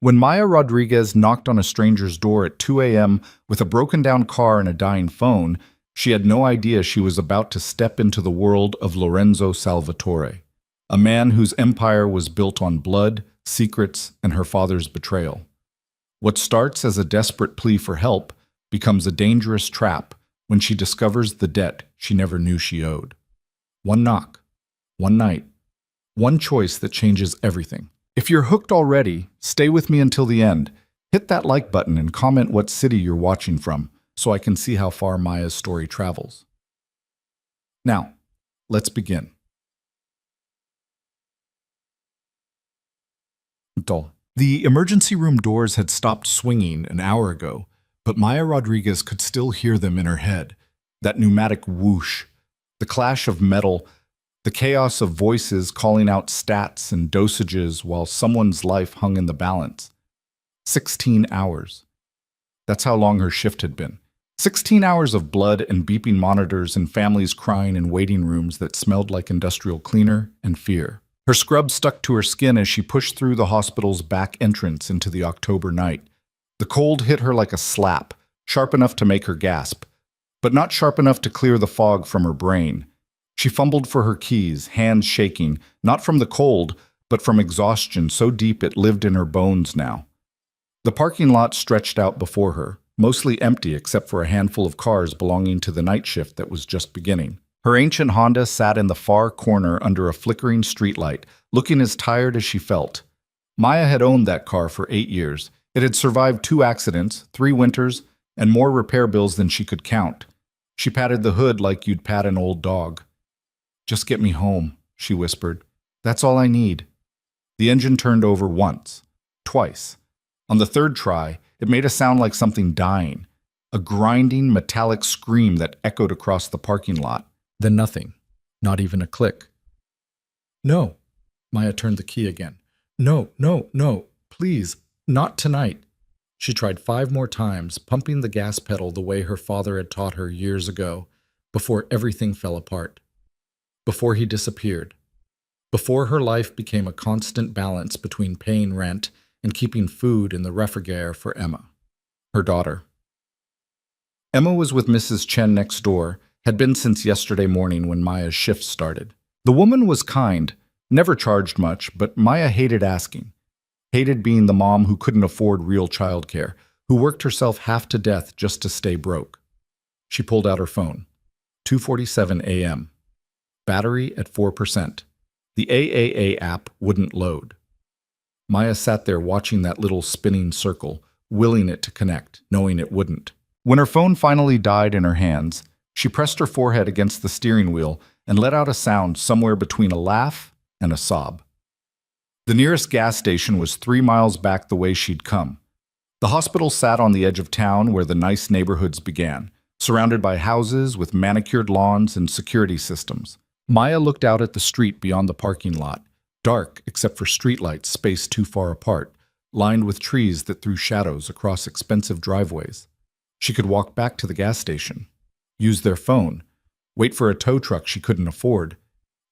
When Maya Rodriguez knocked on a stranger's door at 2 a.m. with a broken down car and a dying phone, she had no idea she was about to step into the world of Lorenzo Salvatore, a man whose empire was built on blood, secrets, and her father's betrayal. What starts as a desperate plea for help becomes a dangerous trap when she discovers the debt she never knew she owed. One knock, one night, one choice that changes everything. If you're hooked already, stay with me until the end. Hit that like button and comment what city you're watching from so I can see how far Maya's story travels. Now, let's begin. The emergency room doors had stopped swinging an hour ago, but Maya Rodriguez could still hear them in her head. That pneumatic whoosh, the clash of metal, the chaos of voices calling out stats and dosages while someone's life hung in the balance. 16 hours. That's how long her shift had been. 16 hours of blood and beeping monitors and families crying in waiting rooms that smelled like industrial cleaner and fear. Her scrub stuck to her skin as she pushed through the hospital's back entrance into the October night. The cold hit her like a slap, sharp enough to make her gasp, but not sharp enough to clear the fog from her brain. She fumbled for her keys, hands shaking, not from the cold, but from exhaustion so deep it lived in her bones now. The parking lot stretched out before her, mostly empty except for a handful of cars belonging to the night shift that was just beginning. Her ancient Honda sat in the far corner under a flickering streetlight, looking as tired as she felt. Maya had owned that car for 8 years. It had survived 2 accidents, 3 winters, and more repair bills than she could count. She patted the hood like you'd pat an old dog. "Just get me home," she whispered. "That's all I need." The engine turned over once, twice. On the third try, it made a sound like something dying, a grinding metallic scream that echoed across the parking lot. Then nothing, not even a click. "No." Maya turned the key again. "No, no, no, please, not tonight." She tried 5 more times, pumping the gas pedal the way her father had taught her years ago, before everything fell apart. Before he disappeared. Before her life became a constant balance between paying rent and keeping food in the refrigerator for Emma, her daughter. Emma was with Mrs. Chen next door, had been since yesterday morning when Maya's shift started. The woman was kind, never charged much, but Maya hated asking. Hated being the mom who couldn't afford real childcare, who worked herself half to death just to stay broke. She pulled out her phone. 2:47 a.m. Battery at 4%. The AAA app wouldn't load. Maya sat there watching that little spinning circle, willing it to connect, knowing it wouldn't. When her phone finally died in her hands, she pressed her forehead against the steering wheel and let out a sound somewhere between a laugh and a sob. The nearest gas station was 3 miles back the way she'd come. The hospital sat on the edge of town where the nice neighborhoods began, surrounded by houses with manicured lawns and security systems. Maya looked out at the street beyond the parking lot, dark except for streetlights spaced too far apart, lined with trees that threw shadows across expensive driveways. She could walk back to the gas station, use their phone, wait for a tow truck she couldn't afford,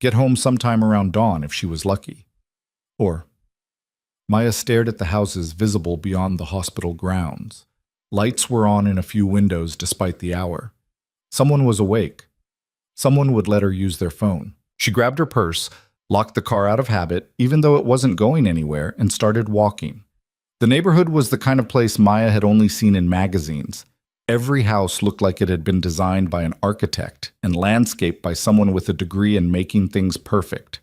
get home sometime around dawn if she was lucky. Or, Maya stared at the houses visible beyond the hospital grounds. Lights were on in a few windows despite the hour. Someone was awake. Someone would let her use their phone. She grabbed her purse, locked the car out of habit, even though it wasn't going anywhere, and started walking. The neighborhood was the kind of place Maya had only seen in magazines. Every house looked like it had been designed by an architect and landscaped by someone with a degree in making things perfect.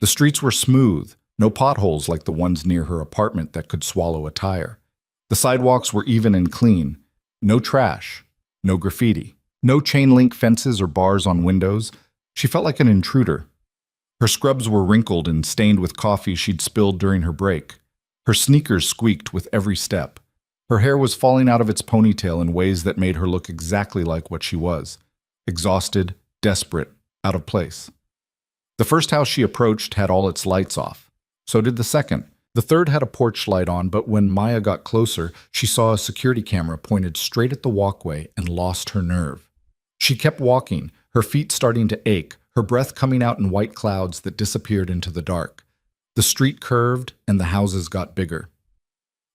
The streets were smooth, no potholes like the ones near her apartment that could swallow a tire. The sidewalks were even and clean. No trash, no graffiti, no chain-link fences or bars on windows. She felt like an intruder. Her scrubs were wrinkled and stained with coffee she'd spilled during her break. Her sneakers squeaked with every step. Her hair was falling out of its ponytail in ways that made her look exactly like what she was. Exhausted, desperate, out of place. The first house she approached had all its lights off. So did the second. The third had a porch light on, but when Maya got closer, she saw a security camera pointed straight at the walkway and lost her nerve. She kept walking, her feet starting to ache, her breath coming out in white clouds that disappeared into the dark. The street curved and the houses got bigger.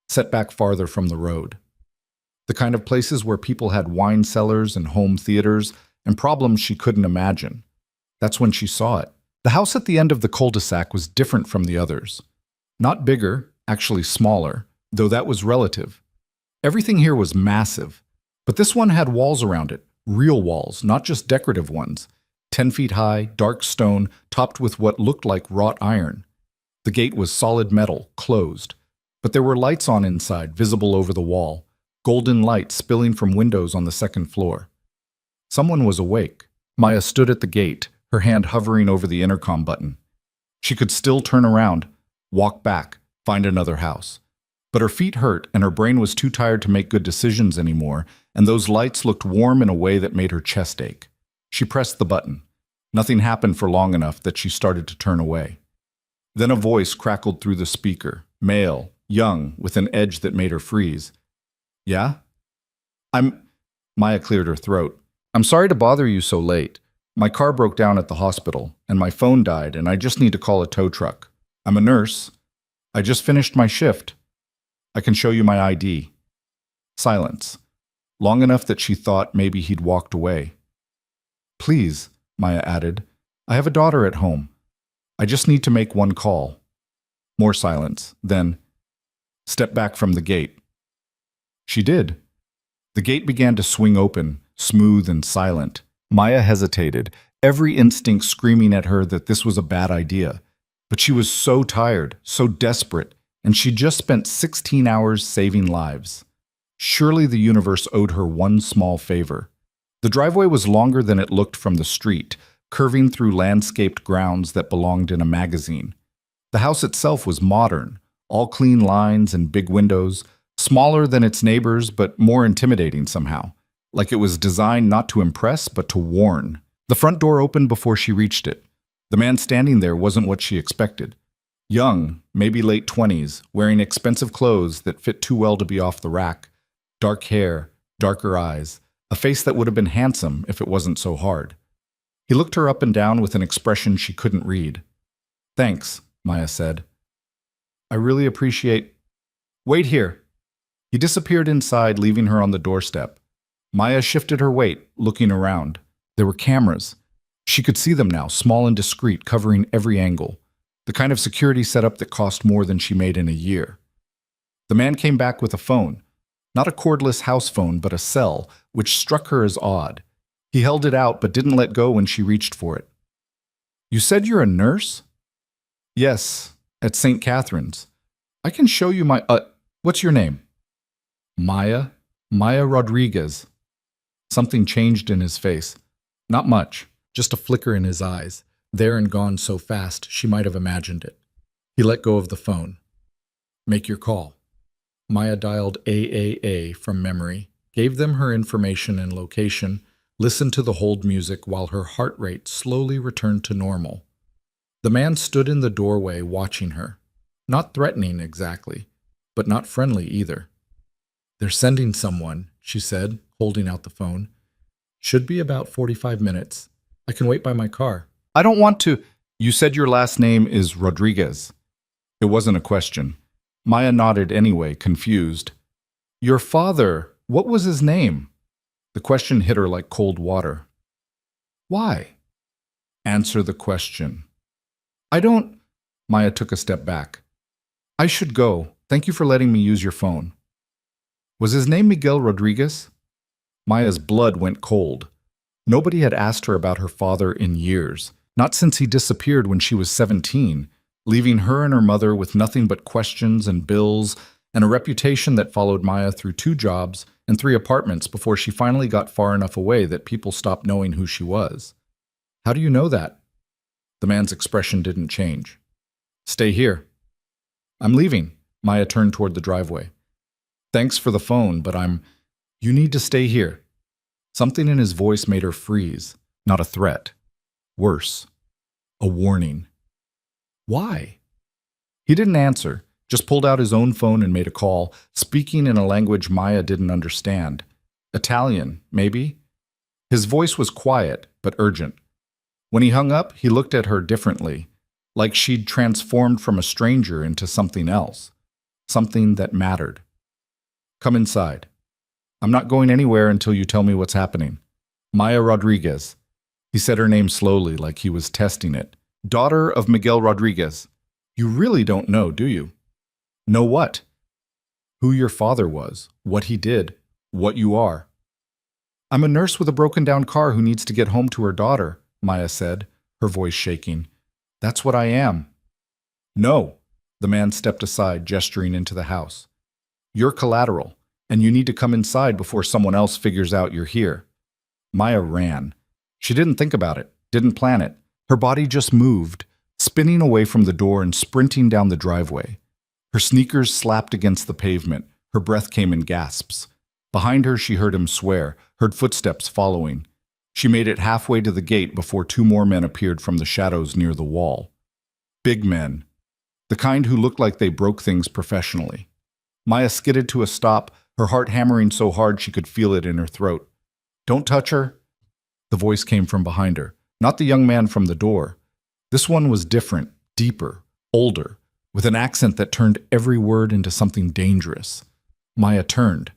set back farther from the road. The kind of places where people had wine cellars and home theaters and problems she couldn't imagine. That's when she saw it. The house at the end of the cul-de-sac was different from the others. Not bigger, actually smaller, though that was relative. Everything here was massive, but this one had walls around it, real walls, not just decorative ones. 10 feet high, dark stone, topped with what looked like wrought iron. The gate was solid metal, closed, but there were lights on inside, visible over the wall, golden light spilling from windows on the second floor. Someone was awake. Maya stood at the gate, her hand hovering over the intercom button. She could still turn around, walk back, find another house. But her feet hurt and her brain was too tired to make good decisions anymore, and those lights looked warm in a way that made her chest ache. She pressed the button. Nothing happened for long enough that she started to turn away. Then a voice crackled through the speaker, male, young, with an edge that made her freeze. "Yeah? Maya cleared her throat. "I'm sorry to bother you so late. My car broke down at the hospital, and my phone died, and I just need to call a tow truck. I'm a nurse. I just finished my shift. I can show you my ID." Silence. Long enough that she thought maybe he'd walked away. "Please," Maya added, "I have a daughter at home. I just need to make one call." More silence. Then, "Step back from the gate." She did. The gate began to swing open, smooth and silent. Maya hesitated, every instinct screaming at her that this was a bad idea. But she was so tired, so desperate, and she'd just spent 16 hours saving lives. Surely the universe owed her one small favor. The driveway was longer than it looked from the street, curving through landscaped grounds that belonged in a magazine. The house itself was modern, all clean lines and big windows, smaller than its neighbors but more intimidating somehow, like it was designed not to impress but to warn. The front door opened before she reached it. The man standing there wasn't what she expected. Young, maybe late 20s, wearing expensive clothes that fit too well to be off the rack, dark hair, darker eyes, a face that would have been handsome if it wasn't so hard. He looked her up and down with an expression she couldn't read. "Thanks," Maya said. "I really appreciate—" "Wait here." He disappeared inside, leaving her on the doorstep. Maya shifted her weight, looking around. There were cameras. She could see them now, small and discreet, covering every angle. The kind of security setup that cost more than she made in a year. The man came back with a phone. Not a cordless house phone, but a cell, which struck her as odd. He held it out but didn't let go when she reached for it. "You said you're a nurse?" "Yes, at St. Catherine's. I can show you my, what's your name?" "Maya Rodriguez." Something changed in his face. Not much, just a flicker in his eyes, there and gone so fast she might have imagined it. He let go of the phone. "Make your call." Maya dialed AAA from memory, gave them her information and location, listened to the hold music while her heart rate slowly returned to normal. The man stood in the doorway watching her. Not threatening exactly, but not friendly either. "They're sending someone," she said, holding out the phone. "Should be about 45 minutes. I can wait by my car." "I don't want to—" "You said your last name is Rodriguez." It wasn't a question. Maya nodded anyway, confused. "Your father, what was his name?" The question hit her like cold water. "Why?" "Answer the question." "I don't—" Maya took a step back. "I should go. Thank you for letting me use your phone." "Was his name Miguel Rodriguez?" Maya's blood went cold. Nobody had asked her about her father in years, not since he disappeared when she was 17, leaving her and her mother with nothing but questions and bills and a reputation that followed Maya through 2 jobs and 3 apartments before she finally got far enough away that people stopped knowing who she was. "How do you know that?" The man's expression didn't change. "Stay here." "I'm leaving." Maya turned toward the driveway. "Thanks for the phone, but You need to stay here." Something in his voice made her freeze. Not a threat. Worse. A warning. "Why?" He didn't answer, just pulled out his own phone and made a call, speaking in a language Maya didn't understand. Italian, maybe? His voice was quiet, but urgent. When he hung up, he looked at her differently, like she'd transformed from a stranger into something else. something that mattered. Come inside. I'm not going anywhere until you tell me what's happening. Maya Rodriguez. He said her name slowly, like he was testing it. Daughter of Miguel Rodriguez. You really don't know, do you? Know what? Who your father was, what he did, what you are. I'm a nurse with a broken-down car who needs to get home to her daughter, Maya said, her voice shaking. That's what I am. No. The man stepped aside, gesturing into the house. You're collateral, and you need to come inside before someone else figures out you're here. Maya ran. She didn't think about it, didn't plan it. Her body just moved, spinning away from the door and sprinting down the driveway. Her sneakers slapped against the pavement. Her breath came in gasps. Behind her, she heard him swear, heard footsteps following. She made it halfway to the gate before two more men appeared from the shadows near the wall. Big men. The kind who looked like they broke things professionally. Maya skidded to a stop, her heart hammering so hard she could feel it in her throat. Don't touch her. The voice came from behind her, not the young man from the door. This one was different, deeper, older, with an accent that turned every word into something dangerous. Maya turned.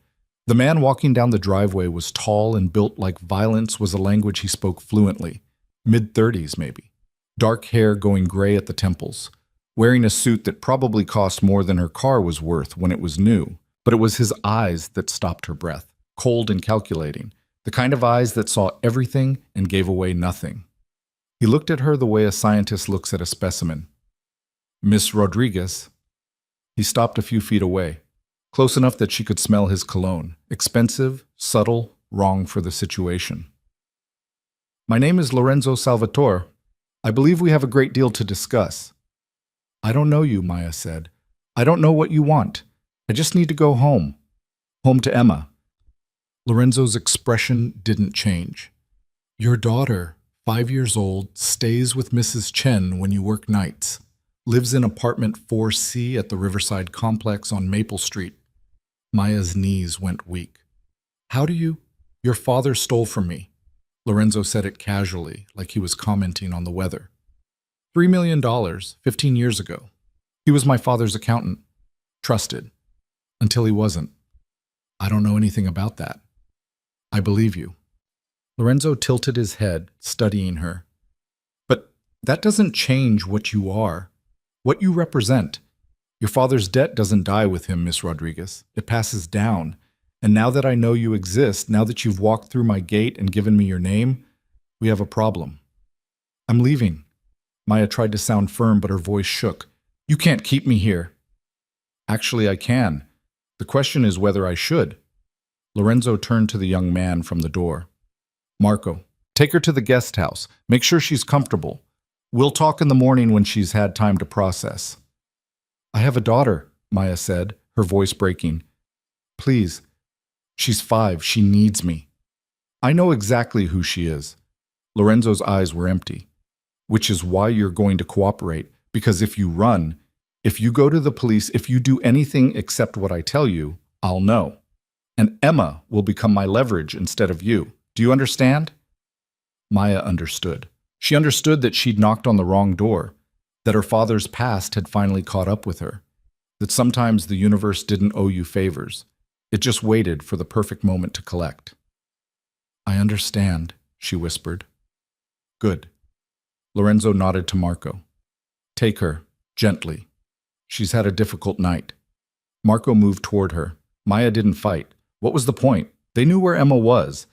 The man walking down the driveway was tall and built like violence was a language he spoke fluently. Mid-30s, maybe. Dark hair going gray at the temples. Wearing a suit that probably cost more than her car was worth when it was new. But it was his eyes that stopped her breath, cold and calculating. The kind of eyes that saw everything and gave away nothing. He looked at her the way a scientist looks at a specimen. Miss Rodriguez. He stopped a few feet away, close enough that she could smell his cologne. Expensive, subtle, wrong for the situation. My name is Lorenzo Salvatore. I believe we have a great deal to discuss. I don't know you, Maya said. I don't know what you want. I just need to go home. Home to Emma. Lorenzo's expression didn't change. Your daughter, 5 years old, stays with Mrs. Chen when you work nights. Lives in apartment 4C at the Riverside Complex on Maple Street. Maya's knees went weak. How do you? Your father stole from me. Lorenzo said it casually, like he was commenting on the weather. $3 million, 15 years ago. He was my father's accountant. Trusted. Until he wasn't. I don't know anything about that. I believe you. Lorenzo tilted his head, studying her. But that doesn't change what you are, what you represent. Your father's debt doesn't die with him, Miss Rodriguez. It passes down. And now that I know you exist, now that you've walked through my gate and given me your name, we have a problem. I'm leaving. Maya tried to sound firm, but her voice shook. You can't keep me here. Actually, I can. The question is whether I should. Lorenzo turned to the young man from the door. Marco, take her to the guest house. Make sure she's comfortable. We'll talk in the morning when she's had time to process. I have a daughter, Maya said, her voice breaking. Please. She's 5. She needs me. I know exactly who she is. Lorenzo's eyes were empty. Which is why you're going to cooperate, because if you run, if you go to the police, if you do anything except what I tell you, I'll know. And Emma will become my leverage instead of you. Do you understand? Maya understood. She understood that she'd knocked on the wrong door, that her father's past had finally caught up with her, that sometimes the universe didn't owe you favors. It just waited for the perfect moment to collect. I understand, she whispered. Good. Lorenzo nodded to Marco. Take her, gently. She's had a difficult night. Marco moved toward her. Maya didn't fight. What was the point? They knew where Emma was.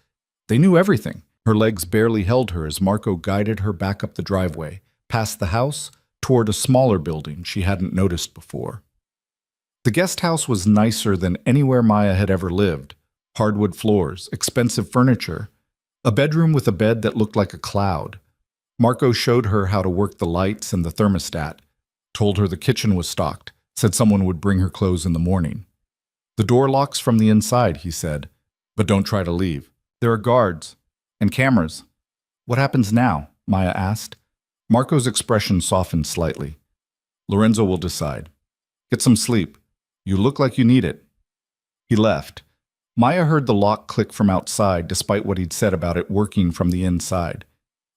They knew everything. Her legs barely held her as Marco guided her back up the driveway, past the house, toward a smaller building she hadn't noticed before. The guest house was nicer than anywhere Maya had ever lived. Hardwood floors, expensive furniture, a bedroom with a bed that looked like a cloud. Marco showed her how to work the lights and the thermostat, told her the kitchen was stocked, said someone would bring her clothes in the morning. The door locks from the inside, he said, but don't try to leave. There are guards and cameras. What happens now? Maya asked. Marco's expression softened slightly. Lorenzo will decide. Get some sleep. You look like you need it. He left. Maya heard the lock click from outside, despite what he'd said about it working from the inside.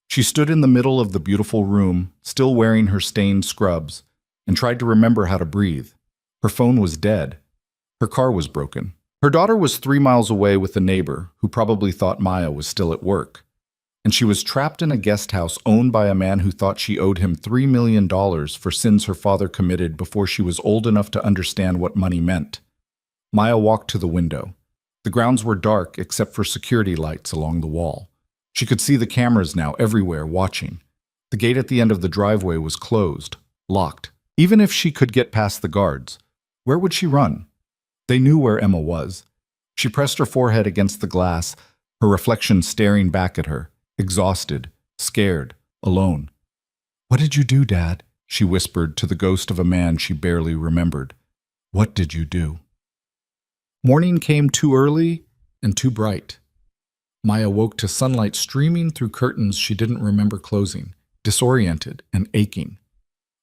She stood in the middle of the beautiful room, still wearing her stained scrubs, and tried to remember how to breathe. Her phone was dead. Her car was broken. Her daughter was 3 miles away with a neighbor who probably thought Maya was still at work. And she was trapped in a guest house owned by a man who thought she owed him $3 million for sins her father committed before she was old enough to understand what money meant. Maya walked to the window. The grounds were dark except for security lights along the wall. She could see the cameras now everywhere watching. The gate at the end of the driveway was closed, locked. Even if she could get past the guards, where would she run? They knew where Emma was. She pressed her forehead against the glass, her reflection staring back at her, exhausted, scared, alone. "What did you do, Dad?" she whispered to the ghost of a man she barely remembered. "What did you do?" Morning came too early and too bright. Maya woke to sunlight streaming through curtains she didn't remember closing, disoriented and aching.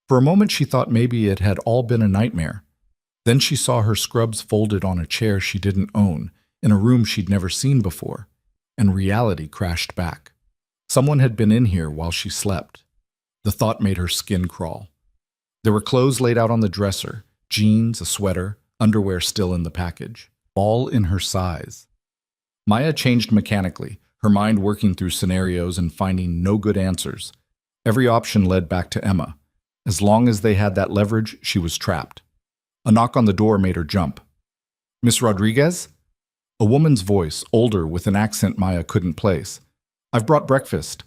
For a moment she thought maybe it had all been a nightmare. Then she saw her scrubs folded on a chair she didn't own, in a room she'd never seen before, and reality crashed back. Someone had been in here while she slept. The thought made her skin crawl. There were clothes laid out on the dresser, jeans, a sweater, underwear still in the package, all in her size. Maya changed mechanically, her mind working through scenarios and finding no good answers. Every option led back to Emma. As long as they had that leverage, she was trapped. A knock on the door made her jump. "Miss Rodriguez?" A woman's voice, older, with an accent Maya couldn't place. "I've brought breakfast."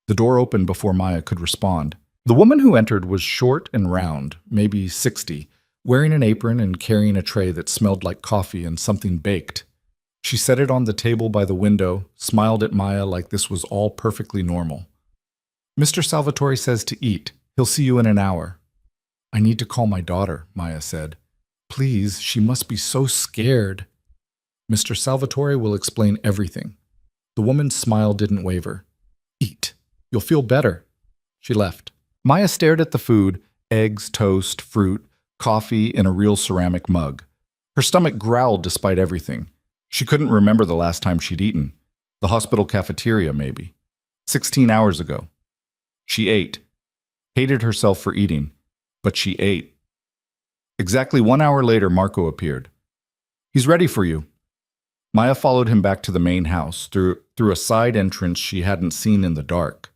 The door opened before Maya could respond. The woman who entered was short and round, maybe 60, wearing an apron and carrying a tray that smelled like coffee and something baked. She set it on the table by the window, smiled at Maya like this was all perfectly normal. "Mr. Salvatore says to eat. He'll see you in an hour." "I need to call my daughter," Maya said. "Please, she must be so scared." "Mr. Salvatore will explain everything." The woman's smile didn't waver. "Eat. You'll feel better." She left. Maya stared at the food, eggs, toast, fruit, coffee in a real ceramic mug. Her stomach growled despite everything. She couldn't remember the last time she'd eaten. The hospital cafeteria, maybe. 16 hours ago. She ate. Hated herself for eating, but she ate. Exactly 1 hour later, Marco appeared. "He's ready for you." Maya followed him back to the main house, through a side entrance she hadn't seen in the dark.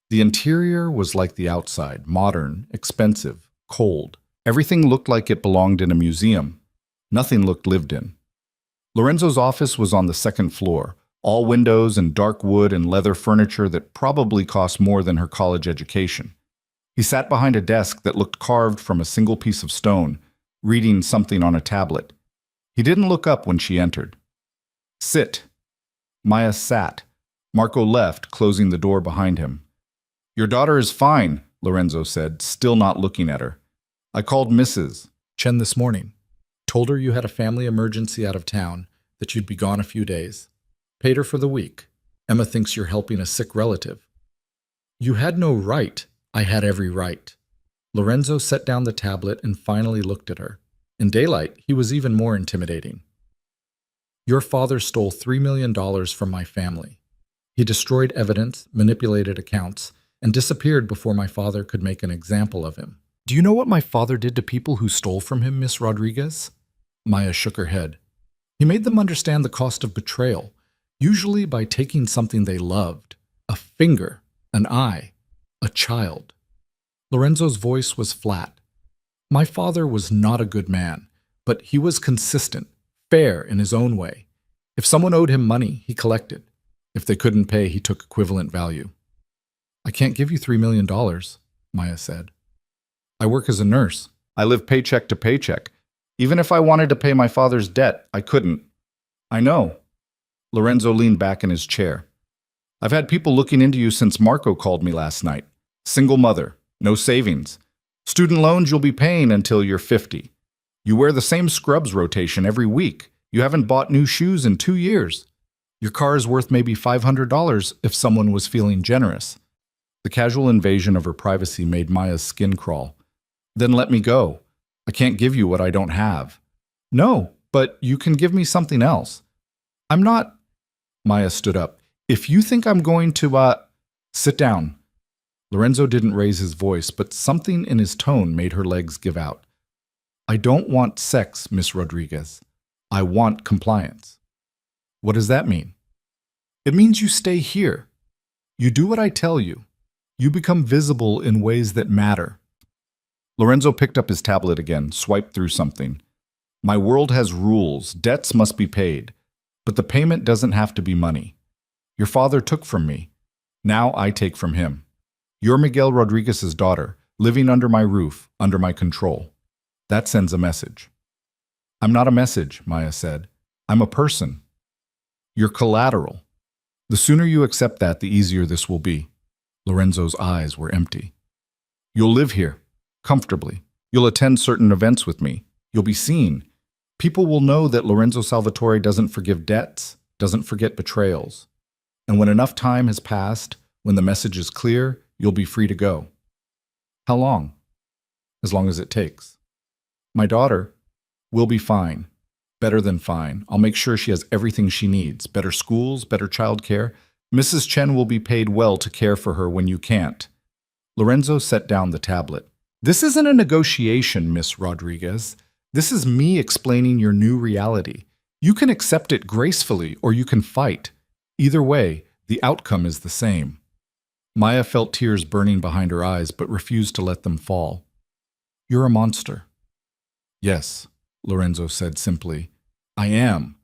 The interior was like the outside, modern, expensive, cold. Everything looked like it belonged in a museum. Nothing looked lived in. Lorenzo's office was on the second floor, all windows and dark wood and leather furniture that probably cost more than her college education. He sat behind a desk that looked carved from a single piece of stone, reading something on a tablet. He didn't look up when she entered. "Sit." Maya sat. Marco left, closing the door behind him. "Your daughter is fine," Lorenzo said, still not looking at her. "I called Mrs. Chen this morning. Told her you had a family emergency out of town, that you'd be gone a few days. Paid her for the week. Emma thinks you're helping a sick relative." "You had no right." "I had every right." Lorenzo set down the tablet and finally looked at her. In daylight, he was even more intimidating. "Your father stole $3 million from my family. He destroyed evidence, manipulated accounts, and disappeared before my father could make an example of him. Do you know what my father did to people who stole from him, Miss Rodriguez?" Maya shook her head. "He made them understand the cost of betrayal, usually by taking something they loved, a finger, an eye, a child." Lorenzo's voice was flat. "My father was not a good man, but he was consistent, fair in his own way. If someone owed him money, he collected. If they couldn't pay, he took equivalent value." "I can't give you $3 million, Maya said. "I work as a nurse. I live paycheck to paycheck. Even if I wanted to pay my father's debt, I couldn't." "I know." Lorenzo leaned back in his chair. "I've had people looking into you since Marco called me last night. Single mother, no savings. Student loans you'll be paying until you're 50. You wear the same scrubs rotation every week. You haven't bought new shoes in 2 years. Your car is worth maybe $500 if someone was feeling generous." The casual invasion of her privacy made Maya's skin crawl. "Then let me go. I can't give you what I don't have." "No, but you can give me something else." "I'm not—" Maya stood up. "If you think I'm going to, sit down." Lorenzo didn't raise his voice, but something in his tone made her legs give out. I don't want sex, Miss Rodriguez. I want compliance. What does that mean? It means you stay here. You do what I tell you. You become visible in ways that matter. Lorenzo picked up his tablet again, swiped through something. My world has rules. Debts must be paid. But the payment doesn't have to be money. Your father took from me. Now I take from him. You're Miguel Rodriguez's daughter, living under my roof, under my control. That sends a message. I'm not a message, Maya said. I'm a person. You're collateral. The sooner you accept that, the easier this will be. Lorenzo's eyes were empty. You'll live here, comfortably. You'll attend certain events with me. You'll be seen. People will know that Lorenzo Salvatore doesn't forgive debts, doesn't forget betrayals. And when enough time has passed, when the message is clear, you'll be free to go. How long? As long as it takes. My daughter will be fine. Better than fine. I'll make sure she has everything she needs. Better schools, better childcare. Mrs. Chen will be paid well to care for her when you can't. Lorenzo set down the tablet. This isn't a negotiation, Miss Rodriguez. This is me explaining your new reality. You can accept it gracefully or you can fight. Either way, the outcome is the same. Maya felt tears burning behind her eyes but refused to let them fall. You're a monster. Yes, Lorenzo said simply. I am,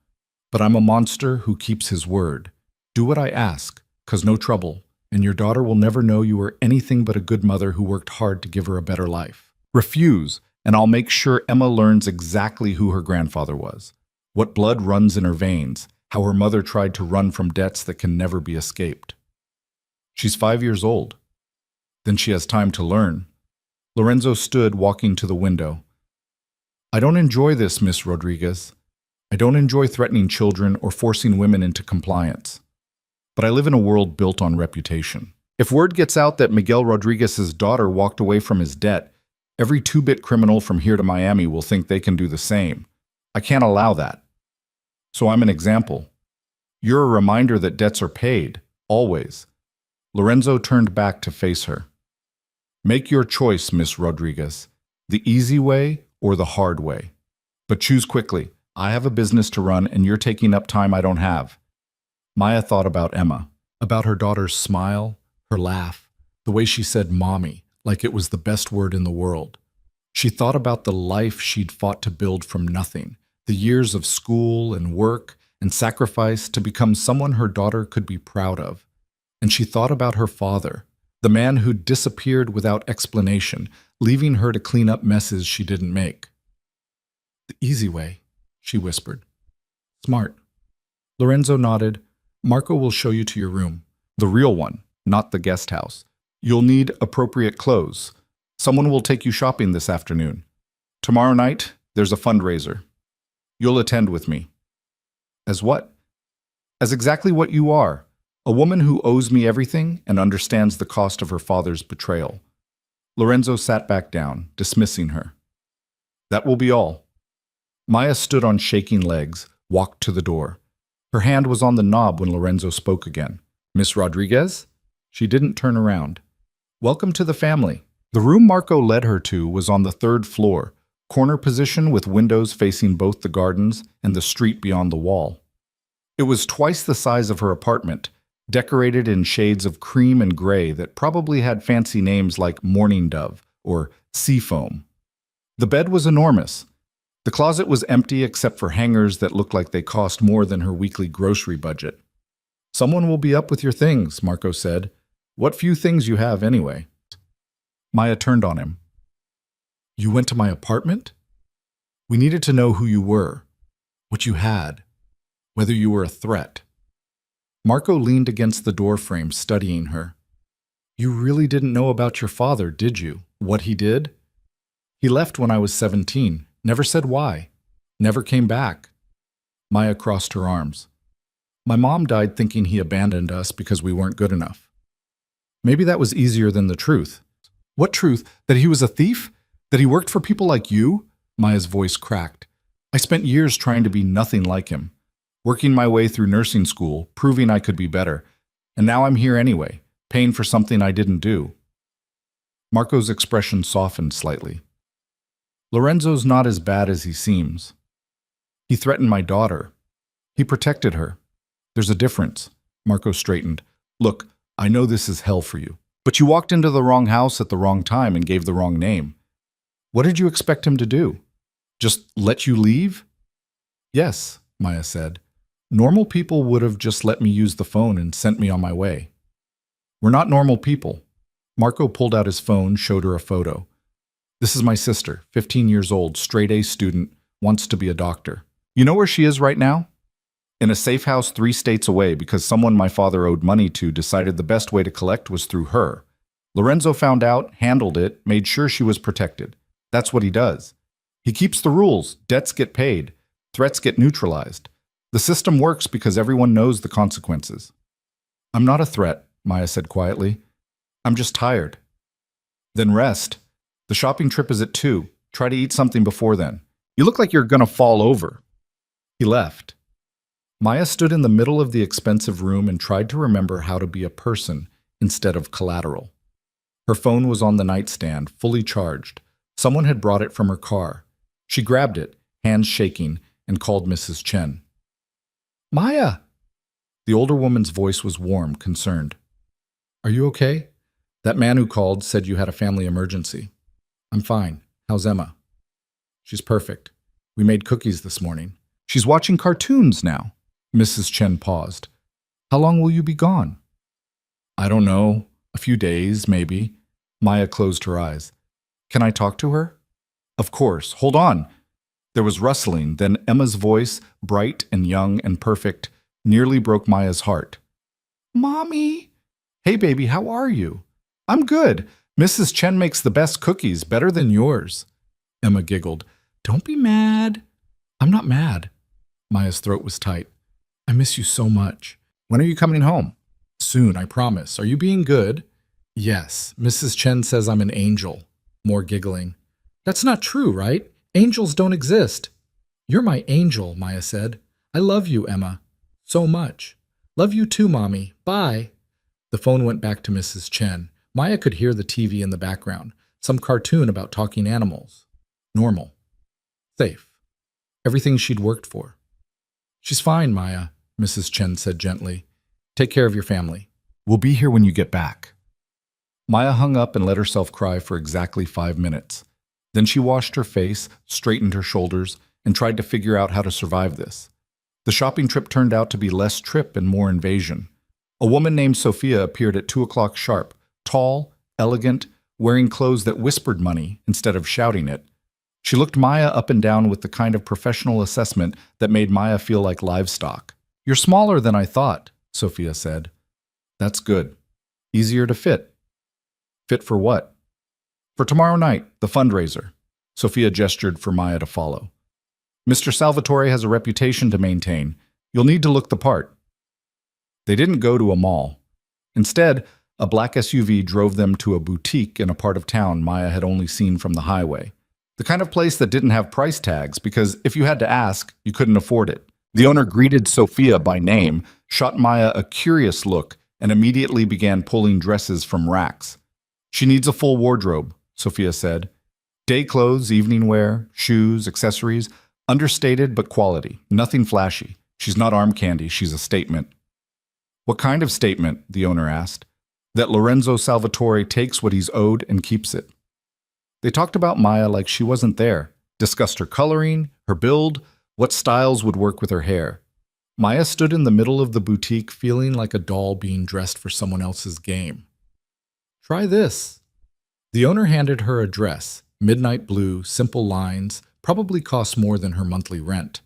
but I'm a monster who keeps his word. Do what I ask, 'cause no trouble, and your daughter will never know you were anything but a good mother who worked hard to give her a better life. Refuse, and I'll make sure Emma learns exactly who her grandfather was, what blood runs in her veins, how her mother tried to run from debts that can never be escaped. She's 5 years old. Then she has time to learn. Lorenzo stood, walking to the window. I don't enjoy this, Miss Rodriguez. I don't enjoy threatening children or forcing women into compliance. But I live in a world built on reputation. If word gets out that Miguel Rodriguez's daughter walked away from his debt, every two-bit criminal from here to Miami will think they can do the same. I can't allow that. So I'm an example. You're a reminder that debts are paid, always. Lorenzo turned back to face her. Make your choice, Miss Rodriguez. The easy way or the hard way. But choose quickly. I have a business to run and you're taking up time I don't have. Maya thought about Emma, about her daughter's smile, her laugh, the way she said mommy, like it was the best word in the world. She thought about the life she'd fought to build from nothing, the years of school and work and sacrifice to become someone her daughter could be proud of. And she thought about her father, the man who'd disappeared without explanation, leaving her to clean up messes she didn't make. The easy way, she whispered. Smart. Lorenzo nodded. Marco will show you to your room. The real one, not the guest house. You'll need appropriate clothes. Someone will take you shopping this afternoon. Tomorrow night, there's a fundraiser. You'll attend with me. As what? As exactly what you are. A woman who owes me everything and understands the cost of her father's betrayal. Lorenzo sat back down, dismissing her. That will be all. Maya stood on shaking legs, walked to the door. Her hand was on the knob when Lorenzo spoke again. Miss Rodriguez? She didn't turn around. Welcome to the family. The room Marco led her to was on the 3rd floor, corner position with windows facing both the gardens and the street beyond the wall. It was twice the size of her apartment, decorated in shades of cream and gray that probably had fancy names like Morning Dove or Seafoam. The bed was enormous. The closet was empty except for hangers that looked like they cost more than her weekly grocery budget. Someone will be up with your things, Marco said. What few things you have anyway. Maya turned on him. You went to my apartment? We needed to know who you were, what you had, whether you were a threat. Marco leaned against the doorframe, studying her. You really didn't know about your father, did you? What he did? He left when I was 17. Never said why. Never came back. Maya crossed her arms. My mom died thinking he abandoned us because we weren't good enough. Maybe that was easier than the truth. What truth? That he was a thief? That he worked for people like you? Maya's voice cracked. I spent years trying to be nothing like him, working my way through nursing school, proving I could be better. And now I'm here anyway, paying for something I didn't do. Marco's expression softened slightly. Lorenzo's not as bad as he seems. He threatened my daughter. He protected her. There's a difference. Marco straightened. Look, I know this is hell for you, but you walked into the wrong house at the wrong time and gave the wrong name. What did you expect him to do? Just let you leave? Yes, Maya said. Normal people would have just let me use the phone and sent me on my way. We're not normal people. Marco pulled out his phone, showed her a photo. This is my sister, 15 years old, straight-A student, wants to be a doctor. You know where she is right now? In a safe house 3 states away because someone my father owed money to decided the best way to collect was through her. Lorenzo found out, handled it, made sure she was protected. That's what he does. He keeps the rules, debts get paid, threats get neutralized. The system works because everyone knows the consequences. I'm not a threat, Maya said quietly. I'm just tired. Then rest. The shopping trip is at 2. Try to eat something before then. You look like you're gonna fall over. He left. Maya stood in the middle of the expensive room and tried to remember how to be a person instead of collateral. Her phone was on the nightstand, fully charged. Someone had brought it from her car. She grabbed it, hands shaking, and called Mrs. Chen. Maya! The older woman's voice was warm, concerned. Are you okay? That man who called said you had a family emergency. I'm fine. How's Emma? She's perfect. We made cookies this morning. She's watching cartoons now. Mrs. Chen paused. How long will you be gone? I don't know. A few days, maybe. Maya closed her eyes. Can I talk to her? Of course. Hold on. There was rustling, then Emma's voice, bright and young and perfect, nearly broke Maya's heart. Mommy! Hey, baby, how are you? I'm good. Mrs. Chen makes the best cookies, better than yours. Emma giggled. Don't be mad. I'm not mad. Maya's throat was tight. I miss you so much. When are you coming home? Soon, I promise. Are you being good? Yes. Mrs. Chen says I'm an angel. More giggling. That's not true, right? Angels don't exist. You're my angel, Maya said. I love you, Emma. So much. Love you too, Mommy. Bye. The phone went back to Mrs. Chen. Maya could hear the TV in the background. Some cartoon about talking animals. Normal. Safe. Everything she'd worked for. She's fine, Maya, Mrs. Chen said gently. Take care of your family. We'll be here when you get back. Maya hung up and let herself cry for exactly 5 minutes. Then she washed her face, straightened her shoulders, and tried to figure out how to survive this. The shopping trip turned out to be less trip and more invasion. A woman named Sophia appeared at 2 o'clock sharp, tall, elegant, wearing clothes that whispered money instead of shouting it. She looked Maya up and down with the kind of professional assessment that made Maya feel like livestock. You're smaller than I thought, Sophia said. That's good. Easier to fit. Fit for what? For tomorrow night, the fundraiser. Sophia gestured for Maya to follow. Mr. Salvatore has a reputation to maintain. You'll need to look the part. They didn't go to a mall. Instead, a black SUV drove them to a boutique in a part of town Maya had only seen from the highway. The kind of place that didn't have price tags because if you had to ask, you couldn't afford it. The owner greeted Sophia by name, shot Maya a curious look, and immediately began pulling dresses from racks. She needs a full wardrobe, Sophia said. Day clothes, evening wear, shoes, accessories, understated but quality, nothing flashy. She's not arm candy, she's a statement. What kind of statement? The owner asked. That Lorenzo Salvatore takes what he's owed and keeps it. They talked about Maya like she wasn't there, discussed her coloring, her build, what styles would work with her hair. Maya stood in the middle of the boutique feeling like a doll being dressed for someone else's game. Try this. The owner handed her a dress, midnight blue, simple lines, probably cost more than her monthly rent.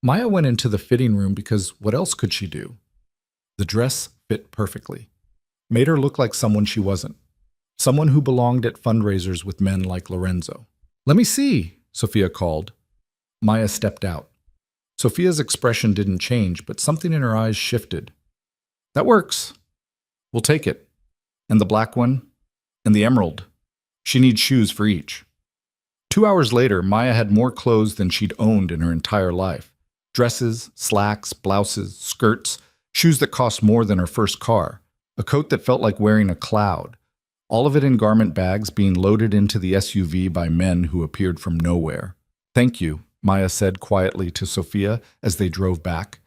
Maya went into the fitting room because what else could she do? The dress fit perfectly. Made her look like someone she wasn't. Someone who belonged at fundraisers with men like Lorenzo. Let me see, Sophia called. Maya stepped out. Sophia's expression didn't change, but something in her eyes shifted. That works. We'll take it. And the black one, and the emerald. She needs shoes for each. 2 hours later, Maya had more clothes than she'd owned in her entire life. Dresses, slacks, blouses, skirts, shoes that cost more than her first car, a coat that felt like wearing a cloud. all of it in garment bags being loaded into the SUV by men who appeared from nowhere. "Thank you," Maya said quietly to Sophia as they drove back.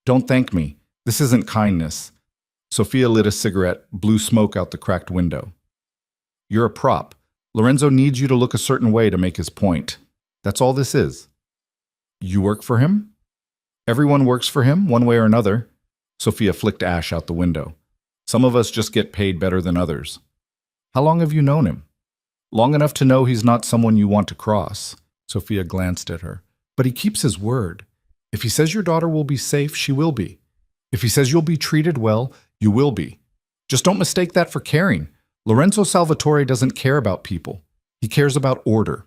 "Don't thank me. This isn't kindness." Sophia lit a cigarette, blew smoke out the cracked window. "You're a prop. Lorenzo needs you to look a certain way to make his point. That's all this is." "You work for him?" "Everyone works for him, one way or another." Sophia flicked ash out the window. "Some of us just get paid better than others." "How long have you known him?" "Long enough to know he's not someone you want to cross." Sophia glanced at her. "But he keeps his word. If he says your daughter will be safe, she will be. If he says you'll be treated well, you will be. Just don't mistake that for caring. Lorenzo Salvatore doesn't care about people. He cares about order."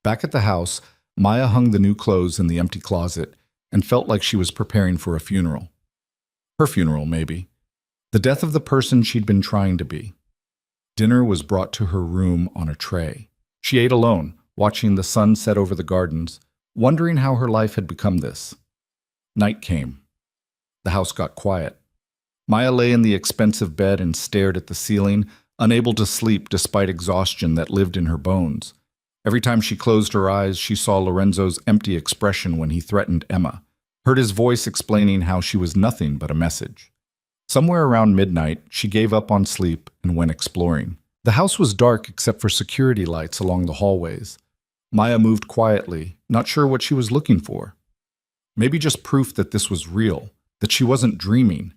Back at the house, Maya hung the new clothes in the empty closet and felt like she was preparing for a funeral. Her funeral, maybe. The death of the person she'd been trying to be. Dinner was brought to her room on a tray. She ate alone, watching the sun set over the gardens, wondering how her life had become this. Night came. The house got quiet. Maya lay in the expensive bed and stared at the ceiling, unable to sleep despite exhaustion that lived in her bones. Every time she closed her eyes, she saw Lorenzo's empty expression when he threatened Emma, heard his voice explaining how she was nothing but a message. Somewhere around midnight, she gave up on sleep and went exploring. The house was dark except for security lights along the hallways. Maya moved quietly, not sure what she was looking for. Maybe just proof that this was real, that she wasn't dreaming.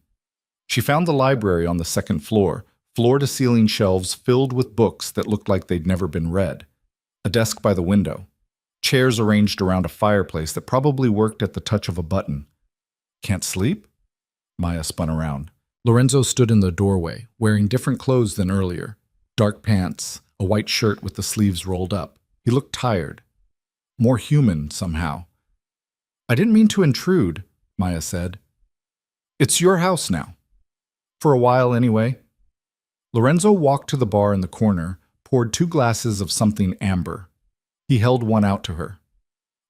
She found the library on the second floor, floor-to-ceiling shelves filled with books that looked like they'd never been read. A desk by the window. Chairs arranged around a fireplace that probably worked at the touch of a button. "Can't sleep?" Maya spun around. Lorenzo stood in the doorway, wearing different clothes than earlier. Dark pants, a white shirt with the sleeves rolled up. He looked tired. More human, somehow. "I didn't mean to intrude," Maya said. "It's your house now. For a while, anyway." Lorenzo walked to the bar in the corner, poured 2 glasses of something amber. He held one out to her.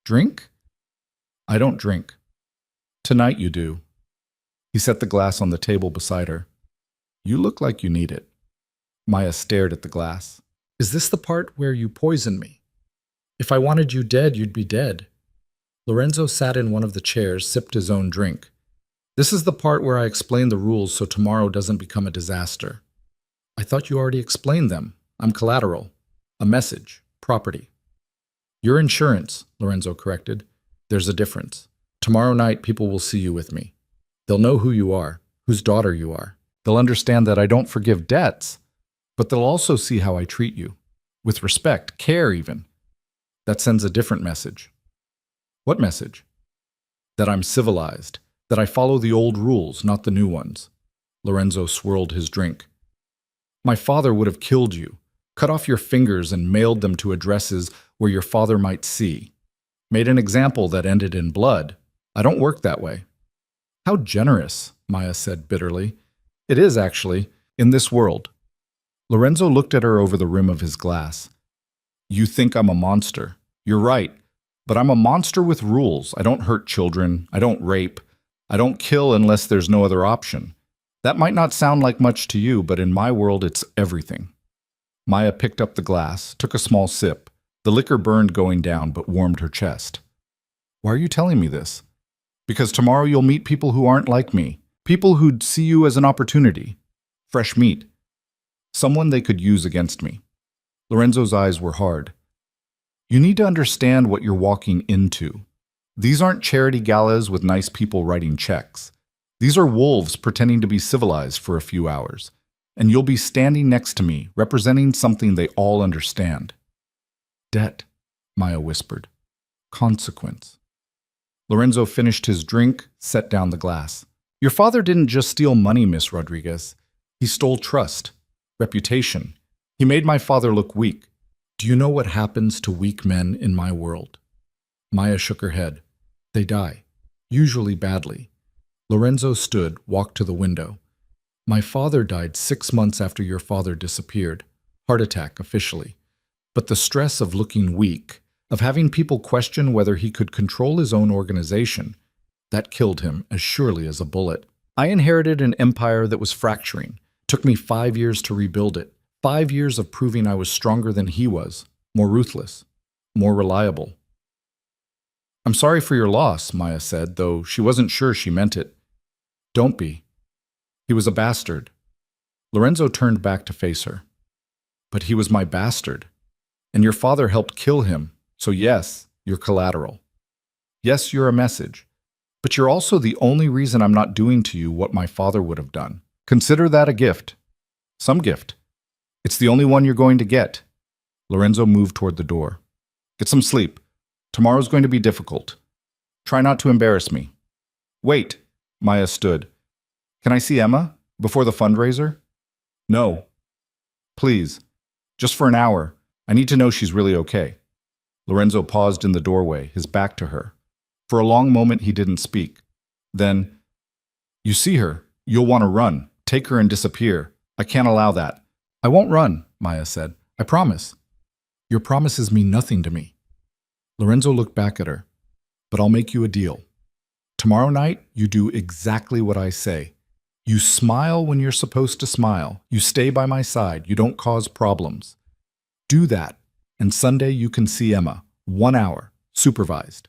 "Drink?" "I don't drink." "Tonight you do." He set the glass on the table beside her. "You look like you need it." Maya stared at the glass. "Is this the part where you poison me? If I wanted you dead, you'd be dead." Lorenzo sat in one of the chairs, sipped his own drink. "This is the part where I explain the rules so tomorrow doesn't become a disaster." "I thought you already explained them. I'm collateral. A message. Property." "Your insurance," Lorenzo corrected. "There's a difference. Tomorrow night people will see you with me. They'll know who you are, whose daughter you are. They'll understand that I don't forgive debts, but they'll also see how I treat you. With respect, care even. That sends a different message." "What message?" "That I'm civilized, that I follow the old rules, not the new ones." Lorenzo swirled his drink. "My father would have killed you, cut off your fingers and mailed them to addresses where your father might see. Made an example that ended in blood. I don't work that way." "How generous," Maya said bitterly. "It is, actually, in this world." Lorenzo looked at her over the rim of his glass. "You think I'm a monster. You're right. But I'm a monster with rules. I don't hurt children. I don't rape. I don't kill unless there's no other option. That might not sound like much to you, but in my world, it's everything." Maya picked up the glass, took a small sip. The liquor burned going down, but warmed her chest. "Why are you telling me this?" "Because tomorrow you'll meet people who aren't like me. People who'd see you as an opportunity. Fresh meat. Someone they could use against me." Lorenzo's eyes were hard. "You need to understand what you're walking into. These aren't charity galas with nice people writing checks. These are wolves pretending to be civilized for a few hours. And you'll be standing next to me, representing something they all understand." "Debt," Maya whispered. "Consequence." Lorenzo finished his drink, set down the glass. "Your father didn't just steal money, Miss Rodriguez. He stole trust, reputation. He made my father look weak. Do you know what happens to weak men in my world?" Maya shook her head. "They die, usually badly." Lorenzo stood, walked to the window. "My father died 6 months after your father disappeared. Heart attack, officially. But the stress of looking weak, of having people question whether he could control his own organization, that killed him as surely as a bullet. I inherited an empire that was fracturing. Took me 5 years to rebuild it. 5 years of proving I was stronger than he was, more ruthless, more reliable. I'm sorry for your loss, Maya said, though she wasn't sure she meant it. Don't be. He was a bastard. Lorenzo turned back to face her. But he was my bastard. And your father helped kill him, so yes, you're collateral. Yes, you're a message. But you're also the only reason I'm not doing to you what my father would have done. Consider that a gift. Some gift. It's the only one you're going to get. Lorenzo moved toward the door. Get some sleep. Tomorrow's going to be difficult. Try not to embarrass me. Wait, Maya stood. Can I see Emma? Before the fundraiser? No. Please. Just for an hour. I need to know she's really okay. Lorenzo paused in the doorway, his back to her. For a long moment he didn't speak. Then, you see her. You'll want to run. Take her and disappear. I can't allow that. I won't run, Maya said. I promise. Your promises mean nothing to me. Lorenzo looked back at her. But I'll make you a deal. Tomorrow night, you do exactly what I say. You smile when you're supposed to smile. You stay by my side. You don't cause problems. Do that, and Sunday you can see Emma. 1 hour, supervised.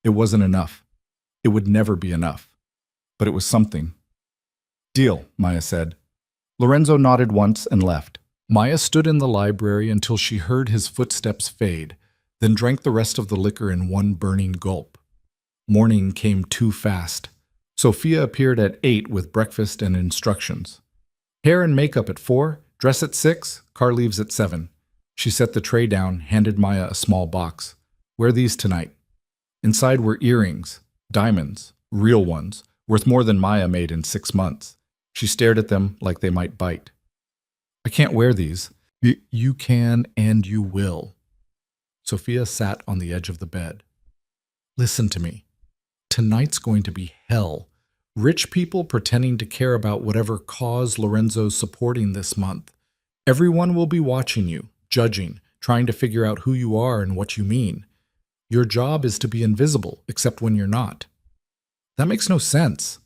It wasn't enough. It would never be enough. But it was something. Deal, Maya said. Lorenzo nodded once and left. Maya stood in the library until she heard his footsteps fade, then drank the rest of the liquor in one burning gulp. Morning came too fast. Sophia appeared at 8 with breakfast and instructions. Hair and makeup at 4, dress at 6, car leaves at 7. She set the tray down, handed Maya a small box. Wear these tonight. Inside were earrings, diamonds, real ones, worth more than Maya made in 6 months. She stared at them like they might bite. I can't wear these. You can and you will. Sophia sat on the edge of the bed. Listen to me. Tonight's going to be hell. Rich people pretending to care about whatever cause Lorenzo's supporting this month. Everyone will be watching you, judging, trying to figure out who you are and what you mean. Your job is to be invisible, except when you're not. That makes no sense.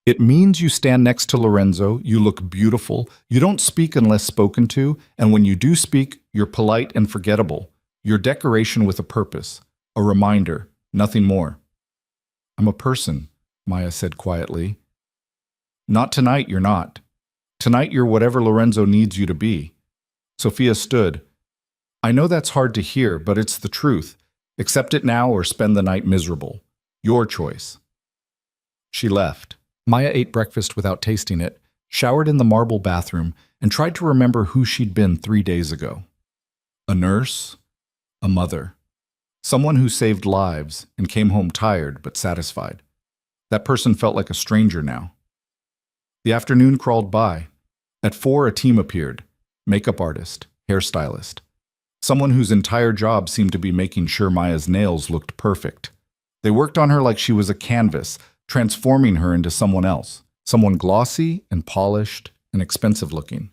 It means you stand next to Lorenzo, you look beautiful, you don't speak unless spoken to, and when you do speak, you're polite and forgettable. You're decoration with a purpose, a reminder, nothing more. I'm a person, Maya said quietly. Not tonight, you're not. Tonight, you're whatever Lorenzo needs you to be. Sophia stood. I know that's hard to hear, but it's the truth. Accept it now or spend the night miserable. Your choice. She left. Maya ate breakfast without tasting it, showered in the marble bathroom, and tried to remember who she'd been 3 days ago. A nurse, a mother, someone who saved lives and came home tired but satisfied. That person felt like a stranger now. The afternoon crawled by. At 4, a team appeared. Makeup artist, hairstylist. Someone whose entire job seemed to be making sure Maya's nails looked perfect. They worked on her like she was a canvas, transforming her into someone else, someone glossy and polished and expensive looking.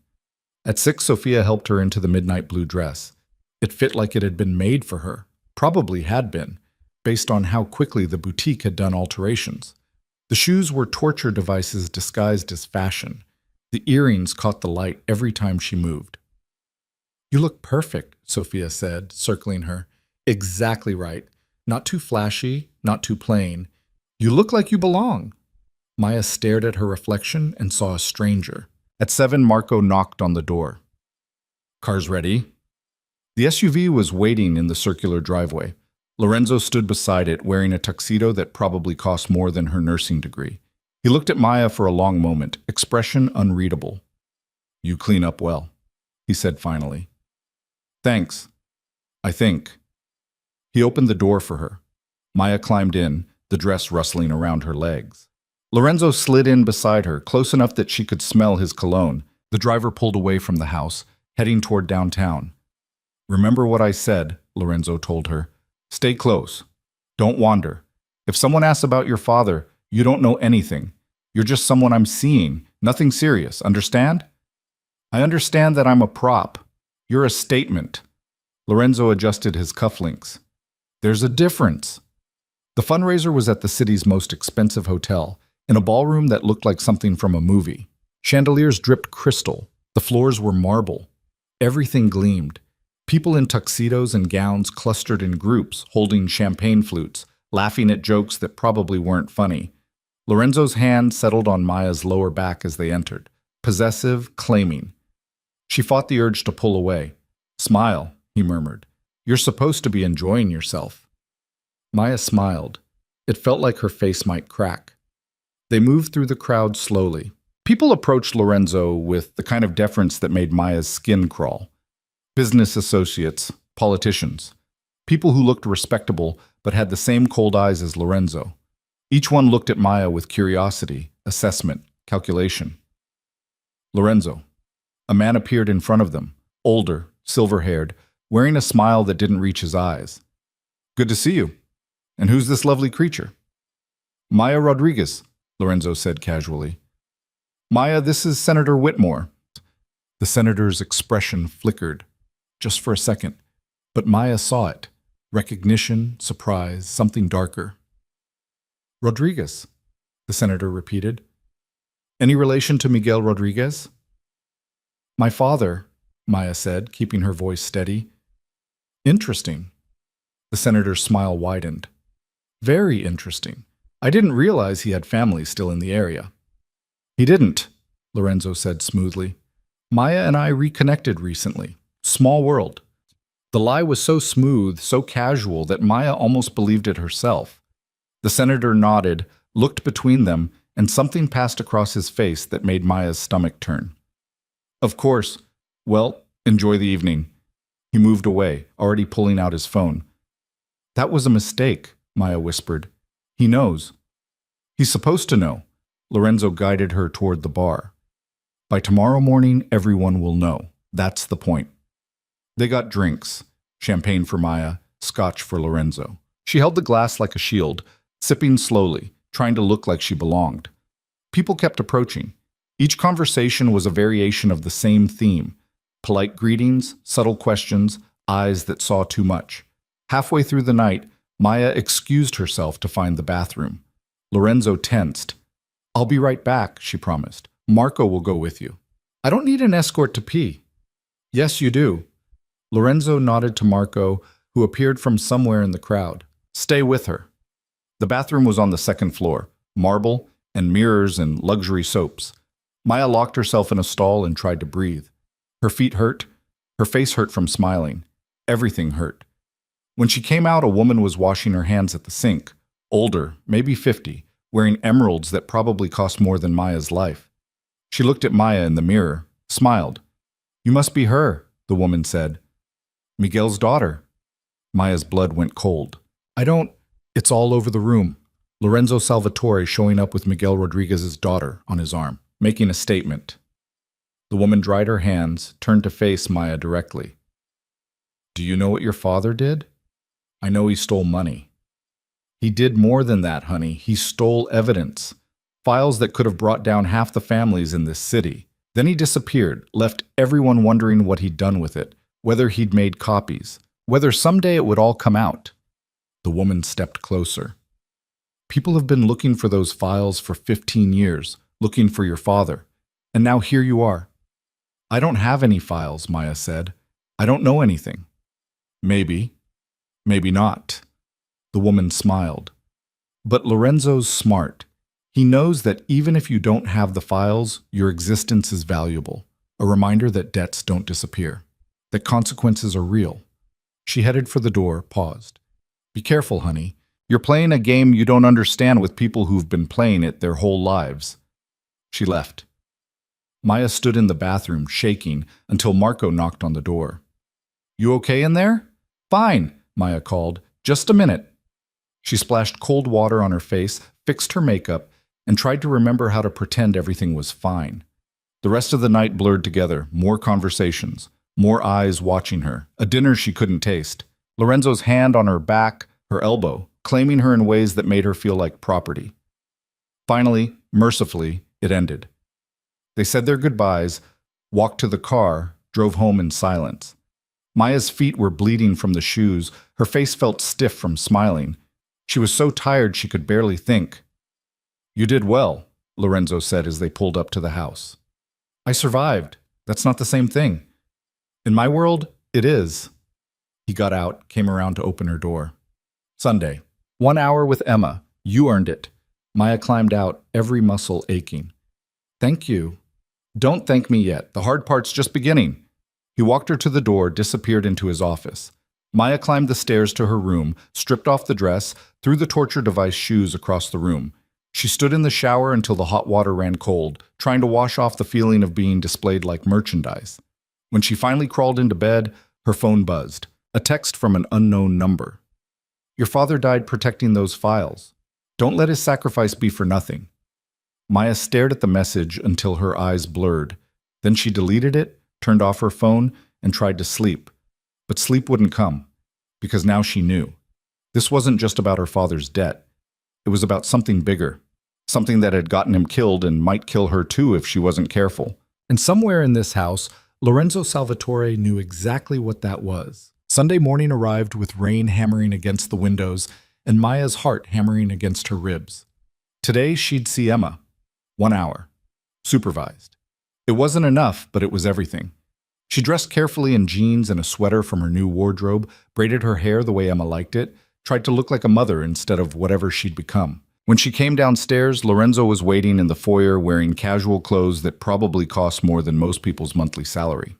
At 6, Sophia helped her into the midnight blue dress. It fit like it had been made for her, probably had been, based on how quickly the boutique had done alterations. The shoes were torture devices disguised as fashion. The earrings caught the light every time she moved. You look perfect, Sophia said, circling her. Exactly right. Not too flashy, not too plain. You look like you belong. Maya stared at her reflection and saw a stranger. At 7, Marco knocked on the door. Car's ready. The SUV was waiting in the circular driveway. Lorenzo stood beside it, wearing a tuxedo that probably cost more than her nursing degree. He looked at Maya for a long moment, expression unreadable. You clean up well, he said finally. Thanks. I think. He opened the door for her. Maya climbed in, the dress rustling around her legs. Lorenzo slid in beside her, close enough that she could smell his cologne. The driver pulled away from the house, heading toward downtown. Remember what I said, Lorenzo told her. Stay close. Don't wander. If someone asks about your father, you don't know anything. You're just someone I'm seeing. Nothing serious. Understand? I understand that I'm a prop. You're a statement. Lorenzo adjusted his cufflinks. There's a difference. The fundraiser was at the city's most expensive hotel, in a ballroom that looked like something from a movie. Chandeliers dripped crystal. The floors were marble. Everything gleamed. People in tuxedos and gowns clustered in groups, holding champagne flutes, laughing at jokes that probably weren't funny. Lorenzo's hand settled on Maya's lower back as they entered, possessive, claiming. She fought the urge to pull away. "Smile," he murmured. "You're supposed to be enjoying yourself." Maya smiled. It felt like her face might crack. They moved through the crowd slowly. People approached Lorenzo with the kind of deference that made Maya's skin crawl. Business associates, politicians, people who looked respectable but had the same cold eyes as Lorenzo. Each one looked at Maya with curiosity, assessment, calculation. Lorenzo. A man appeared in front of them, older, silver-haired, wearing a smile that didn't reach his eyes. "Good to see you. And who's this lovely creature?" "Maya Rodriguez," Lorenzo said casually. "Maya, this is Senator Whitmore." The senator's expression flickered, just for a second, but Maya saw it. Recognition, surprise, something darker. "Rodriguez," the senator repeated. "Any relation to Miguel Rodriguez?" "My father," Maya said, keeping her voice steady. "Interesting." The senator's smile widened. "Very interesting. I didn't realize he had family still in the area." "He didn't," Lorenzo said smoothly. "Maya and I reconnected recently. Small world." The lie was so smooth, so casual, that Maya almost believed it herself. The senator nodded, looked between them, and something passed across his face that made Maya's stomach turn. "Of course. Well, enjoy the evening." He moved away, already pulling out his phone. "That was a mistake," Maya whispered. "He knows." "He's supposed to know." Lorenzo guided her toward the bar. "By tomorrow morning, everyone will know. That's the point." They got drinks. Champagne for Maya, scotch for Lorenzo. She held the glass like a shield, sipping slowly, trying to look like she belonged. People kept approaching. Each conversation was a variation of the same theme. Polite greetings, subtle questions, eyes that saw too much. Halfway through the night, Maya excused herself to find the bathroom. Lorenzo tensed. "I'll be right back," she promised. "Marco will go with you." "I don't need an escort to pee." "Yes, you do." Lorenzo nodded to Marco, who appeared from somewhere in the crowd. "Stay with her." The bathroom was on the second floor, marble and mirrors and luxury soaps. Maya locked herself in a stall and tried to breathe. Her feet hurt. Her face hurt from smiling. Everything hurt. When she came out, a woman was washing her hands at the sink, older, maybe 50, wearing emeralds that probably cost more than Maya's life. She looked at Maya in the mirror, smiled. "You must be her," the woman said. "Miguel's daughter." Maya's blood went cold. It's all over the room. Lorenzo Salvatore showing up with Miguel Rodriguez's daughter on his arm, making a statement. The woman dried her hands, turned to face Maya directly. "Do you know what your father did?" "I know he stole money." "He did more than that, honey. He stole evidence. Files that could have brought down half the families in this city. Then he disappeared, left everyone wondering what he'd done with it, whether he'd made copies, whether someday it would all come out." The woman stepped closer. "People have been looking for those files for 15 years, looking for your father. And now here you are." "I don't have any files," Maya said. "I don't know anything." "Maybe. Maybe not." The woman smiled. "But Lorenzo's smart. He knows that even if you don't have the files, your existence is valuable. A reminder that debts don't disappear. That consequences are real." She headed for the door, paused. "Be careful, honey. You're playing a game you don't understand with people who've been playing it their whole lives." She left. Maya stood in the bathroom, shaking, until Marco knocked on the door. "You okay in there?" "Fine," Maya called. "Just a minute." She splashed cold water on her face, fixed her makeup, and tried to remember how to pretend everything was fine. The rest of the night blurred together, more conversations, more eyes watching her, a dinner she couldn't taste. Lorenzo's hand on her back, her elbow, claiming her in ways that made her feel like property. Finally, mercifully, it ended. They said their goodbyes, walked to the car, drove home in silence. Maya's feet were bleeding from the shoes, her face felt stiff from smiling. She was so tired she could barely think. "You did well," Lorenzo said as they pulled up to the house. "I survived. That's not the same thing." In my world, it is. He got out, came around to open her door. Sunday. 1 hour with Emma. You earned it. Maya climbed out, every muscle aching. Thank you. Don't thank me yet. The hard part's just beginning. He walked her to the door, disappeared into his office. Maya climbed the stairs to her room, stripped off the dress, threw the torture device shoes across the room. She stood in the shower until the hot water ran cold, trying to wash off the feeling of being displayed like merchandise. When she finally crawled into bed, her phone buzzed. A text from an unknown number. Your father died protecting those files. Don't let his sacrifice be for nothing. Maya stared at the message until her eyes blurred. Then she deleted it, turned off her phone, and tried to sleep. But sleep wouldn't come, because now she knew. This wasn't just about her father's debt. It was about something bigger, something that had gotten him killed and might kill her too if she wasn't careful. And somewhere in this house, Lorenzo Salvatore knew exactly what that was. Sunday morning arrived with rain hammering against the windows and Maya's heart hammering against her ribs. Today she'd see Emma. 1 hour. Supervised. It wasn't enough, but it was everything. She dressed carefully in jeans and a sweater from her new wardrobe, braided her hair the way Emma liked it, tried to look like a mother instead of whatever she'd become. When she came downstairs, Lorenzo was waiting in the foyer wearing casual clothes that probably cost more than most people's monthly salary.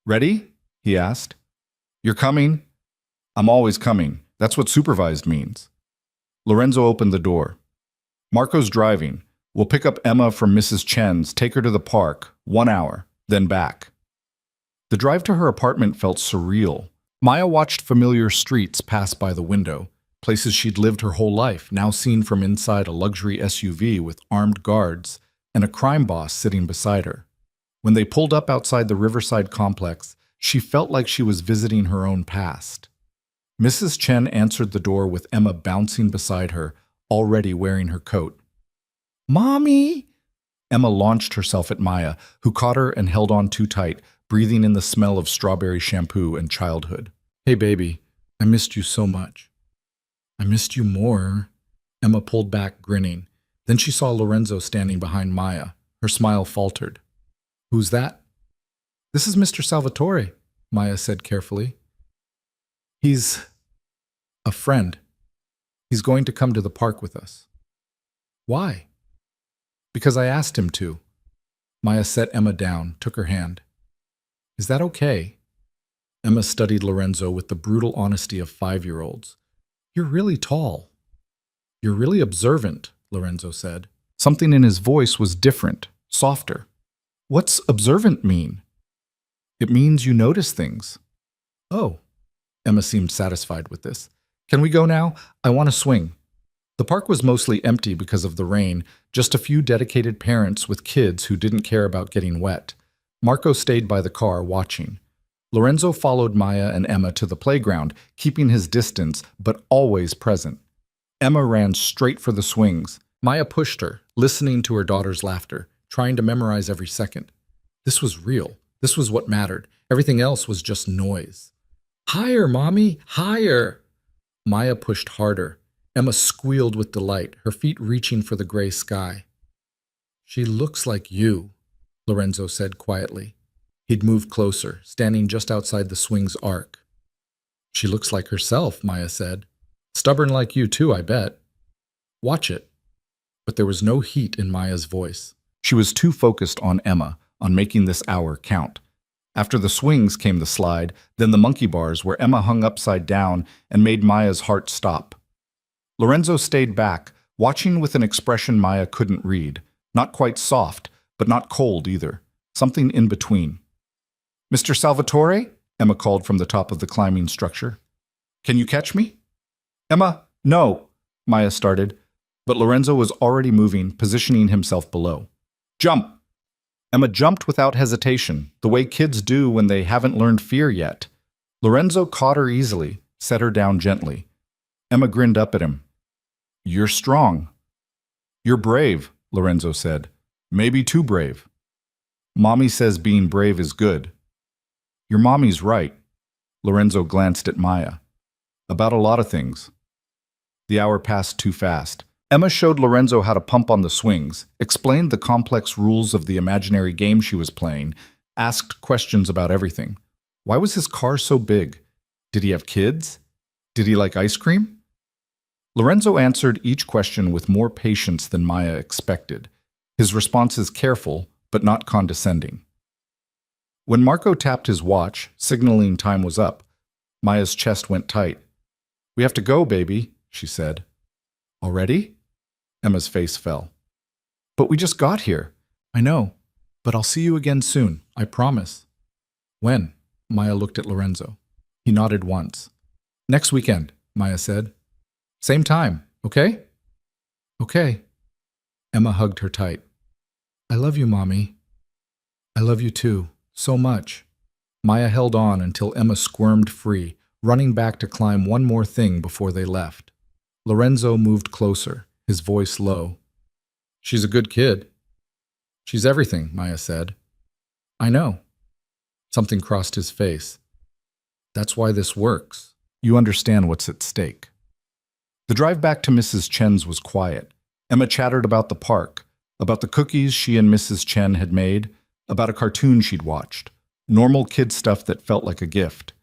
Ready? He asked. You're coming? I'm always coming. That's what supervised means. Lorenzo opened the door. Marco's driving. We'll pick up Emma from Mrs. Chen's, take her to the park, 1 hour, then back. The drive to her apartment felt surreal. Maya watched familiar streets pass by the window, places she'd lived her whole life, now seen from inside a luxury SUV with armed guards and a crime boss sitting beside her. When they pulled up outside the Riverside complex, she felt like she was visiting her own past. Mrs. Chen answered the door with Emma bouncing beside her, already wearing her coat. Mommy! Emma launched herself at Maya, who caught her and held on too tight, breathing in the smell of strawberry shampoo and childhood. Hey, baby, I missed you so much. I missed you more. Emma pulled back, grinning. Then she saw Lorenzo standing behind Maya. Her smile faltered. Who's that? This is Mr. Salvatore, Maya said carefully. He's a friend. He's going to come to the park with us. Why? Because I asked him to. Maya set Emma down, took her hand. Is that okay? Emma studied Lorenzo with the brutal honesty of 5-year-olds. You're really tall. You're really observant, Lorenzo said. Something in his voice was different, softer. What's observant mean? It means you notice things. Oh. Emma seemed satisfied with this. Can we go now? I want to swing. The park was mostly empty because of the rain, just a few dedicated parents with kids who didn't care about getting wet. Marco stayed by the car, watching. Lorenzo followed Maya and Emma to the playground, keeping his distance, but always present. Emma ran straight for the swings. Maya pushed her, listening to her daughter's laughter, trying to memorize every second. This was real. This was what mattered. Everything else was just noise. Higher, Mommy, higher! Maya pushed harder. Emma squealed with delight, her feet reaching for the gray sky. She looks like you, Lorenzo said quietly. He'd moved closer, standing just outside the swing's arc. She looks like herself, Maya said. Stubborn like you too, I bet. Watch it. But there was no heat in Maya's voice. She was too focused on Emma, on making this hour count. After the swings came the slide, then the monkey bars where Emma hung upside down and made Maya's heart stop. Lorenzo stayed back, watching with an expression Maya couldn't read. Not quite soft, but not cold either. Something in between. Mr. Salvatore? Emma called from the top of the climbing structure. Can you catch me? Emma, no, Maya started, but Lorenzo was already moving, positioning himself below. Jump! Emma jumped without hesitation, the way kids do when they haven't learned fear yet. Lorenzo caught her easily, set her down gently. Emma grinned up at him. You're strong. You're brave, Lorenzo said. Maybe too brave. Mommy says being brave is good. Your mommy's right. Lorenzo glanced at Maya. About a lot of things. The hour passed too fast. Emma showed Lorenzo how to pump on the swings, explained the complex rules of the imaginary game she was playing, asked questions about everything. Why was his car so big? Did he have kids? Did he like ice cream? Lorenzo answered each question with more patience than Maya expected, his responses careful but not condescending. When Marco tapped his watch, signaling time was up, Maya's chest went tight. "We have to go, baby," she said. "Already?" Emma's face fell. "But we just got here." "I know, but I'll see you again soon, I promise." "When?" Maya looked at Lorenzo. He nodded once. "Next weekend," Maya said. "Same time, okay?" "Okay." Emma hugged her tight. "I love you, Mommy." "I love you too, so much." Maya held on until Emma squirmed free, running back to climb one more thing before they left. Lorenzo moved closer, his voice low. "She's a good kid." "She's everything," Maya said. "I know." Something crossed his face. "That's why this works. You understand what's at stake." The drive back to Mrs. Chen's was quiet. Emma chattered about the park, about the cookies she and Mrs. Chen had made, about a cartoon she'd watched. Normal kid stuff that felt like a gift.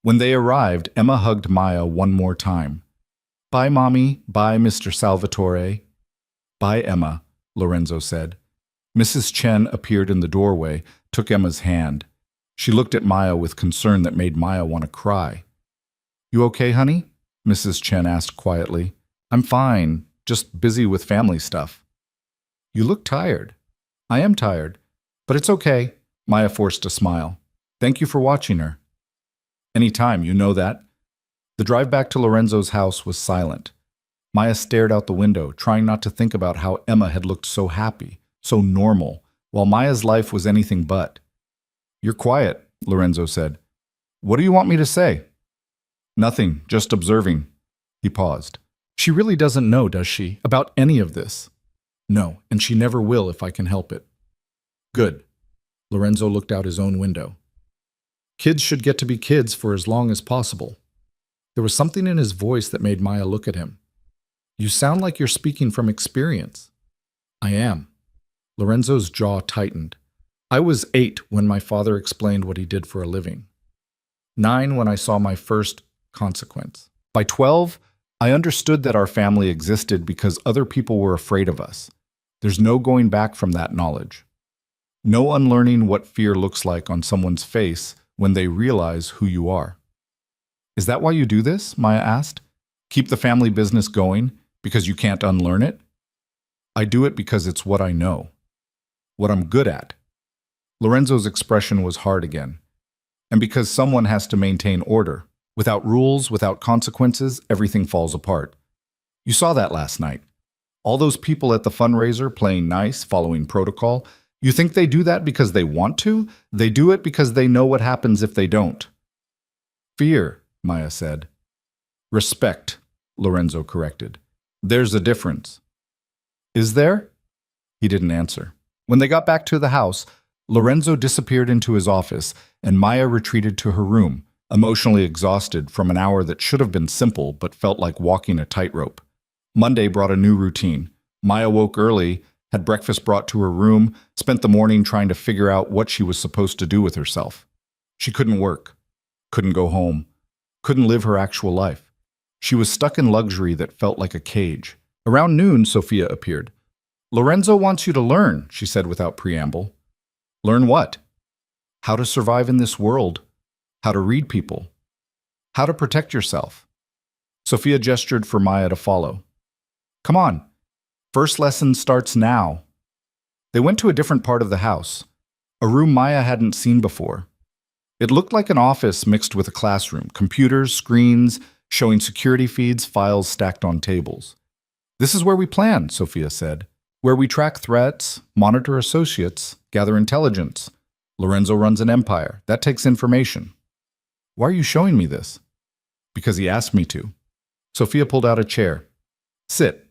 When they arrived, Emma hugged Maya one more time. "Bye, Mommy. Bye, Mr. Salvatore." "Bye, Emma," Lorenzo said. Mrs. Chen appeared in the doorway, took Emma's hand. She looked at Maya with concern that made Maya want to cry. "You okay, honey?" Mrs. Chen asked quietly. "I'm fine, just busy with family stuff." "You look tired." "I am tired, but it's okay." Maya forced a smile. "Thank you for watching her." "Any time, you know that." The drive back to Lorenzo's house was silent. Maya stared out the window, trying not to think about how Emma had looked so happy, so normal, while Maya's life was anything but. "You're quiet," Lorenzo said. "What do you want me to say?" "Nothing, just observing." He paused. "She really doesn't know, does she, about any of this?" "No, and she never will if I can help it." "Good." Lorenzo looked out his own window. Kids should get to be kids for as long as possible. There was something in his voice that made Maya look at him. "You sound like you're speaking from experience." "I am." Lorenzo's jaw tightened. "I was 8 when my father explained what he did for a living. 9 when I saw my first consequence. By 12, I understood that our family existed because other people were afraid of us. There's no going back from that knowledge. No unlearning what fear looks like on someone's face when they realize who you are." "Is that why you do this?" Maya asked. "Keep the family business going because you can't unlearn it?" "I do it because it's what I know. What I'm good at." Lorenzo's expression was hard again. "And because someone has to maintain order. Without rules, without consequences, everything falls apart. You saw that last night. All those people at the fundraiser playing nice, following protocol. You think they do that because they want to? They do it because they know what happens if they don't." "Fear," Maya said. "Respect," Lorenzo corrected. "There's a difference." "Is there?" He didn't answer. When they got back to the house, Lorenzo disappeared into his office, and Maya retreated to her room, emotionally exhausted from an hour that should have been simple but felt like walking a tightrope. Monday brought a new routine. Maya woke early, had breakfast brought to her room, spent the morning trying to figure out what she was supposed to do with herself. She couldn't work, couldn't go home, couldn't live her actual life. She was stuck in luxury that felt like a cage. Around noon, Sophia appeared. "Lorenzo wants you to learn," she said without preamble. "Learn what?" "How to survive in this world. How to read people. How to protect yourself." Sophia gestured for Maya to follow. "Come on. First lesson starts now." They went to a different part of the house, a room Maya hadn't seen before. It looked like an office mixed with a classroom, computers, screens, showing security feeds, files stacked on tables. "This is where we plan," Sophia said. "Where we track threats, monitor associates, gather intelligence. Lorenzo runs an empire. That takes information." "Why are you showing me this?" "Because he asked me to." Sophia pulled out a chair. "Sit.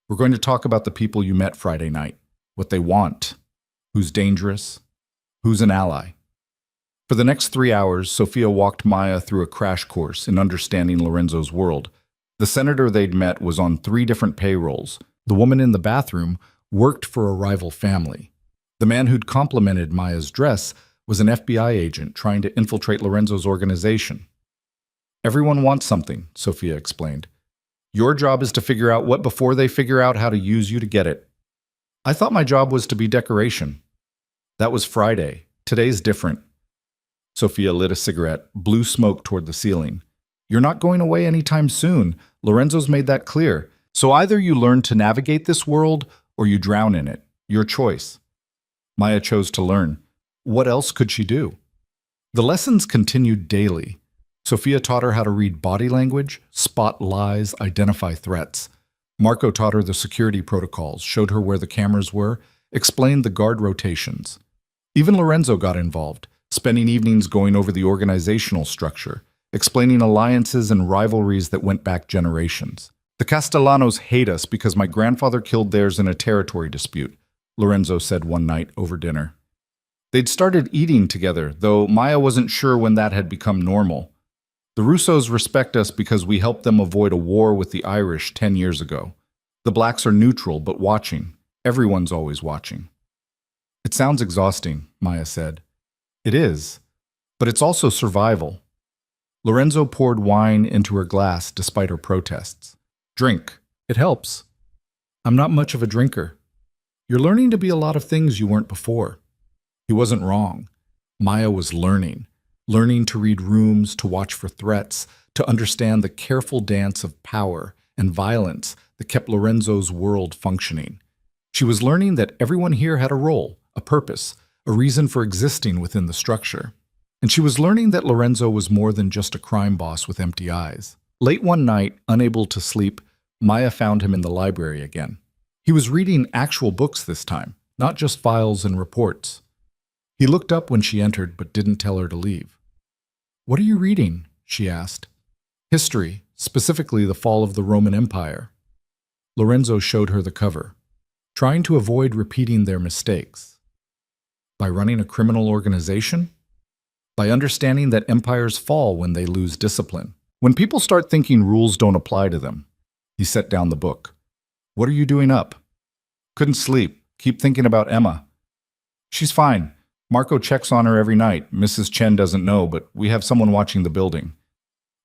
We're going to talk about the people you met Friday night, what they want, who's dangerous, who's an ally." For the next 3 hours, Sophia walked Maya through a crash course in understanding Lorenzo's world. The senator they'd met was on 3 different payrolls. The woman in the bathroom worked for a rival family. The man who'd complimented Maya's dress was an FBI agent trying to infiltrate Lorenzo's organization. Everyone wants something, Sophia explained. Your job is to figure out what before they figure out how to use you to get it. I thought my job was to be decoration. That was Friday. Today's different. Sophia lit a cigarette, blew smoke toward the ceiling. You're not going away anytime soon. Lorenzo's made that clear. So either you learn to navigate this world or you drown in it. Your choice. Maya chose to learn. What else could she do? The lessons continued daily. Sophia taught her how to read body language, spot lies, identify threats. Marco taught her the security protocols, showed her where the cameras were, explained the guard rotations. Even Lorenzo got involved, spending evenings going over the organizational structure, explaining alliances and rivalries that went back generations. The Castellanos hate us because my grandfather killed theirs in a territory dispute, Lorenzo said one night over dinner. They'd started eating together, though Maya wasn't sure when that had become normal. The Russos respect us because we helped them avoid a war with the Irish 10 years ago. The blacks are neutral, but watching. Everyone's always watching. It sounds exhausting, Maya said. It is, but it's also survival. Lorenzo poured wine into her glass despite her protests. Drink. It helps. I'm not much of a drinker. You're learning to be a lot of things you weren't before. He wasn't wrong. Maya was learning to read rooms, to watch for threats, to understand the careful dance of power and violence that kept Lorenzo's world functioning. She was learning that everyone here had a role, a purpose, a reason for existing within the structure. And she was learning that Lorenzo was more than just a crime boss with empty eyes. Late one night, unable to sleep, Maya found him in the library again. He was reading actual books this time, not just files and reports. He looked up when she entered but didn't tell her to leave. What are you reading? She asked. History, specifically the fall of the Roman Empire. Lorenzo showed her the cover, trying to avoid repeating their mistakes. By running a criminal organization? By understanding that empires fall when they lose discipline. When people start thinking rules don't apply to them. He set down the book. What are you doing up? Couldn't sleep. Keep thinking about Emma. She's fine. Marco checks on her every night. Mrs. Chen doesn't know, but we have someone watching the building.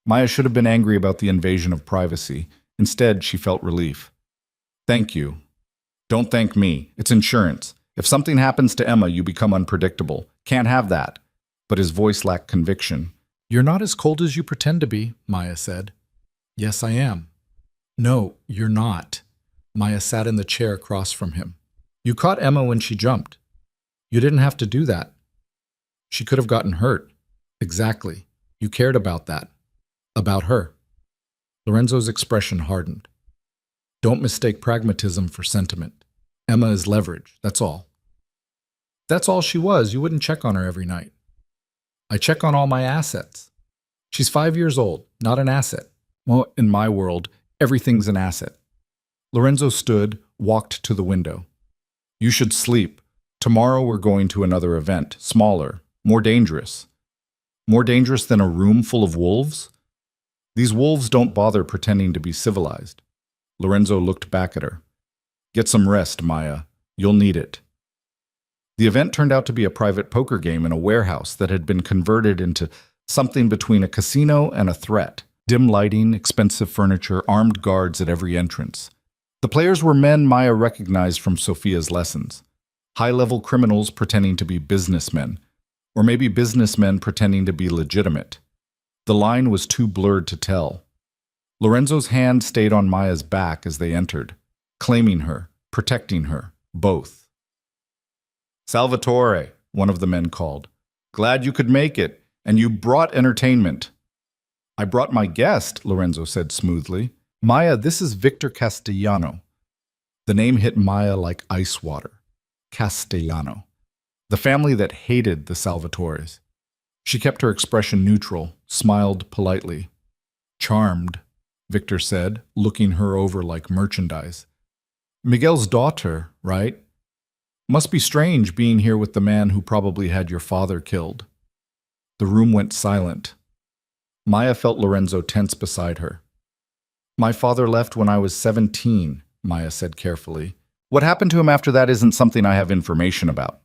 Maya should have been angry about the invasion of privacy. Instead, she felt relief. Thank you. Don't thank me. It's insurance. If something happens to Emma, you become unpredictable. Can't have that. But his voice lacked conviction. You're not as cold as you pretend to be, Maya said. Yes, I am. No, you're not. Maya sat in the chair across from him. You caught Emma when she jumped. You didn't have to do that. She could have gotten hurt. Exactly. You cared about that. About her. Lorenzo's expression hardened. Don't mistake pragmatism for sentiment. Emma is leverage, that's all. That's all she was. You wouldn't check on her every night. I check on all my assets. She's 5 years old, not an asset. Well, in my world, everything's an asset. Lorenzo stood, walked to the window. You should sleep. Tomorrow we're going to another event, smaller, more dangerous. More dangerous than a room full of wolves? These wolves don't bother pretending to be civilized. Lorenzo looked back at her. Get some rest, Maya. You'll need it. The event turned out to be a private poker game in a warehouse that had been converted into something between a casino and a threat. Dim lighting, expensive furniture, armed guards at every entrance. The players were men Maya recognized from Sophia's lessons. High-level criminals pretending to be businessmen, or maybe businessmen pretending to be legitimate. The line was too blurred to tell. Lorenzo's hand stayed on Maya's back as they entered, claiming her, protecting her, both. Salvatore, one of the men called. Glad you could make it, and you brought entertainment. I brought my guest, Lorenzo said smoothly. Maya, this is Victor Castellano. The name hit Maya like ice water. Castellano. The family that hated the Salvatores. She kept her expression neutral, smiled politely. Charmed, Victor said, looking her over like merchandise. Miguel's daughter, right? Must be strange being here with the man who probably had your father killed. The room went silent. Maya felt Lorenzo tense beside her. My father left when I was 17, Maya said carefully. What happened to him after that isn't something I have information about.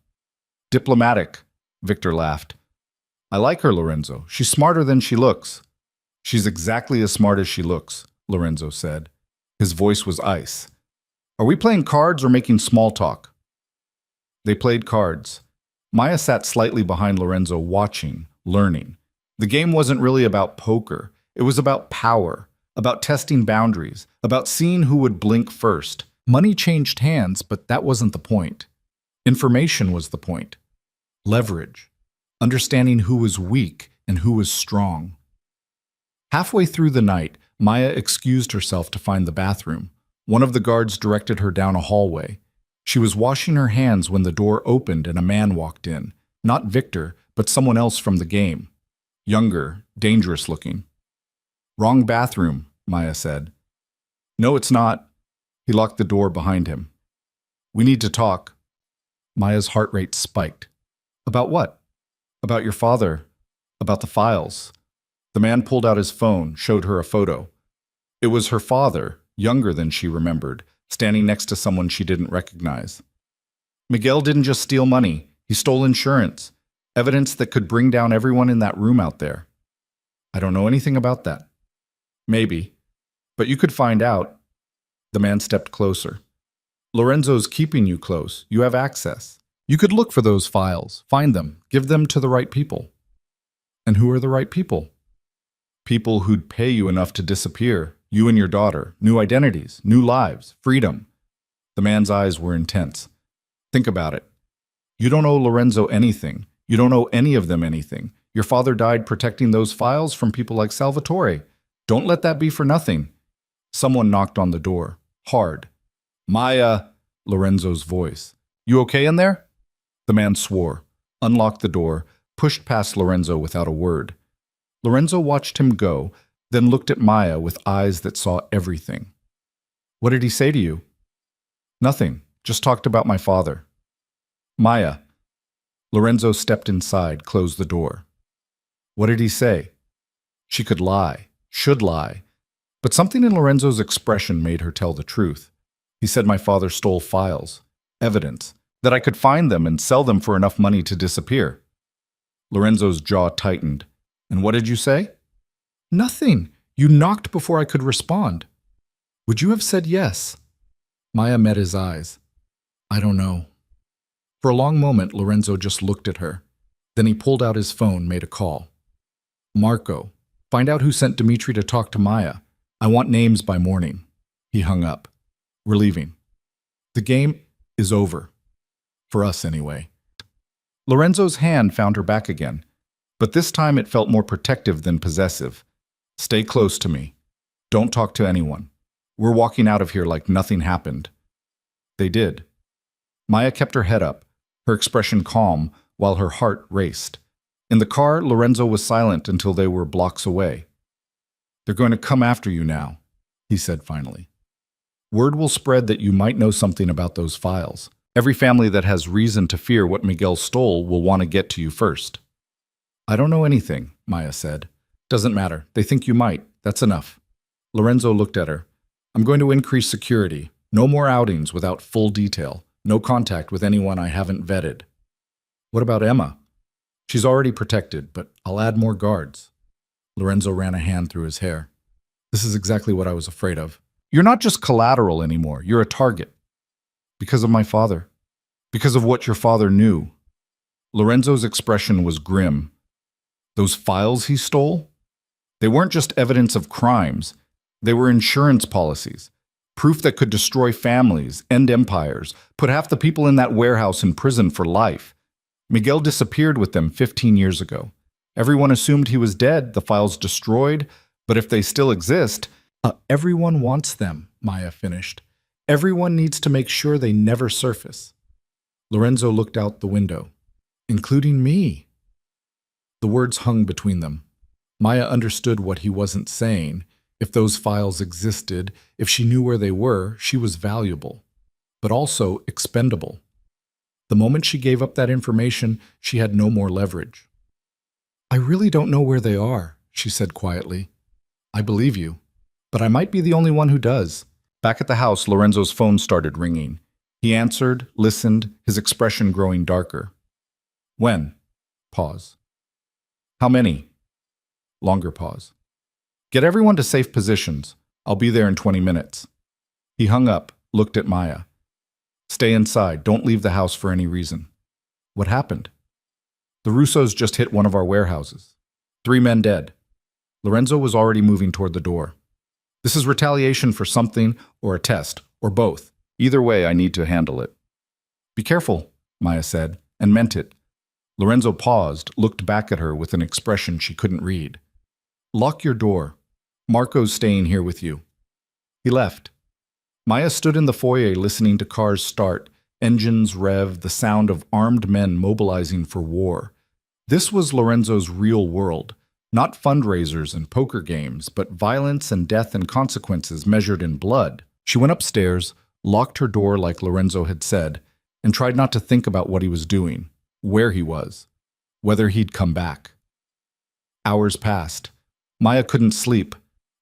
Diplomatic. Victor laughed. I like her, Lorenzo. She's smarter than she looks. She's exactly as smart as she looks, Lorenzo said. His voice was ice. Are we playing cards or making small talk? They played cards. Maya sat slightly behind Lorenzo, watching, learning. The game wasn't really about poker. It was about power, about testing boundaries, about seeing who would blink first. Money changed hands, but that wasn't the point. Information was the point. Leverage. Understanding who was weak and who was strong. Halfway through the night, Maya excused herself to find the bathroom. One of the guards directed her down a hallway. She was washing her hands when the door opened and a man walked in. Not Victor, but someone else from the game. Younger, dangerous looking. Wrong bathroom, Maya said. No, it's not. He locked the door behind him. We need to talk. Maya's heart rate spiked. About what? About your father. About the files. The man pulled out his phone, showed her a photo. It was her father, younger than she remembered, standing next to someone she didn't recognize. Miguel didn't just steal money. He stole insurance. Evidence that could bring down everyone in that room out there. I don't know anything about that. Maybe. But you could find out. The man stepped closer. Lorenzo's keeping you close. You have access. You could look for those files, find them, give them to the right people. And who are the right people? People who'd pay you enough to disappear. You and your daughter. New identities, new lives, freedom. The man's eyes were intense. Think about it. You don't owe Lorenzo anything. You don't owe any of them anything. Your father died protecting those files from people like Salvatore. Don't let that be for nothing. Someone knocked on the door. Hard. Maya, Lorenzo's voice. You okay in there? The man swore, unlocked the door, pushed past Lorenzo without a word. Lorenzo watched him go, then looked at Maya with eyes that saw everything. What did he say to you? Nothing. Just talked about my father. Maya. Lorenzo stepped inside, closed the door. What did he say? She could lie, should lie, but something in Lorenzo's expression made her tell the truth. He said my father stole files, evidence, that I could find them and sell them for enough money to disappear. Lorenzo's jaw tightened. And what did you say? Nothing. You knocked before I could respond. Would you have said yes? Maya met his eyes. I don't know. For a long moment, Lorenzo just looked at her. Then he pulled out his phone, made a call. Marco, find out who sent Dimitri to talk to Maya. I want names by morning. He hung up. We're leaving. The game is over. For us, anyway. Lorenzo's hand found her back again, but this time it felt more protective than possessive. Stay close to me. Don't talk to anyone. We're walking out of here like nothing happened. They did. Maya kept her head up, her expression calm, while her heart raced. In the car, Lorenzo was silent until they were blocks away. They're going to come after you now, he said finally. Word will spread that you might know something about those files. Every family that has reason to fear what Miguel stole will want to get to you first. I don't know anything, Maya said. Doesn't matter. They think you might. That's enough. Lorenzo looked at her. I'm going to increase security. No more outings without full detail. No contact with anyone I haven't vetted. What about Emma? She's already protected, but I'll add more guards. Lorenzo ran a hand through his hair. This is exactly what I was afraid of. You're not just collateral anymore. You're a target. Because of my father. Because of what your father knew. Lorenzo's expression was grim. Those files he stole? They weren't just evidence of crimes. They were insurance policies. Proof that could destroy families, end empires, put half the people in that warehouse in prison for life. Miguel disappeared with them 15 years ago. Everyone assumed he was dead, the files destroyed, but if they still exist, everyone wants them, Maya finished. Everyone needs to make sure they never surface. Lorenzo looked out the window. Including me. The words hung between them. Maya understood what he wasn't saying. If those files existed, if she knew where they were, she was valuable, but also expendable. The moment she gave up that information, she had no more leverage. I really don't know where they are, she said quietly. I believe you, but I might be the only one who does. Back at the house, Lorenzo's phone started ringing. He answered, listened, his expression growing darker. When? Pause. How many? Longer pause. Get everyone to safe positions. I'll be there in 20 minutes. He hung up, looked at Maya. Stay inside. Don't leave the house for any reason. What happened? The Russos just hit one of our warehouses. 3 men dead. Lorenzo was already moving toward the door. This is retaliation for something or a test, or both. Either way, I need to handle it. Be careful, Maya said, and meant it. Lorenzo paused, looked back at her with an expression she couldn't read. Lock your door. Marco's staying here with you. He left. Maya stood in the foyer listening to cars start, engines rev, the sound of armed men mobilizing for war. This was Lorenzo's real world, not fundraisers and poker games, but violence and death and consequences measured in blood. She went upstairs, locked her door like Lorenzo had said, and tried not to think about what he was doing, where he was, whether he'd come back. Hours passed. Maya couldn't sleep.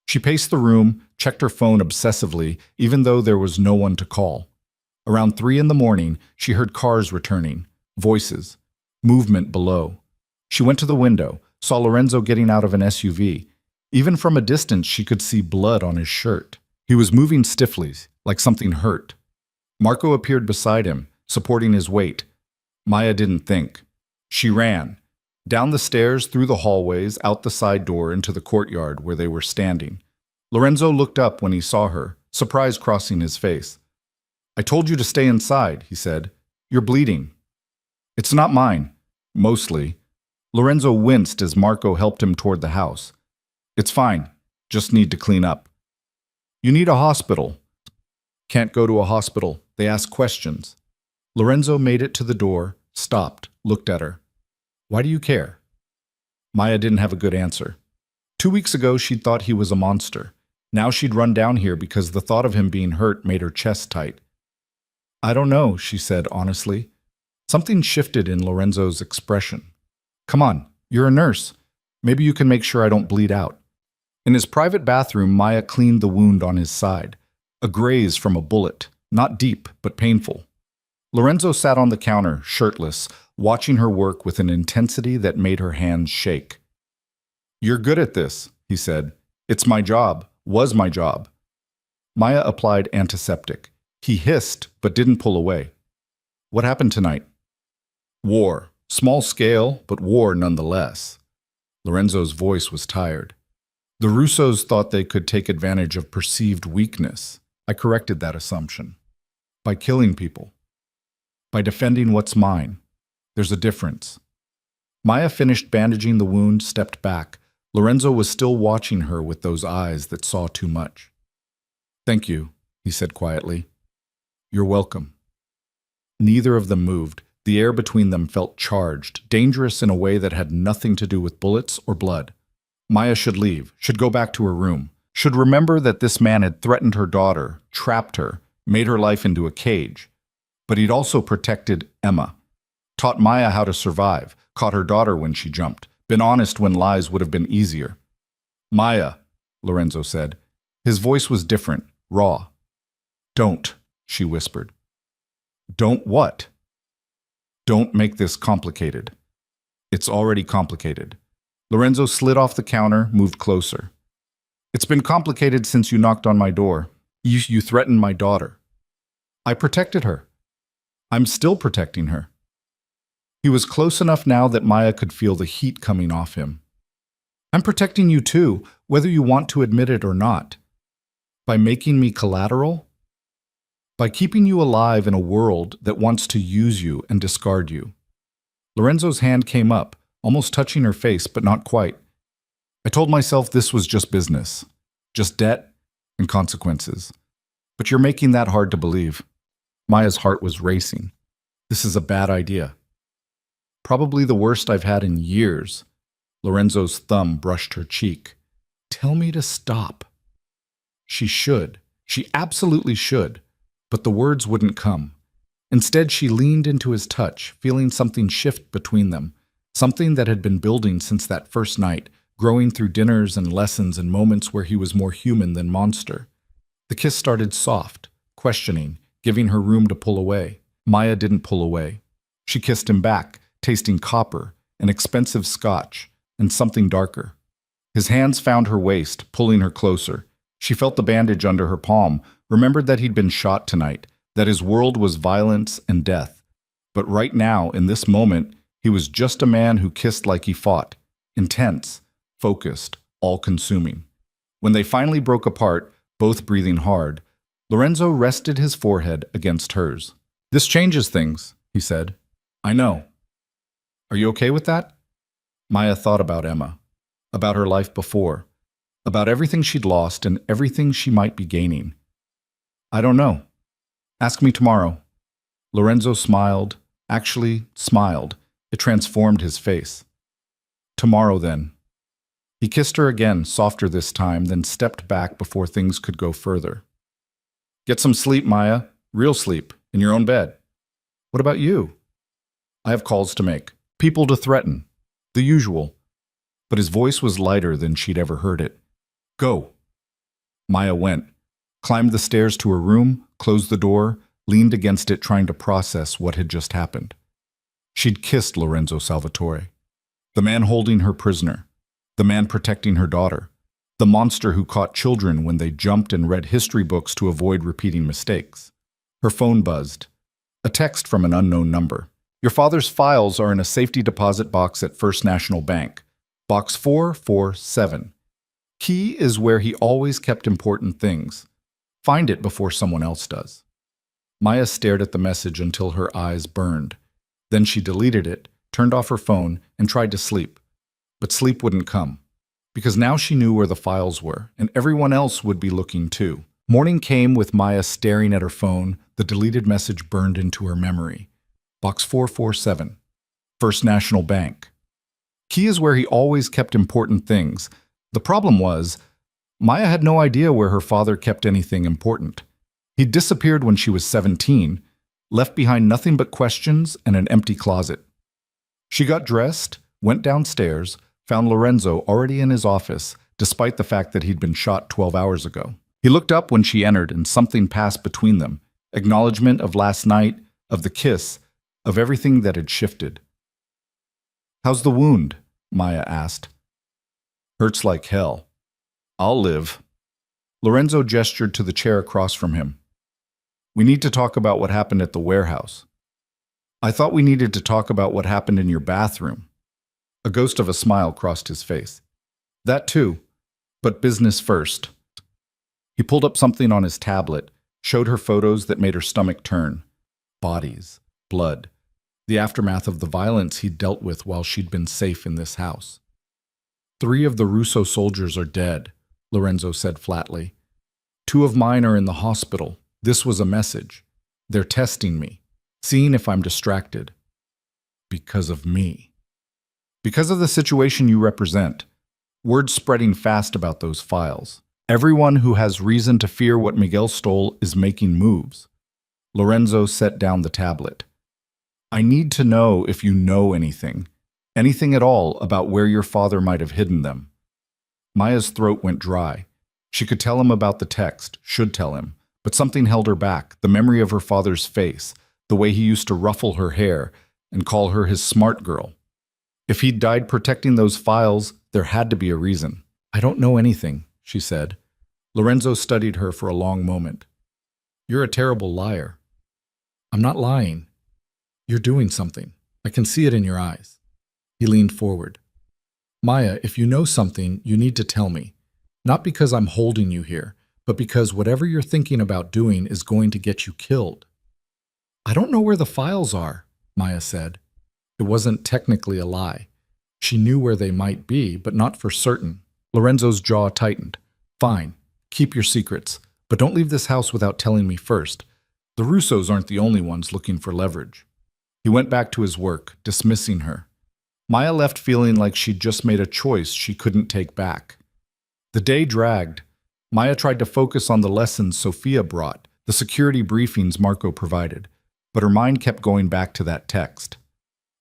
She paced the room, checked her phone obsessively, even though there was no one to call. Around 3 a.m, she heard cars returning, voices, movement below. She went to the window, saw Lorenzo getting out of an SUV. Even from a distance, she could see blood on his shirt. He was moving stiffly, like something hurt. Marco appeared beside him, supporting his weight. Maya didn't think. She ran. Down the stairs, through the hallways, out the side door into the courtyard where they were standing. Lorenzo looked up when he saw her, surprise crossing his face. I told you to stay inside, he said. You're bleeding. It's not mine. Mostly. Lorenzo winced as Marco helped him toward the house. It's fine. Just need to clean up. You need a hospital. Can't go to a hospital. They ask questions. Lorenzo made it to the door, stopped, looked at her. Why do you care? Maya didn't have a good answer. 2 weeks ago, she'd thought he was a monster. Now she'd run down here because the thought of him being hurt made her chest tight. I don't know, she said honestly. Something shifted in Lorenzo's expression. Come on, you're a nurse. Maybe you can make sure I don't bleed out. In his private bathroom, Maya cleaned the wound on his side. A graze from a bullet, not deep, but painful. Lorenzo sat on the counter, shirtless, watching her work with an intensity that made her hands shake. You're good at this, he said. It's my job, was my job. Maya applied antiseptic. He hissed, but didn't pull away. What happened tonight? War. Small scale, but war nonetheless. Lorenzo's voice was tired. The Russos thought they could take advantage of perceived weakness. I corrected that assumption. By killing people. By defending what's mine. There's a difference. Maya finished bandaging the wound, stepped back. Lorenzo was still watching her with those eyes that saw too much. Thank you, he said quietly. You're welcome. Neither of them moved. The air between them felt charged, dangerous in a way that had nothing to do with bullets or blood. Maya should leave, should go back to her room, should remember that this man had threatened her daughter, trapped her, made her life into a cage. But he'd also protected Emma, taught Maya how to survive, caught her daughter when she jumped, been honest when lies would have been easier. Maya, Lorenzo said. His voice was different, raw. Don't, she whispered. Don't what? Don't make this complicated. It's already complicated. Lorenzo slid off the counter, moved closer. It's been complicated since you knocked on my door. You threatened my daughter. I protected her. I'm still protecting her. He was close enough now that Maya could feel the heat coming off him. I'm protecting you too, whether you want to admit it or not. By making me collateral? By keeping you alive in a world that wants to use you and discard you. Lorenzo's hand came up, almost touching her face, but not quite. I told myself this was just business, just debt and consequences. But you're making that hard to believe. Maya's heart was racing. This is a bad idea. Probably the worst I've had in years. Lorenzo's thumb brushed her cheek. Tell me to stop. She should. She absolutely should. But the words wouldn't come. Instead, she leaned into his touch, feeling something shift between them, something that had been building since that first night, growing through dinners and lessons and moments where he was more human than monster. The kiss started soft, questioning, giving her room to pull away. Maya didn't pull away. She kissed him back, tasting copper, an expensive scotch, and something darker. His hands found her waist, pulling her closer. She felt the bandage under her palm, remembered that he'd been shot tonight, that his world was violence and death. But right now, in this moment, he was just a man who kissed like he fought, intense, focused, all-consuming. When they finally broke apart, both breathing hard, Lorenzo rested his forehead against hers. "This changes things," he said. "I know. Are you okay with that?" Maya thought about Emma, about her life before, about everything she'd lost and everything she might be gaining. "I don't know. Ask me tomorrow." Lorenzo smiled, actually smiled. It transformed his face. "Tomorrow, then." He kissed her again, softer this time, then stepped back before things could go further. "Get some sleep, Maya. Real sleep, in your own bed." "What about you?" "I have calls to make, people to threaten, the usual." But his voice was lighter than she'd ever heard it. "Go." Maya went, climbed the stairs to her room, closed the door, leaned against it trying to process what had just happened. She'd kissed Lorenzo Salvatore, the man holding her prisoner, the man protecting her daughter, the monster who caught children when they jumped and read history books to avoid repeating mistakes. Her phone buzzed. A text from an unknown number. "Your father's files are in a safety deposit box at First National Bank. Box 447. Key is where he always kept important things. Find it before someone else does." Maya stared at the message until her eyes burned. Then she deleted it, turned off her phone, and tried to sleep. But sleep wouldn't come, because now she knew where the files were, and everyone else would be looking too. Morning came with Maya staring at her phone. The deleted message burned into her memory. Box 447. First National Bank. Key is where he always kept important things. The problem was, Maya had no idea where her father kept anything important. He'd disappeared when she was 17, left behind nothing but questions and an empty closet. She got dressed, went downstairs, found Lorenzo already in his office, despite the fact that he'd been shot 12 hours ago. He looked up when she entered, and something passed between them. Acknowledgement of last night, of the kiss, of everything that had shifted. "How's the wound?" Maya asked. "Hurts like hell. I'll live." Lorenzo gestured to the chair across from him. "We need to talk about what happened at the warehouse." "I thought we needed to talk about what happened in your bathroom." A ghost of a smile crossed his face. "That too, but business first." He pulled up something on his tablet, showed her photos that made her stomach turn. Bodies, blood, the aftermath of the violence he'd dealt with while she'd been safe in this house. "3 of the Russo soldiers are dead," Lorenzo said flatly. "2 of mine are in the hospital. This was a message. They're testing me, seeing if I'm distracted. Because of me. Because of the situation you represent. Word's spreading fast about those files. Everyone who has reason to fear what Miguel stole is making moves." Lorenzo set down the tablet. "I need to know if you know anything at all about where your father might have hidden them." Maya's throat went dry. She could tell him about the text, should tell him, but something held her back, the memory of her father's face, the way he used to ruffle her hair and call her his smart girl. If he'd died protecting those files, there had to be a reason. "I don't know anything," she said. Lorenzo studied her for a long moment. "You're a terrible liar." "I'm not lying. You're doing something. I can see it in your eyes." He leaned forward. "Maya, if you know something, you need to tell me. Not because I'm holding you here, but because whatever you're thinking about doing is going to get you killed." "I don't know where the files are," Maya said. It wasn't technically a lie. She knew where they might be, but not for certain. Lorenzo's jaw tightened. "Fine. Keep your secrets, but don't leave this house without telling me first. The Russos aren't the only ones looking for leverage." He went back to his work, dismissing her. Maya left feeling like she'd just made a choice she couldn't take back. The day dragged. Maya tried to focus on the lessons Sophia brought, the security briefings Marco provided, but her mind kept going back to that text.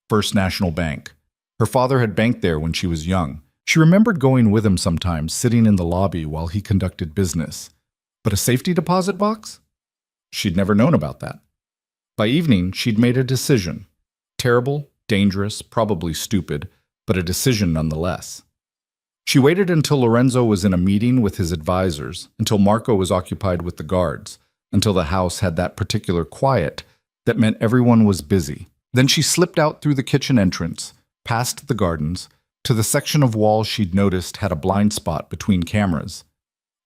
First National Bank. Her father had banked there when she was young. She remembered going with him sometimes, sitting in the lobby while he conducted business. But a safety deposit box? She'd never known about that. By evening, she'd made a decision. Terrible, dangerous, probably stupid, but a decision nonetheless. She waited until Lorenzo was in a meeting with his advisors, until Marco was occupied with the guards, until the house had that particular quiet that meant everyone was busy. Then she slipped out through the kitchen entrance, past the gardens, to the section of wall she'd noticed had a blind spot between cameras.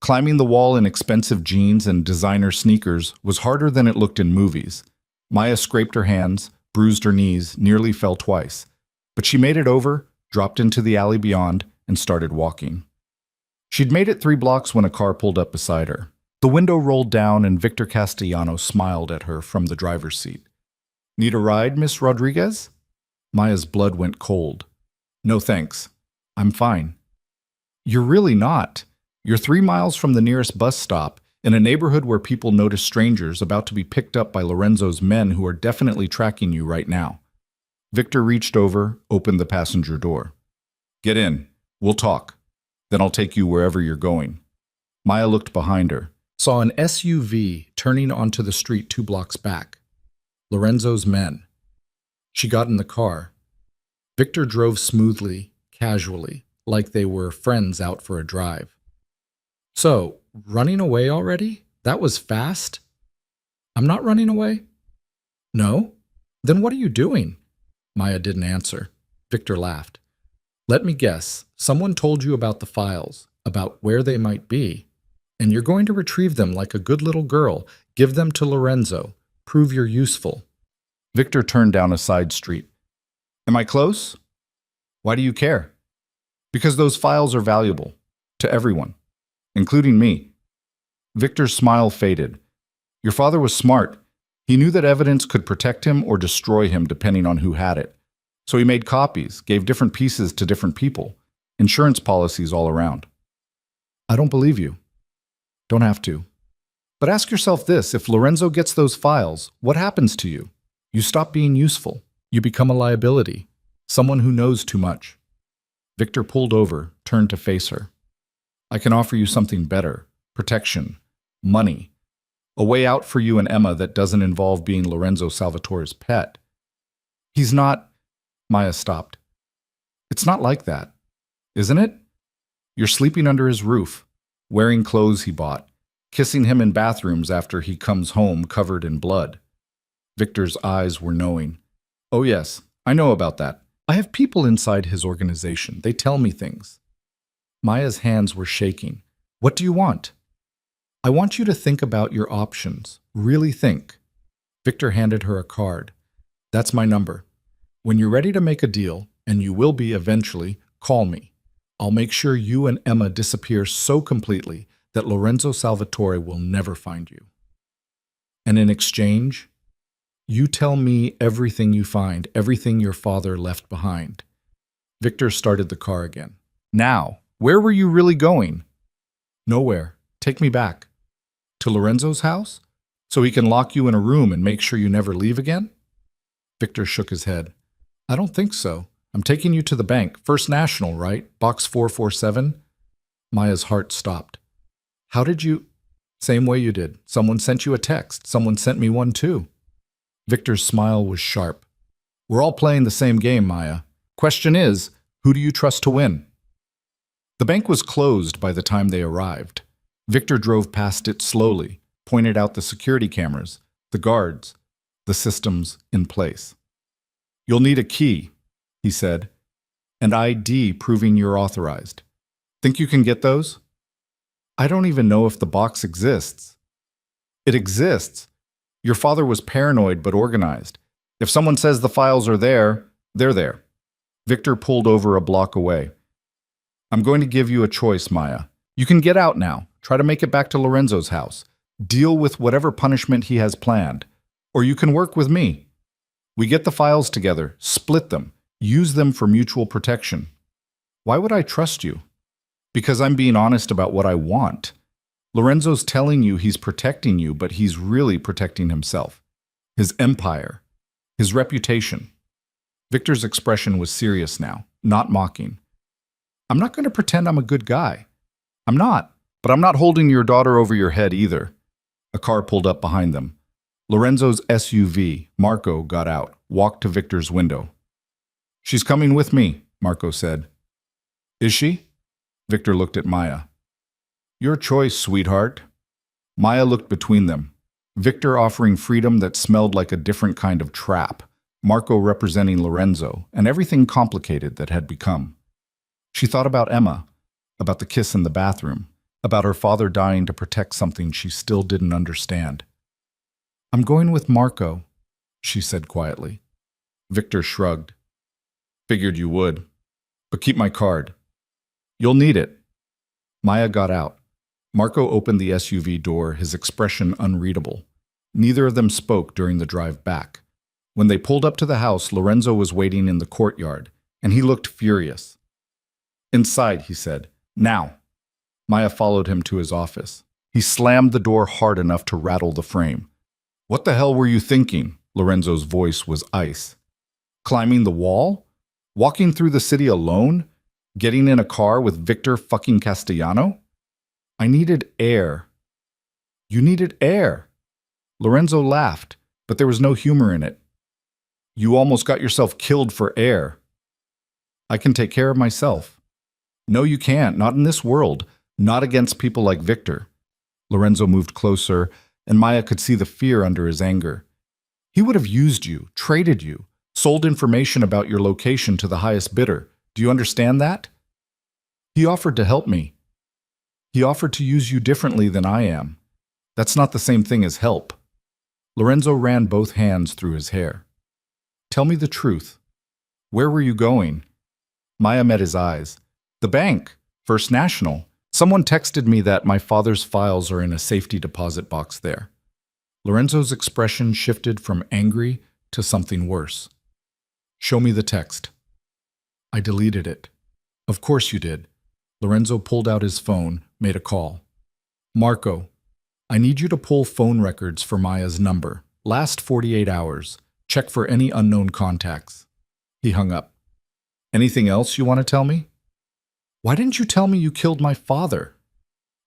Climbing the wall in expensive jeans and designer sneakers was harder than it looked in movies. Maya scraped her hands, bruised her knees, nearly fell twice. But she made it over, dropped into the alley beyond, and started walking. She'd made it 3 blocks when a car pulled up beside her. The window rolled down and Victor Castellano smiled at her from the driver's seat. "Need a ride, Miss Rodriguez?" Maya's blood went cold. "No thanks. I'm fine." "You're really not. You're 3 miles from the nearest bus stop, in a neighborhood where people notice strangers about to be picked up by Lorenzo's men who are definitely tracking you right now." Victor reached over, opened the passenger door. "Get in. We'll talk. Then I'll take you wherever you're going." Maya looked behind her, saw an SUV turning onto the street 2 blocks back. Lorenzo's men. She got in the car. Victor drove smoothly, casually, like they were friends out for a drive. "So, running away already? That was fast?" "I'm not running away." "No? Then what are you doing?" Maya didn't answer. Victor laughed. "Let me guess, someone told you about the files, about where they might be, and you're going to retrieve them like a good little girl, give them to Lorenzo, prove you're useful." Victor turned down a side street. "Am I close? Why do you care?" "Because those files are valuable. To everyone. Including me." Victor's smile faded. "Your father was smart. He knew that evidence could protect him or destroy him depending on who had it. So he made copies, gave different pieces to different people. Insurance policies all around." "I don't believe you." "Don't have to. But ask yourself this, if Lorenzo gets those files, what happens to you? You stop being useful. You become a liability. Someone who knows too much." Victor pulled over, turned to face her. "I can offer you something better. Protection. Money. A way out for you and Emma that doesn't involve being Lorenzo Salvatore's pet." "He's not—" Maya stopped. "It's not like that, isn't it? You're sleeping under his roof, wearing clothes he bought, kissing him in bathrooms after he comes home covered in blood." Victor's eyes were knowing. "Oh yes, I know about that. I have people inside his organization. They tell me things." Maya's hands were shaking. "What do you want?" "I want you to think about your options. Really think." Victor handed her a card. "That's my number. When you're ready to make a deal, and you will be eventually, call me. I'll make sure you and Emma disappear so completely that Lorenzo Salvatore will never find you. And in exchange, you tell me everything you find, everything your father left behind." Victor started the car again. "Now, where were you really going?" "Nowhere. Take me back." "To Lorenzo's house? So he can lock you in a room and make sure you never leave again?" Victor shook his head. "I don't think so. I'm taking you to the bank. First National, right? Box 447? Maya's heart stopped. "How did you—" "Same way you did. Someone sent you a text. Someone sent me one too." Victor's smile was sharp. "We're all playing the same game, Maya. Question is, who do you trust to win?" The bank was closed by the time they arrived. Victor drove past it slowly, pointed out the security cameras, the guards, the systems in place. "You'll need a key," he said, "and ID proving you're authorized. Think you can get those?" "I don't even know if the box exists." "It exists. Your father was paranoid but organized. If someone says the files are there, they're there." Victor pulled over a block away. "I'm going to give you a choice, Maya. You can get out now, try to make it back to Lorenzo's house, deal with whatever punishment he has planned, or you can work with me. We get the files together, split them, use them for mutual protection." "Why would I trust you?" "Because I'm being honest about what I want. Lorenzo's telling you he's protecting you, but he's really protecting himself, his empire, his reputation." Victor's expression was serious now, not mocking. "I'm not going to pretend I'm a good guy. I'm not, but I'm not holding your daughter over your head either." A car pulled up behind them. Lorenzo's SUV, Marco, got out, walked to Victor's window. She's coming with me, Marco said. Is she? Victor looked at Maya. Your choice, sweetheart. Maya looked between them. Victor offering freedom that smelled like a different kind of trap. Marco representing Lorenzo, and everything complicated that had become. She thought about Emma, about the kiss in the bathroom, about her father dying to protect something she still didn't understand. I'm going with Marco, she said quietly. Victor shrugged. Figured you would. But keep my card. You'll need it. Maya got out. Marco opened the SUV door, his expression unreadable. Neither of them spoke during the drive back. When they pulled up to the house, Lorenzo was waiting in the courtyard, and he looked furious. Inside, he said. Now. Maya followed him to his office. He slammed the door hard enough to rattle the frame. What the hell were you thinking? Lorenzo's voice was ice. Climbing the wall? Walking through the city alone? Getting in a car with Victor fucking Castellano? I needed air. You needed air. Lorenzo laughed, but there was no humor in it. You almost got yourself killed for air. I can take care of myself. No, you can't. Not in this world. Not against people like Victor. Lorenzo moved closer, and Maya could see the fear under his anger. He would have used you, traded you, sold information about your location to the highest bidder. Do you understand that? He offered to help me. He offered to use you differently than I am. That's not the same thing as help. Lorenzo ran both hands through his hair. Tell me the truth. Where were you going? Maya met his eyes. The bank. First National. Someone texted me that my father's files are in a safety deposit box there. Lorenzo's expression shifted from angry to something worse. Show me the text. I deleted it. Of course you did. Lorenzo pulled out his phone, made a call. Marco, I need you to pull phone records for Maya's number. Last 48 hours. Check for any unknown contacts. He hung up. Anything else you want to tell me? Why didn't you tell me you killed my father?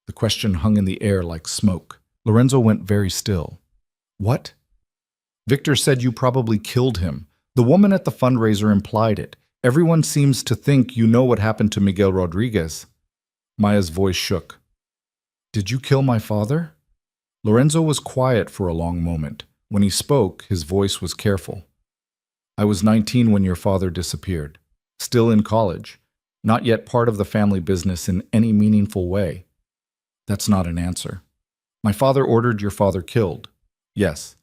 The question hung in the air like smoke. Lorenzo went very still. What? Victor said you probably killed him. The woman at the fundraiser implied it. Everyone seems to think you know what happened to Miguel Rodriguez. Maya's voice shook. Did you kill my father? Lorenzo was quiet for a long moment. When he spoke, his voice was careful. I was 19 when your father disappeared. Still in college. Not yet part of the family business in any meaningful way. That's not an answer. My father ordered your father killed. Yes.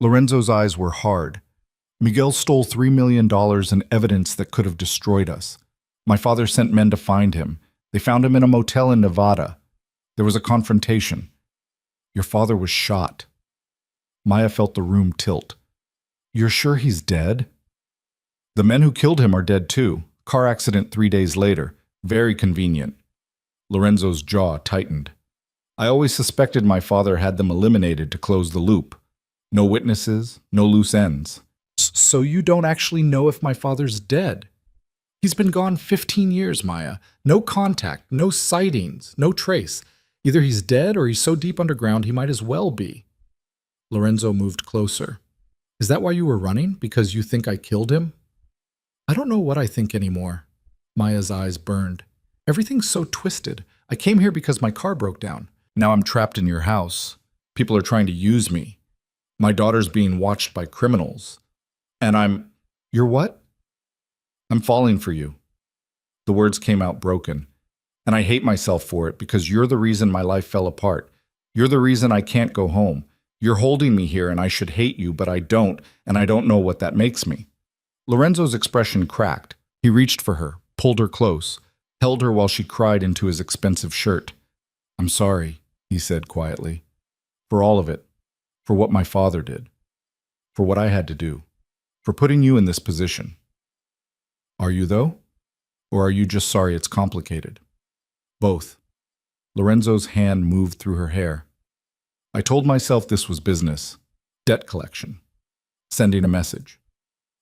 Lorenzo's eyes were hard. Miguel stole $3 million in evidence that could have destroyed us. My father sent men to find him. They found him in a motel in Nevada. There was a confrontation. Your father was shot. Maya felt the room tilt. You're sure he's dead? The men who killed him are dead too. Car accident 3 days later. Very convenient. Lorenzo's jaw tightened. I always suspected my father had them eliminated to close the loop. No witnesses, no loose ends. So you don't actually know if my father's dead? He's been gone 15 years, Maya. No contact, no sightings, no trace. Either he's dead or he's so deep underground he might as well be. Lorenzo moved closer. Is that why you were running? Because you think I killed him? I don't know what I think anymore. Maya's eyes burned. Everything's so twisted. I came here because my car broke down. Now I'm trapped in your house. People are trying to use me. My daughter's being watched by criminals. And You're what? I'm falling for you. The words came out broken. And I hate myself for it because you're the reason my life fell apart. You're the reason I can't go home. You're holding me here and I should hate you, but I don't, and I don't know what that makes me. Lorenzo's expression cracked. He reached for her, pulled her close, held her while she cried into his expensive shirt. I'm sorry, he said quietly. For all of it. For what my father did. For what I had to do. For putting you in this position. Are you, though? Or are you just sorry it's complicated? Both. Lorenzo's hand moved through her hair. I told myself this was business. Debt collection. Sending a message.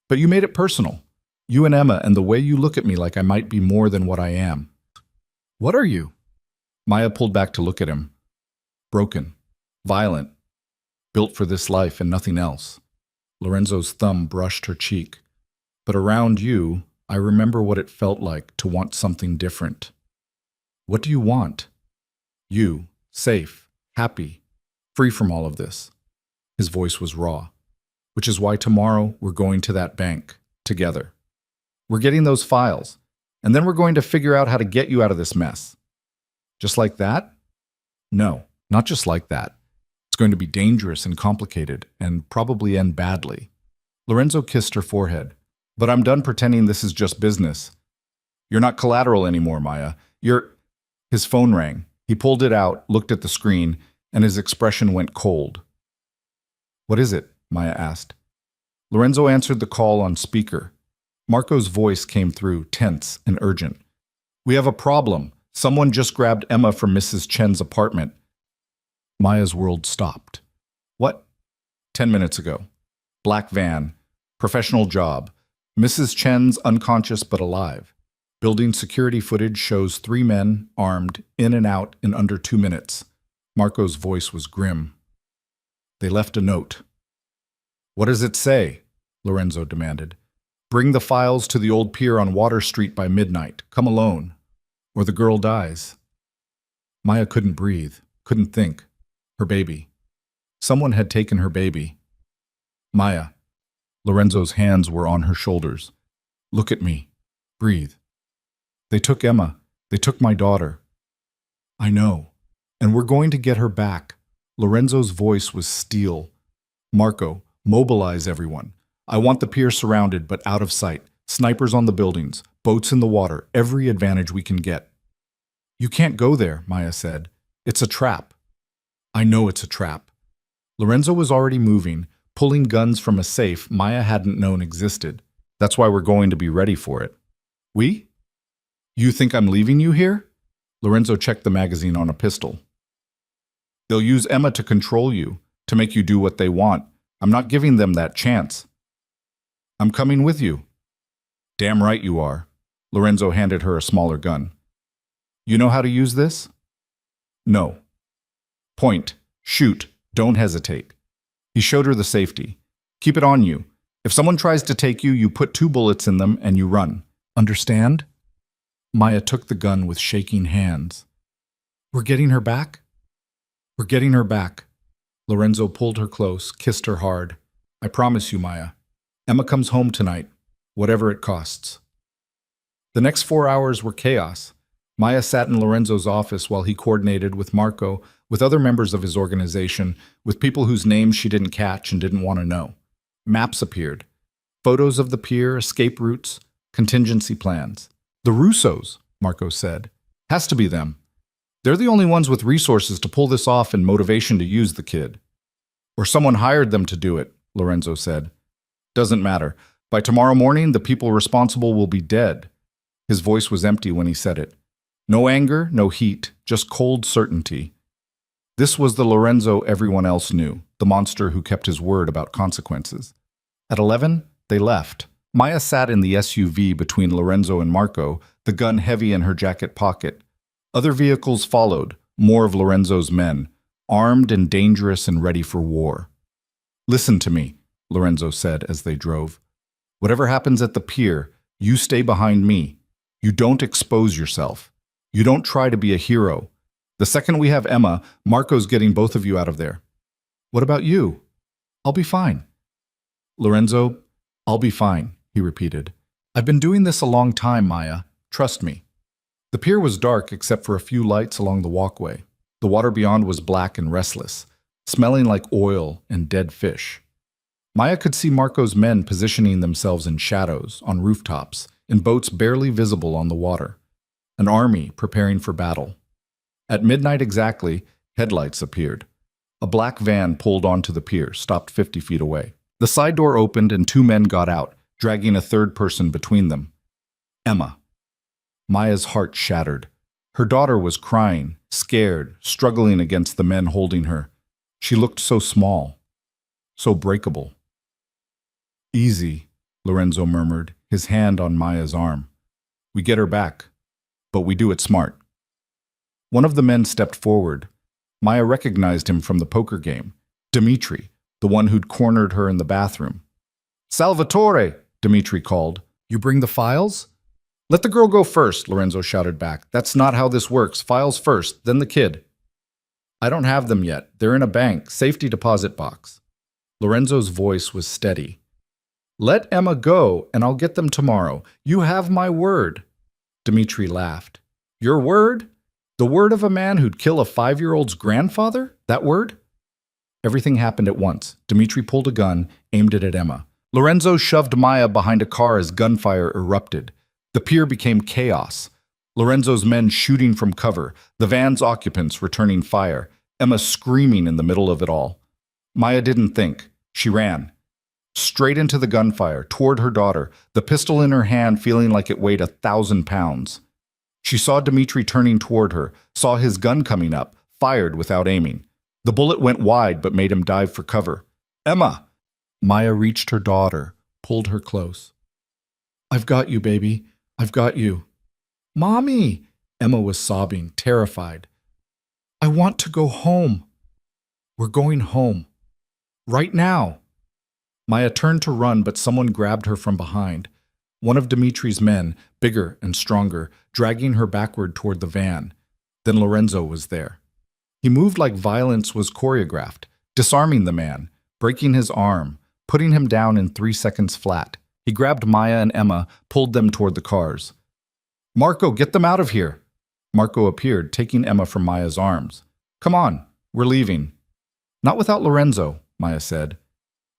But you made it personal. You and Emma and the way you look at me like I might be more than what I am. What are you? Maya pulled back to look at him. Broken. Violent. Built for this life and nothing else. Lorenzo's thumb brushed her cheek. But around you, I remember what it felt like to want something different. What do you want? You, safe, happy, free from all of this. His voice was raw. Which is why tomorrow we're going to that bank, together. We're getting those files, and then we're going to figure out how to get you out of this mess. Just like that? No, not just like that. It's going to be dangerous and complicated, and probably end badly. Lorenzo kissed her forehead. But I'm done pretending this is just business. You're not collateral anymore, Maya. His phone rang. He pulled it out, looked at the screen, and his expression went cold. What is it? Maya asked. Lorenzo answered the call on speaker. Marco's voice came through, tense and urgent. We have a problem. Someone just grabbed Emma from Mrs. Chen's apartment. Maya's world stopped. What? 10 minutes ago. Black van. Professional job. Mrs. Chen's unconscious but alive. Building security footage shows 3 men, armed, in and out in under 2 minutes. Marco's voice was grim. They left a note. What does it say? Lorenzo demanded. Bring the files to the old pier on Water Street by midnight. Come alone. Or the girl dies. Maya couldn't breathe, couldn't think. Her baby. Someone had taken her baby. Maya. Lorenzo's hands were on her shoulders. Look at me. Breathe. They took Emma. They took my daughter. I know. And we're going to get her back. Lorenzo's voice was steel. Marco, mobilize everyone. I want the pier surrounded but out of sight. Snipers on the buildings, boats in the water, every advantage we can get. You can't go there, Maya said. It's a trap. I know it's a trap. Lorenzo was already moving, pulling guns from a safe Maya hadn't known existed. That's why we're going to be ready for it. We? You think I'm leaving you here? Lorenzo checked the magazine on a pistol. They'll use Emma to control you, to make you do what they want. I'm not giving them that chance. I'm coming with you. Damn right you are. Lorenzo handed her a smaller gun. You know how to use this? No. Point. Shoot. Don't hesitate. He showed her the safety. Keep it on you. If someone tries to take you, you put 2 bullets in them and you run. Understand? Maya took the gun with shaking hands. We're getting her back? We're getting her back. Lorenzo pulled her close, kissed her hard. I promise you, Maya. Emma comes home tonight, whatever it costs. The next 4 hours were chaos. Maya sat in Lorenzo's office while he coordinated with Marco, with other members of his organization, with people whose names she didn't catch and didn't want to know. Maps appeared. Photos of the pier, escape routes, contingency plans. The Russos, Marco said. Has to be them. They're the only ones with resources to pull this off and motivation to use the kid. Or someone hired them to do it, Lorenzo said. Doesn't matter. By tomorrow morning, the people responsible will be dead. His voice was empty when he said it. No anger, no heat, just cold certainty. This was the Lorenzo everyone else knew, the monster who kept his word about consequences. At 11, they left. Maya sat in the SUV between Lorenzo and Marco, the gun heavy in her jacket pocket. Other vehicles followed, more of Lorenzo's men, armed and dangerous and ready for war. Listen to me, Lorenzo said as they drove. Whatever happens at the pier, you stay behind me. You don't expose yourself. You don't try to be a hero. The second we have Emma, Marco's getting both of you out of there. What about you? I'll be fine. Lorenzo, I'll be fine, he repeated. I've been doing this a long time, Maya. Trust me. The pier was dark except for a few lights along the walkway. The water beyond was black and restless, smelling like oil and dead fish. Maya could see Marco's men positioning themselves in shadows, on rooftops, in boats barely visible on the water. An army preparing for battle. At midnight exactly, headlights appeared. A black van pulled onto the pier, stopped 50 feet away. The side door opened and 2 men got out, dragging a third person between them. Emma. Maya's heart shattered. Her daughter was crying, scared, struggling against the men holding her. She looked so small, so breakable. Easy, Lorenzo murmured, his hand on Maya's arm. We get her back, but we do it smart. One of the men stepped forward. Maya recognized him from the poker game. Dimitri, the one who'd cornered her in the bathroom. Salvatore, Dmitri called. You bring the files? Let the girl go first, Lorenzo shouted back. That's not how this works. Files first, then the kid. I don't have them yet. They're in a bank, safety deposit box. Lorenzo's voice was steady. Let Emma go, and I'll get them tomorrow. You have my word. Dmitri laughed. Your word? The word of a man who'd kill a 5-year-old's grandfather? That word? Everything happened at once. Dmitri pulled a gun, aimed it at Emma. Lorenzo shoved Maya behind a car as gunfire erupted. The pier became chaos. Lorenzo's men shooting from cover, the van's occupants returning fire, Emma screaming in the middle of it all. Maya didn't think. She ran. Straight into the gunfire, toward her daughter, the pistol in her hand feeling like it weighed 1,000 pounds. She saw Dmitri turning toward her, saw his gun coming up, fired without aiming. The bullet went wide but made him dive for cover. Emma! Maya reached her daughter, pulled her close. I've got you, baby. I've got you. Mommy! Emma was sobbing, terrified. I want to go home. We're going home. Right now. Maya turned to run, but someone grabbed her from behind. One of Dmitri's men, bigger and stronger, dragging her backward toward the van. Then Lorenzo was there. He moved like violence was choreographed, disarming the man, breaking his arm, putting him down in 3 seconds flat. He grabbed Maya and Emma, pulled them toward the cars. Marco, get them out of here! Marco appeared, taking Emma from Maya's arms. Come on, we're leaving. Not without Lorenzo, Maya said.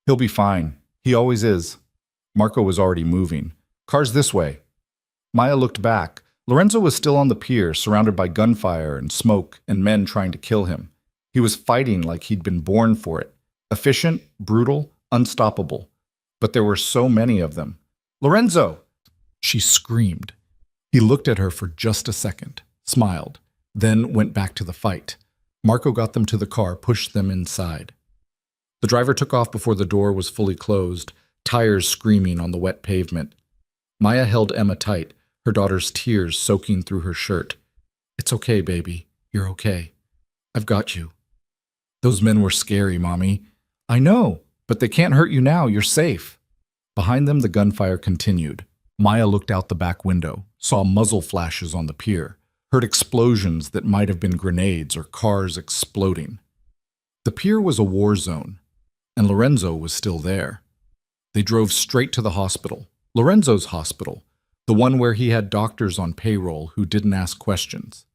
He'll be fine. He always is. Marco was already moving. Cars this way. Maya looked back. Lorenzo was still on the pier, surrounded by gunfire and smoke and men trying to kill him. He was fighting like he'd been born for it. Efficient, brutal, unstoppable. But there were so many of them. Lorenzo! She screamed. He looked at her for just a second, smiled, then went back to the fight. Marco got them to the car, pushed them inside. The driver took off before the door was fully closed, tires screaming on the wet pavement. Maya held Emma tight, her daughter's tears soaking through her shirt. It's okay, baby. You're okay. I've got you. Those men were scary, Mommy. I know, but they can't hurt you now. You're safe. Behind them, the gunfire continued. Maya looked out the back window, saw muzzle flashes on the pier, heard explosions that might have been grenades or cars exploding. The pier was a war zone, and Lorenzo was still there. They drove straight to the hospital, Lorenzo's hospital, the one where he had doctors on payroll who didn't ask questions.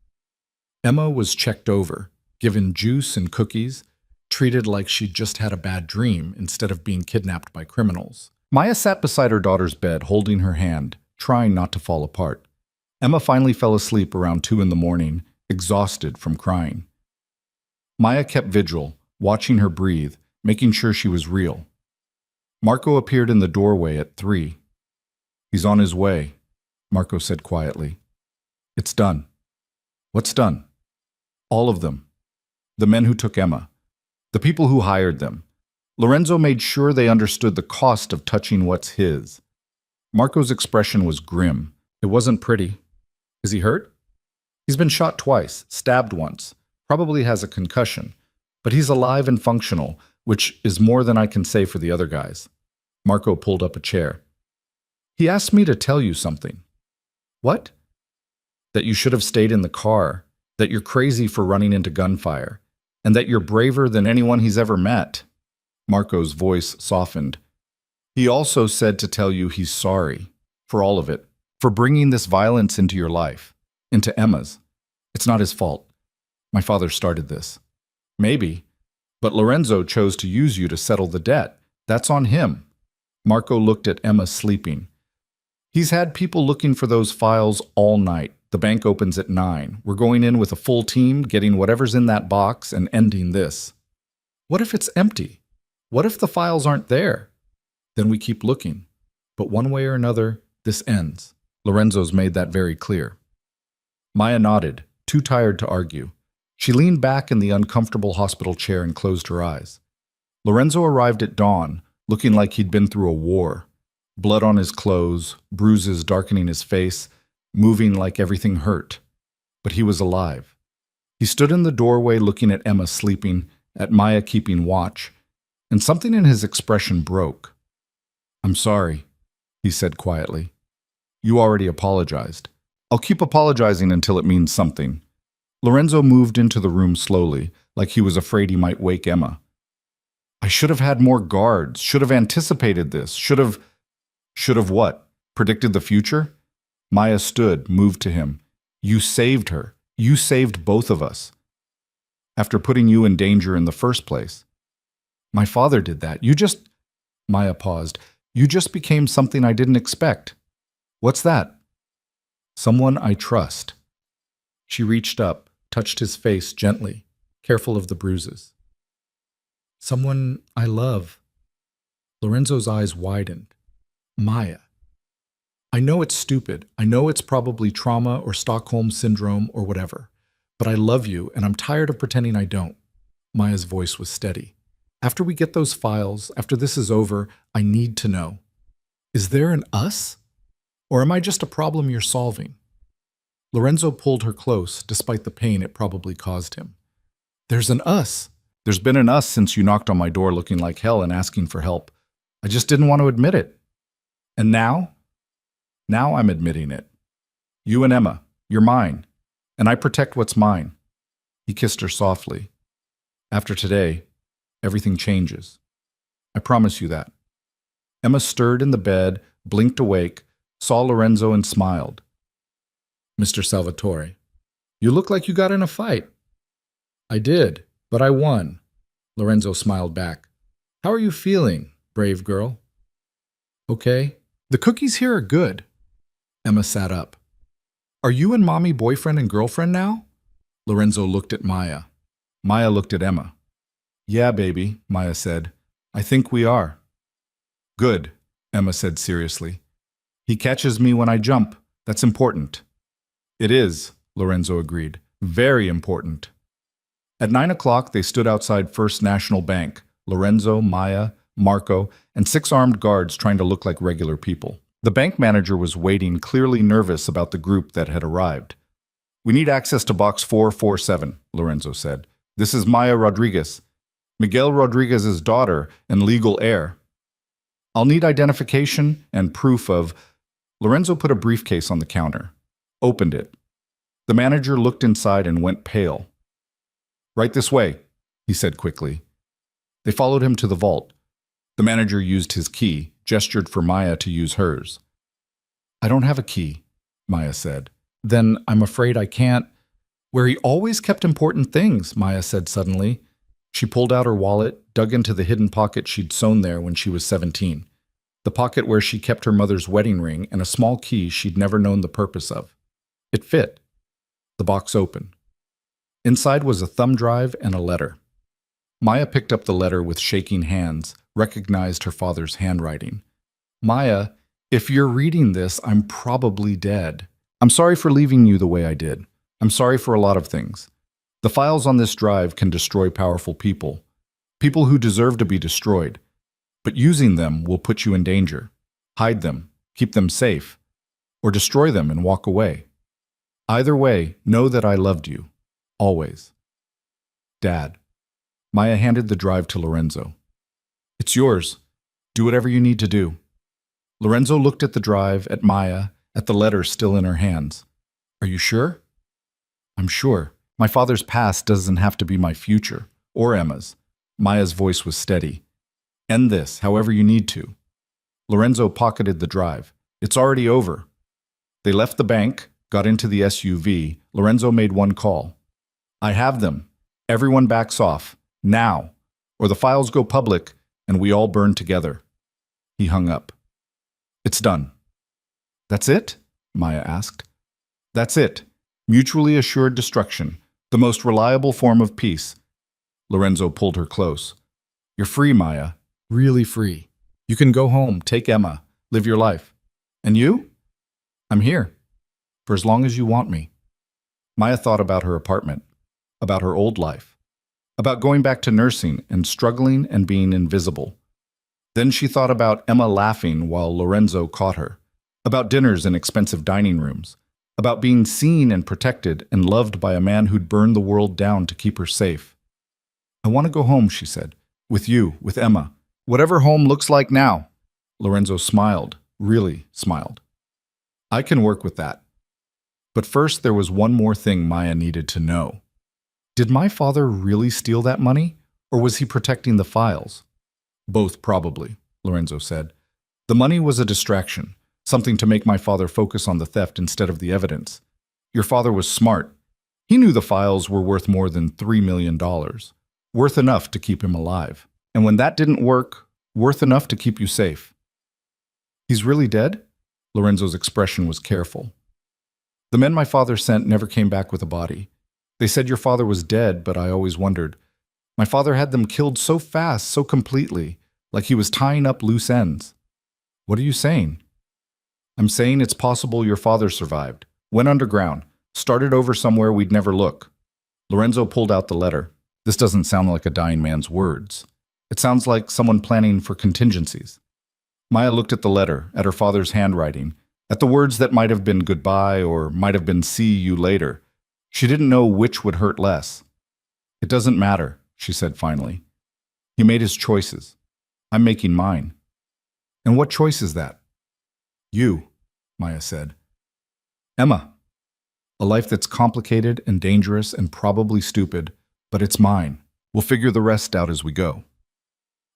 Emma was checked over, given juice and cookies, treated like she'd just had a bad dream instead of being kidnapped by criminals. Maya sat beside her daughter's bed, holding her hand, trying not to fall apart. Emma finally fell asleep around 2 a.m, exhausted from crying. Maya kept vigil, watching her breathe, making sure she was real. Marco appeared in the doorway at 3. He's on his way, Marco said quietly. It's done. What's done? All of them. The men who took Emma. The people who hired them. Lorenzo made sure they understood the cost of touching what's his. Marco's expression was grim. It wasn't pretty. Is he hurt? He's been shot twice, stabbed once, probably has a concussion, but he's alive and functional, which is more than I can say for the other guys. Marco pulled up a chair. He asked me to tell you something. What? That you should have stayed in the car, that you're crazy for running into gunfire, and that you're braver than anyone he's ever met. Marco's voice softened. He also said to tell you he's sorry, for all of it, for bringing this violence into your life, into Emma's. It's not his fault. My father started this. Maybe, but Lorenzo chose to use you to settle the debt. That's on him. Marco looked at Emma sleeping. He's had people looking for those files all night. The bank opens at 9. We're going in with a full team, getting whatever's in that box and ending this. What if it's empty? What if the files aren't there? Then we keep looking. But one way or another, this ends. Lorenzo's made that very clear. Maya nodded, too tired to argue. She leaned back in the uncomfortable hospital chair and closed her eyes. Lorenzo arrived at dawn, looking like he'd been through a war. Blood on his clothes, bruises darkening his face, moving like everything hurt. But he was alive. He stood in the doorway looking at Emma sleeping, at Maya keeping watch, and something in his expression broke. I'm sorry, he he said quietly. You already apologized. I'll keep apologizing until it means something. Lorenzo moved into the room slowly, like he was afraid he might wake Emma. I should have had more guards, should have anticipated this, should have what? Predicted the future? Maya stood, moved to him. You saved her. You saved both of us. After putting you in danger in the first place. My father did that. Maya paused. You just became something I didn't expect. What's that? Someone I trust. She reached up, touched his face gently, careful of the bruises. Someone I love. Lorenzo's eyes widened. Maya. I know it's stupid. I know it's probably trauma or Stockholm syndrome or whatever. But I love you, and I'm tired of pretending I don't. Maya's voice was steady. After we get those files, after this is over, I need to know. Is there an us? Or am I just a problem you're solving? Lorenzo pulled her close, despite the pain it probably caused him. There's an us. There's been an us since you knocked on my door looking like hell and asking for help. I just didn't want to admit it. And now? Now I'm admitting it. You and Emma, you're mine. And I protect what's mine. He kissed her softly. After today, everything changes. I promise you that. Emma stirred in the bed, blinked awake, saw Lorenzo and smiled. Mr. Salvatore, you look like you got in a fight. I did, but I won. Lorenzo smiled back. How are you feeling, brave girl? Okay. The cookies here are good. Emma sat up. Are you and Mommy boyfriend and girlfriend now? Lorenzo looked at Maya. Maya looked at Emma. Yeah, baby, Maya said. I think we are. Good, Emma said seriously. He catches me when I jump. That's important. It is, Lorenzo agreed. Very important. At 9 o'clock, they stood outside First National Bank, Lorenzo, Maya, Marco, and 6 armed guards trying to look like regular people. The bank manager was waiting, clearly nervous about the group that had arrived. We need access to box 447, Lorenzo said. This is Maya Rodriguez, Miguel Rodriguez's daughter and legal heir. I'll need identification and proof of... Lorenzo put a briefcase on the counter, opened it. The manager looked inside and went pale. Right this way, he said quickly. They followed him to the vault. The manager used his key, gestured for Maya to use hers. I don't have a key, Maya said. Then I'm afraid I can't. Where he always kept important things, Maya said suddenly. She pulled out her wallet, dug into the hidden pocket she'd sewn there when she was 17. The pocket where she kept her mother's wedding ring and a small key she'd never known the purpose of. It fit. The box opened. Inside was a thumb drive and a letter. Maya picked up the letter with shaking hands, recognized her father's handwriting. Maya, if you're reading this, I'm probably dead. I'm sorry for leaving you the way I did. I'm sorry for a lot of things. The files on this drive can destroy powerful people. People who deserve to be destroyed. But using them will put you in danger. Hide them, keep them safe, or destroy them and walk away. Either way, know that I loved you. Always. Dad. Maya handed the drive to Lorenzo. It's yours. Do whatever you need to do. Lorenzo looked at the drive, at Maya, at the letter still in her hands. Are you sure? I'm sure. My father's past doesn't have to be my future, or Emma's. Maya's voice was steady. End this, however you need to. Lorenzo pocketed the drive. It's already over. They left the bank, got into the SUV. Lorenzo made one call. I have them. Everyone backs off. Now. Or the files go public and we all burn together. He hung up. It's done. That's it? Maya asked. That's it. Mutually assured destruction. The most reliable form of peace. Lorenzo pulled her close. You're free, Maya. Really free. You can go home, take Emma, live your life. And you? I'm here. For as long as you want me. Maya thought about her apartment, about her old life, about going back to nursing and struggling and being invisible. Then she thought about Emma laughing while Lorenzo caught her, about dinners in expensive dining rooms, about being seen and protected and loved by a man who'd burned the world down to keep her safe. I want to go home, she said, with you, with Emma. Whatever home looks like now. Lorenzo smiled, really smiled. I can work with that. But first, there was one more thing Maya needed to know. Did my father really steal that money, or was he protecting the files? Both, probably, Lorenzo said. The money was a distraction, something to make my father focus on the theft instead of the evidence. Your father was smart. He knew the files were worth more than $3 million, worth enough to keep him alive. And when that didn't work, worth enough to keep you safe. He's really dead? Lorenzo's expression was careful. The men my father sent never came back with a body. They said your father was dead, but I always wondered. My father had them killed so fast, so completely, like he was tying up loose ends. What are you saying? I'm saying it's possible your father survived, went underground, started over somewhere we'd never look. Lorenzo pulled out the letter. This doesn't sound like a dying man's words. It sounds like someone planning for contingencies. Maya looked at the letter, at her father's handwriting, at the words that might have been goodbye or might have been see you later. She didn't know which would hurt less. It doesn't matter, she said finally. He made his choices. I'm making mine. And what choice is that? You, Maya said. Emma. A life that's complicated and dangerous and probably stupid, but it's mine. We'll figure the rest out as we go.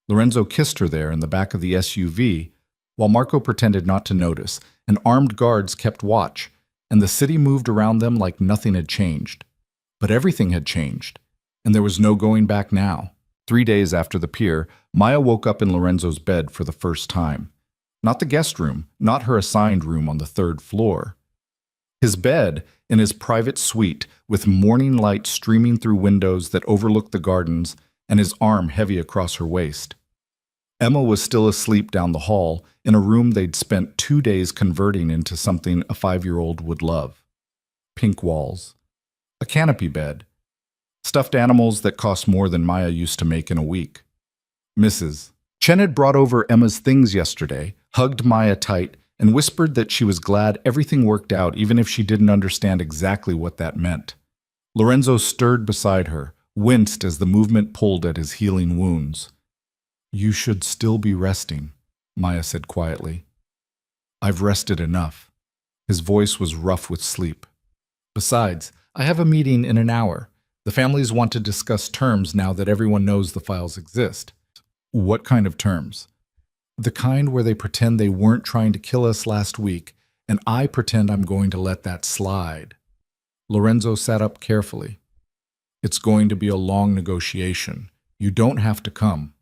Lorenzo kissed her there in the back of the SUV, while Marco pretended not to notice, and armed guards kept watch, and the city moved around them like nothing had changed. But everything had changed, and there was no going back now. 3 days after the pier, Maya woke up in Lorenzo's bed for the first time. Not the guest room, not her assigned room on the 3rd floor. His bed in his private suite, with morning light streaming through windows that overlooked the gardens, and his arm heavy across her waist. Emma was still asleep down the hall in a room they'd spent 2 days converting into something a 5-year-old would love. Pink walls. A canopy bed. Stuffed animals that cost more than Maya used to make in a week. Mrs. Chen had brought over Emma's things yesterday, hugged Maya tight, and whispered that she was glad everything worked out even if she didn't understand exactly what that meant. Lorenzo stirred beside her, winced as the movement pulled at his healing wounds. You should still be resting, Maya said quietly. I've rested enough. His voice was rough with sleep. Besides, I have a meeting in an hour. The families want to discuss terms now that everyone knows the files exist. What kind of terms? The kind where they pretend they weren't trying to kill us last week, and I pretend I'm going to let that slide. Lorenzo sat up carefully. It's going to be a long negotiation. You don't have to come.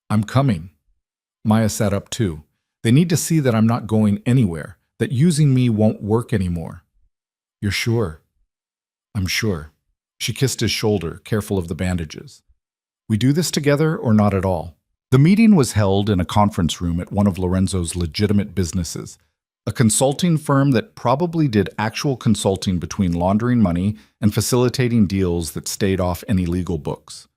I'm coming. Maya sat up too. They need to see that I'm not going anywhere, that using me won't work anymore. You're sure? I'm sure. She kissed his shoulder, careful of the bandages. We do this together or not at all? The meeting was held in a conference room at one of Lorenzo's legitimate businesses, a consulting firm that probably did actual consulting between laundering money and facilitating deals that stayed off any legal books.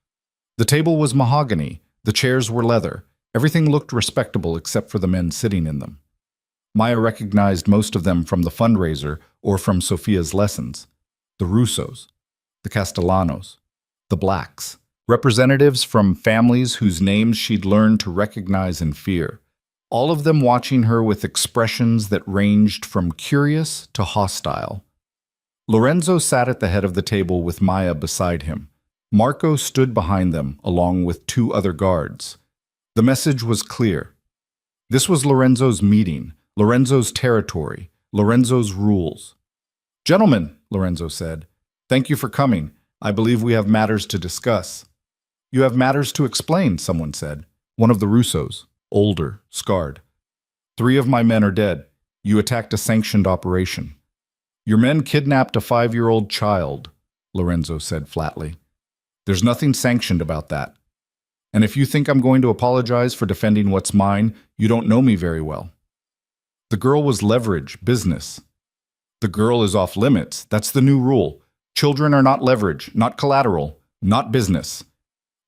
The table was mahogany, the chairs were leather, everything looked respectable except for the men sitting in them. Maya recognized most of them from the fundraiser or from Sophia's lessons. The Russos, the Castellanos, the Blacks, representatives from families whose names she'd learned to recognize and fear, all of them watching her with expressions that ranged from curious to hostile. Lorenzo sat at the head of the table with Maya beside him. Marco stood behind them, along with 2 other guards. The message was clear. This was Lorenzo's meeting, Lorenzo's territory, Lorenzo's rules. Gentlemen, Lorenzo said, thank you for coming. I believe we have matters to discuss. You have matters to explain, someone said. One of the Russos, older, scarred. 3 of my men are dead. You attacked a sanctioned operation. Your men kidnapped a 5-year-old child, Lorenzo said flatly. There's nothing sanctioned about that. And if you think I'm going to apologize for defending what's mine, you don't know me very well. The girl was leverage, business. The girl is off limits. That's the new rule. Children are not leverage, not collateral, not business.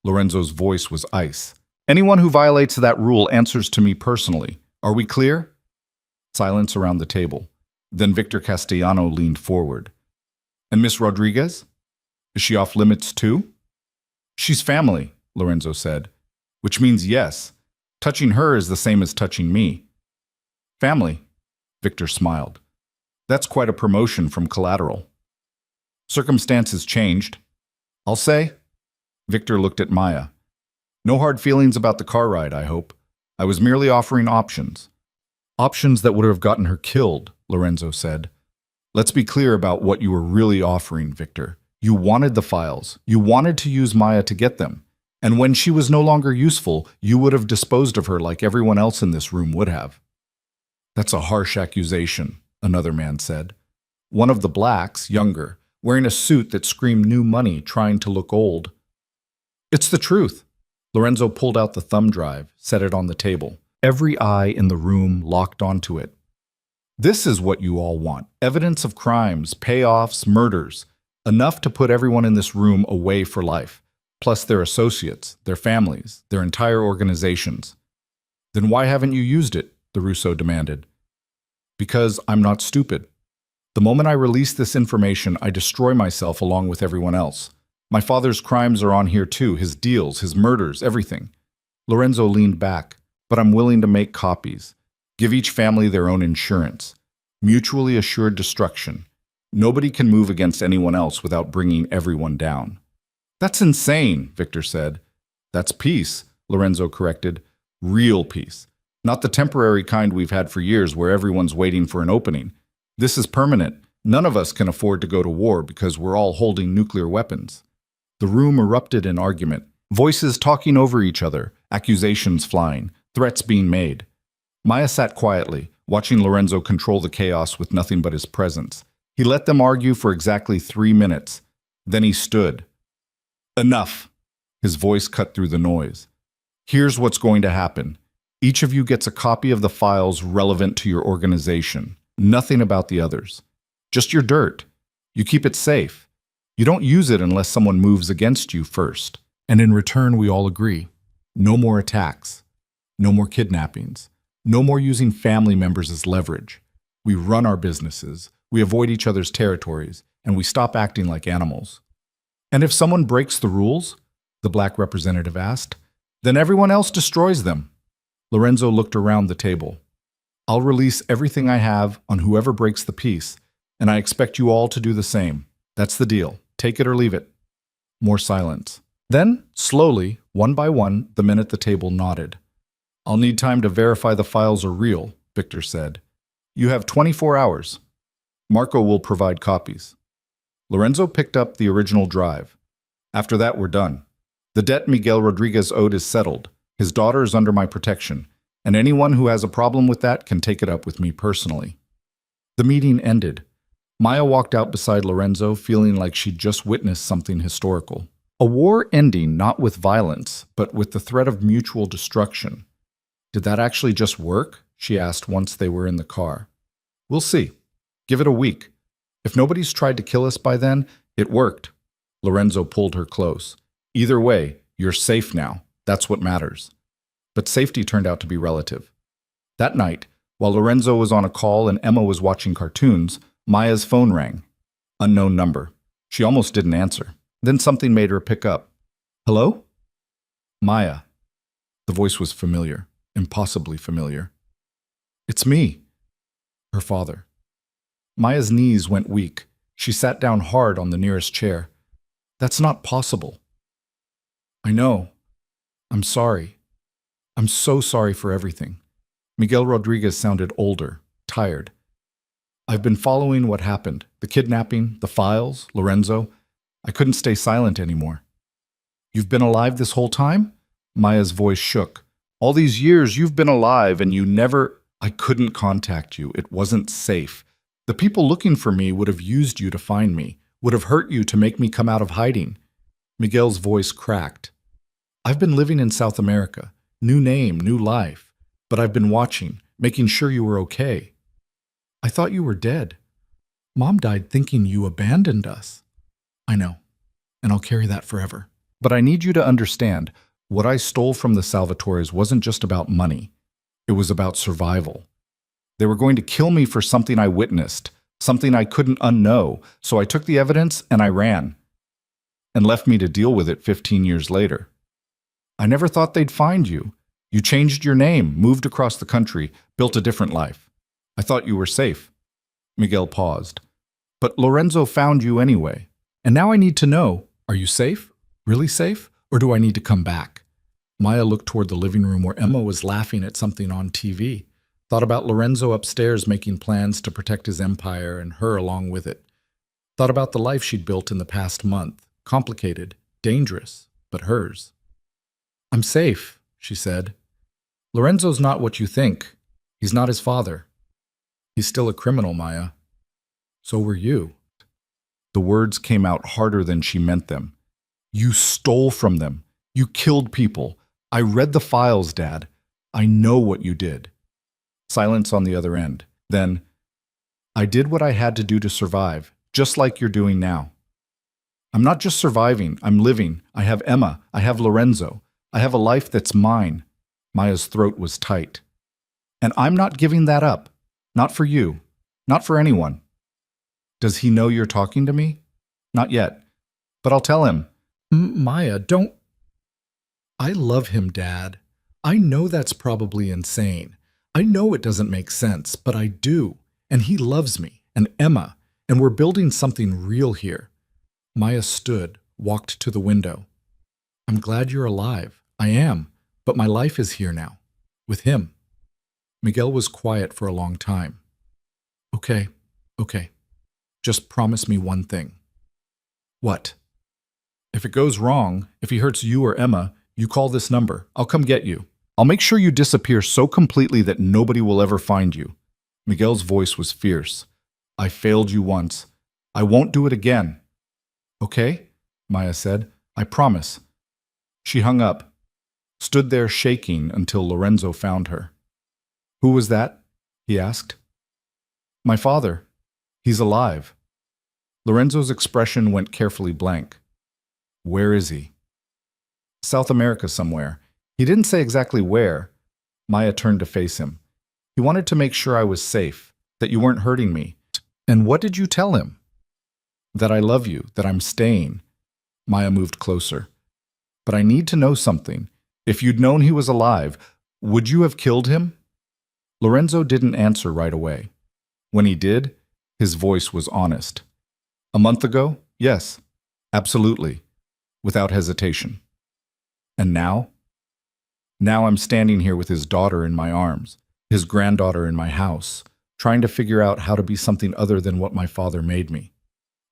Lorenzo's voice was ice. Anyone who violates that rule answers to me personally. Are we clear? Silence around the table. Then Victor Castellano leaned forward. And Miss Rodriguez? Is she off limits too? She's family, Lorenzo said, which means yes. Touching her is the same as touching me. Family, Victor smiled. That's quite a promotion from collateral. Circumstances changed. I'll say. Victor looked at Maya. No hard feelings about the car ride, I hope. I was merely offering options. Options that would have gotten her killed, Lorenzo said. Let's be clear about what you were really offering, Victor. You wanted the files. You wanted to use Maya to get them. And when she was no longer useful, you would have disposed of her like everyone else in this room would have. That's a harsh accusation, another man said. One of the blacks, younger, wearing a suit that screamed new money, trying to look old. It's the truth. Lorenzo pulled out the thumb drive, set it on the table. Every eye in the room locked onto it. This is what you all want. Evidence of crimes, payoffs, murders. Enough to put everyone in this room away for life. Plus their associates, their families, their entire organizations. Then why haven't you used it? The Russo demanded. Because I'm not stupid. The moment I release this information, I destroy myself along with everyone else. My father's crimes are on here too, his deals, his murders, everything. Lorenzo leaned back. But I'm willing to make copies. Give each family their own insurance. Mutually assured destruction. Nobody can move against anyone else without bringing everyone down. That's insane, Victor said. That's peace, Lorenzo corrected. Real peace. Not the temporary kind we've had for years where everyone's waiting for an opening. This is permanent. None of us can afford to go to war because we're all holding nuclear weapons. The room erupted in argument. Voices talking over each other, accusations flying, threats being made. Maya sat quietly, watching Lorenzo control the chaos with nothing but his presence. He let them argue for exactly 3 minutes. Then he stood. Enough. His voice cut through the noise. Here's what's going to happen. Each of you gets a copy of the files relevant to your organization. Nothing about the others. Just your dirt. You keep it safe. You don't use it unless someone moves against you first. And in return, we all agree. No more attacks. No more kidnappings. No more using family members as leverage. We run our businesses. We avoid each other's territories. And we stop acting like animals. And if someone breaks the rules, the black representative asked, then everyone else destroys them. Lorenzo looked around the table. I'll release everything I have on whoever breaks the peace, and I expect you all to do the same. That's the deal. Take it or leave it. More silence. Then, slowly, one by one, the men at the table nodded. I'll need time to verify the files are real, Victor said. You have 24 hours. Marco will provide copies. Lorenzo picked up the original drive. After that, we're done. The debt Miguel Rodriguez owed is settled. His daughter is under my protection, and anyone who has a problem with that can take it up with me personally. The meeting ended. Maya walked out beside Lorenzo, feeling like she'd just witnessed something historical. A war ending not with violence, but with the threat of mutual destruction. Did that actually just work? She asked once they were in the car. We'll see. Give it a week. If nobody's tried to kill us by then, it worked. Lorenzo pulled her close. Either way, you're safe now. That's what matters. But safety turned out to be relative. That night, while Lorenzo was on a call and Emma was watching cartoons, Maya's phone rang. Unknown number. She almost didn't answer. Then something made her pick up. Hello? Maya. The voice was familiar, impossibly familiar. It's me. Her father. Maya's knees went weak. She sat down hard on the nearest chair. That's not possible. I know. I'm sorry. I'm so sorry for everything. Miguel Rodriguez sounded older, tired. I've been following what happened. The kidnapping, the files, Lorenzo. I couldn't stay silent anymore. You've been alive this whole time? Maya's voice shook. All these years you've been alive and you never... I couldn't contact you. It wasn't safe. The people looking for me would have used you to find me, would have hurt you to make me come out of hiding. Miguel's voice cracked. I've been living in South America. New name, new life. But I've been watching, making sure you were okay. I thought you were dead. Mom died thinking you abandoned us. I know, and I'll carry that forever. But I need you to understand, what I stole from the Salvatores wasn't just about money. It was about survival. They were going to kill me for something I witnessed, something I couldn't unknow, so I took the evidence and I ran. And left me to deal with it 15 years later. I never thought they'd find you. You changed your name, moved across the country, built a different life. I thought you were safe. Miguel paused. But Lorenzo found you anyway. And now I need to know, are you safe? Really safe? Or do I need to come back? Maya looked toward the living room where Emma was laughing at something on TV. Thought about Lorenzo upstairs making plans to protect his empire and her along with it. Thought about the life she'd built in the past month. Complicated, dangerous, but hers. I'm safe, she said. Lorenzo's not what you think. He's not his father. He's still a criminal, Maya. So were you. The words came out harder than she meant them. You stole from them. You killed people. I read the files, Dad. I know what you did. Silence on the other end. Then, I did what I had to do to survive, just like you're doing now. I'm not just surviving, I'm living. I have Emma. I have Lorenzo. I have a life that's mine. Maya's throat was tight. And I'm not giving that up. Not for you. Not for anyone. Does he know you're talking to me? Not yet. But I'll tell him. Maya, don't... I love him, Dad. I know that's probably insane. I know it doesn't make sense, but I do. And he loves me, and Emma, and we're building something real here. Maya stood, walked to the window. I'm glad you're alive. I am, but my life is here now, with him. Miguel was quiet for a long time. Okay. Just promise me one thing. What? If it goes wrong, if he hurts you or Emma, you call this number. I'll come get you. I'll make sure you disappear so completely that nobody will ever find you. Miguel's voice was fierce. I failed you once. I won't do it again. Okay, Maya said. I promise. She hung up, stood there shaking until Lorenzo found her. Who was that? He asked. My father. He's alive. Lorenzo's expression went carefully blank. Where is he? South America somewhere. He didn't say exactly where. Maya turned to face him. He wanted to make sure I was safe, that you weren't hurting me. And what did you tell him? That I love you, that I'm staying. Maya moved closer. But I need to know something. If you'd known he was alive, would you have killed him? Lorenzo didn't answer right away. When he did, his voice was honest. A month ago, yes, absolutely, without hesitation. And now? Now I'm standing here with his daughter in my arms, his granddaughter in my house, trying to figure out how to be something other than what my father made me.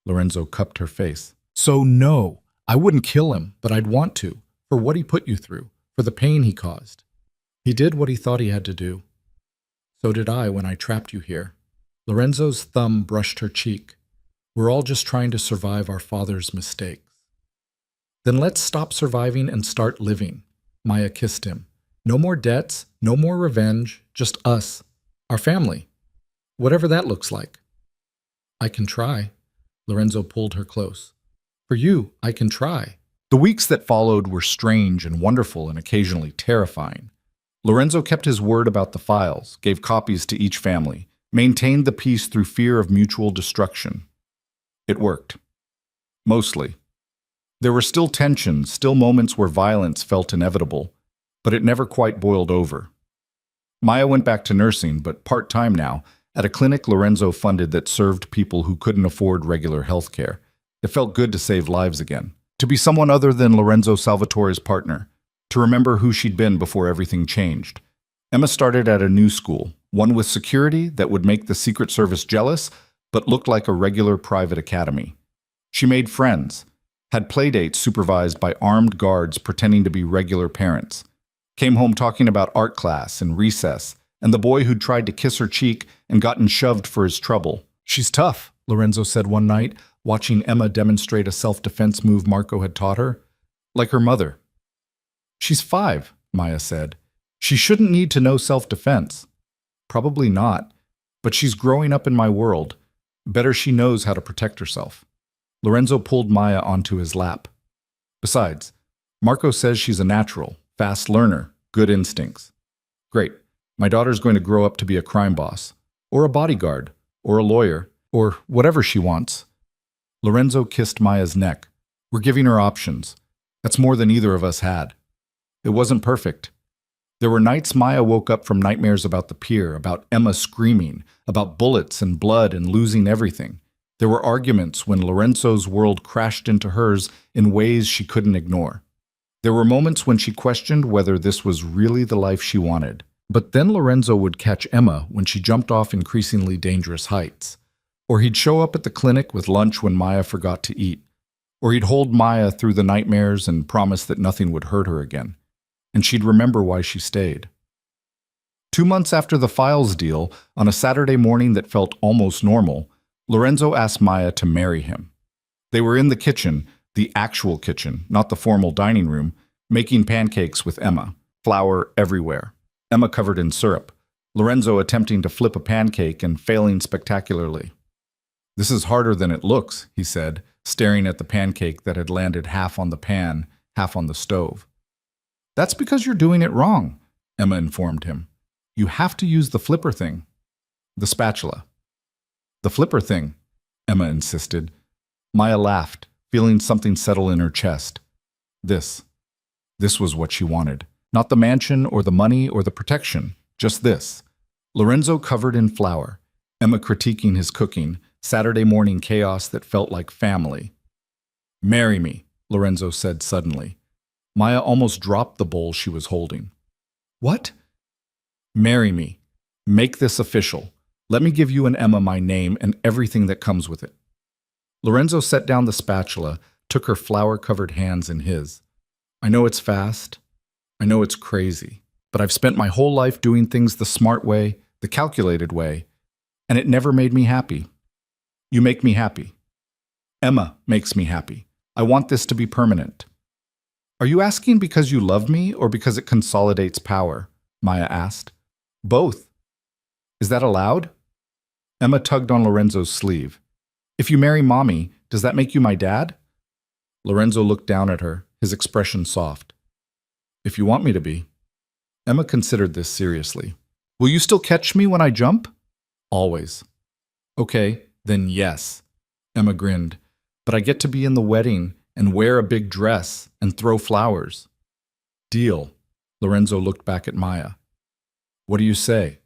Lorenzo cupped her face. So no, I wouldn't kill him, but I'd want to, for what he put you through, for the pain he caused. He did what he thought he had to do. So did I when I trapped you here. Lorenzo's thumb brushed her cheek. We're all just trying to survive our father's mistakes. Then let's stop surviving and start living. Maya kissed him. No more debts, no more revenge, just us, our family. Whatever that looks like. I can try. Lorenzo pulled her close. For you, I can try. The weeks that followed were strange and wonderful and occasionally terrifying. Lorenzo kept his word about the files, gave copies to each family, maintained the peace through fear of mutual destruction. It worked. Mostly. There were still tensions, still moments where violence felt inevitable, but it never quite boiled over. Maya went back to nursing, but part-time now, at a clinic Lorenzo funded that served people who couldn't afford regular health care. It felt good to save lives again, to be someone other than Lorenzo Salvatore's partner, to remember who she'd been before everything changed. Emma started at a new school, one with security that would make the Secret Service jealous, but looked like a regular private academy. She made friends, had playdates supervised by armed guards pretending to be regular parents, came home talking about art class and recess, and the boy who'd tried to kiss her cheek and gotten shoved for his trouble. She's tough, Lorenzo said one night, watching Emma demonstrate a self-defense move Marco had taught her. Like her mother. She's 5, Maya said. She shouldn't need to know self-defense. Probably not, but she's growing up in my world. Better she knows how to protect herself. Lorenzo pulled Maya onto his lap. Besides, Marco says she's a natural, fast learner, good instincts. Great. My daughter's going to grow up to be a crime boss, or a bodyguard, or a lawyer, or whatever she wants. Lorenzo kissed Maya's neck. We're giving her options. That's more than either of us had. It wasn't perfect. There were nights Maya woke up from nightmares about the pier, about Emma screaming, about bullets and blood and losing everything. There were arguments when Lorenzo's world crashed into hers in ways she couldn't ignore. There were moments when she questioned whether this was really the life she wanted. But then Lorenzo would catch Emma when she jumped off increasingly dangerous heights. Or he'd show up at the clinic with lunch when Maya forgot to eat. Or he'd hold Maya through the nightmares and promise that nothing would hurt her again. And she'd remember why she stayed. 2 months after the files deal, on a Saturday morning that felt almost normal, Lorenzo asked Maya to marry him. They were in the kitchen, the actual kitchen, not the formal dining room, making pancakes with Emma, flour everywhere. Emma covered in syrup, Lorenzo attempting to flip a pancake and failing spectacularly. "This is harder than it looks," he said, staring at the pancake that had landed half on the pan, half on the stove. "That's because you're doing it wrong," Emma informed him. "You have to use the flipper thing." "The spatula." "The flipper thing," Emma insisted. Maya laughed, feeling something settle in her chest. This was what she wanted. Not the mansion or the money or the protection, just this. Lorenzo covered in flour, Emma critiquing his cooking, Saturday morning chaos that felt like family. "Marry me," Lorenzo said suddenly. Maya almost dropped the bowl she was holding. "What?" "Marry me. Make this official. Let me give you and Emma my name and everything that comes with it." Lorenzo set down the spatula, took her flour-covered hands in his. "I know it's fast. I know it's crazy. But I've spent my whole life doing things the smart way, the calculated way, and it never made me happy. You make me happy. Emma makes me happy. I want this to be permanent." "Are you asking because you love me or because it consolidates power?" Maya asked. "Both." "Is that allowed?" Emma tugged on Lorenzo's sleeve. "If you marry Mommy, does that make you my dad?" Lorenzo looked down at her, his expression soft. "If you want me to be." Emma considered this seriously. "Will you still catch me when I jump?" "Always." "Okay, then yes." Emma grinned. "But I get to be in the wedding and wear a big dress and throw flowers." "Deal." Lorenzo looked back at Maya. "What do you say?"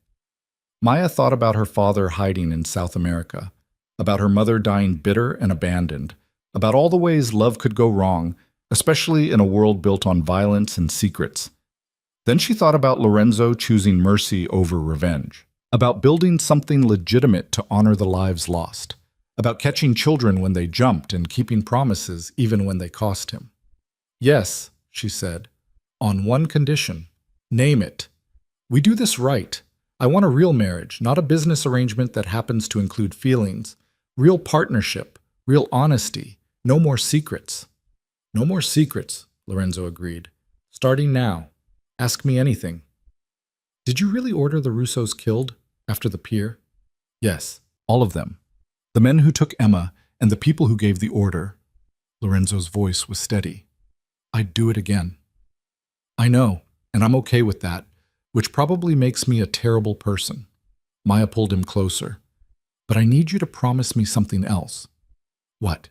Maya thought about her father hiding in South America, about her mother dying bitter and abandoned, about all the ways love could go wrong, especially in a world built on violence and secrets. Then she thought about Lorenzo choosing mercy over revenge, about building something legitimate to honor the lives lost, about catching children when they jumped and keeping promises even when they cost him. "Yes," she said, "on one condition. Name it. We do this right. I want a real marriage, not a business arrangement that happens to include feelings. Real partnership, real honesty, no more secrets." "No more secrets," Lorenzo agreed. "Starting now. Ask me anything." "Did you really order the Russos killed after the pier?" "Yes, all of them. The men who took Emma and the people who gave the order." Lorenzo's voice was steady. "I'd do it again." "I know, and I'm okay with that, which probably makes me a terrible person." Maya pulled him closer. "But I need you to promise me something else." "What?"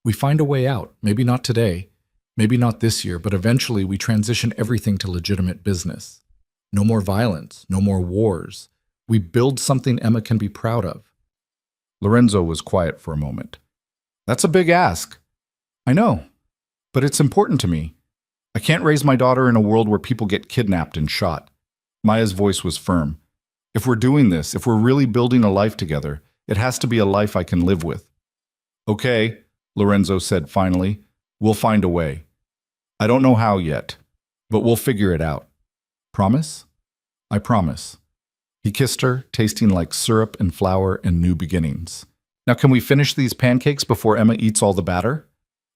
"We find a way out, maybe not today, maybe not this year, but eventually we transition everything to legitimate business. No more violence, no more wars. We build something Emma can be proud of." Lorenzo was quiet for a moment. "That's a big ask." "I know, but it's important to me. I can't raise my daughter in a world where people get kidnapped and shot." Maya's voice was firm. "If we're doing this, if we're really building a life together, it has to be a life I can live with." "Okay," Lorenzo said finally. "We'll find a way. I don't know how yet, but we'll figure it out. Promise?" "I promise." He kissed her, tasting like syrup and flour and new beginnings. "Now can we finish these pancakes before Emma eats all the batter?"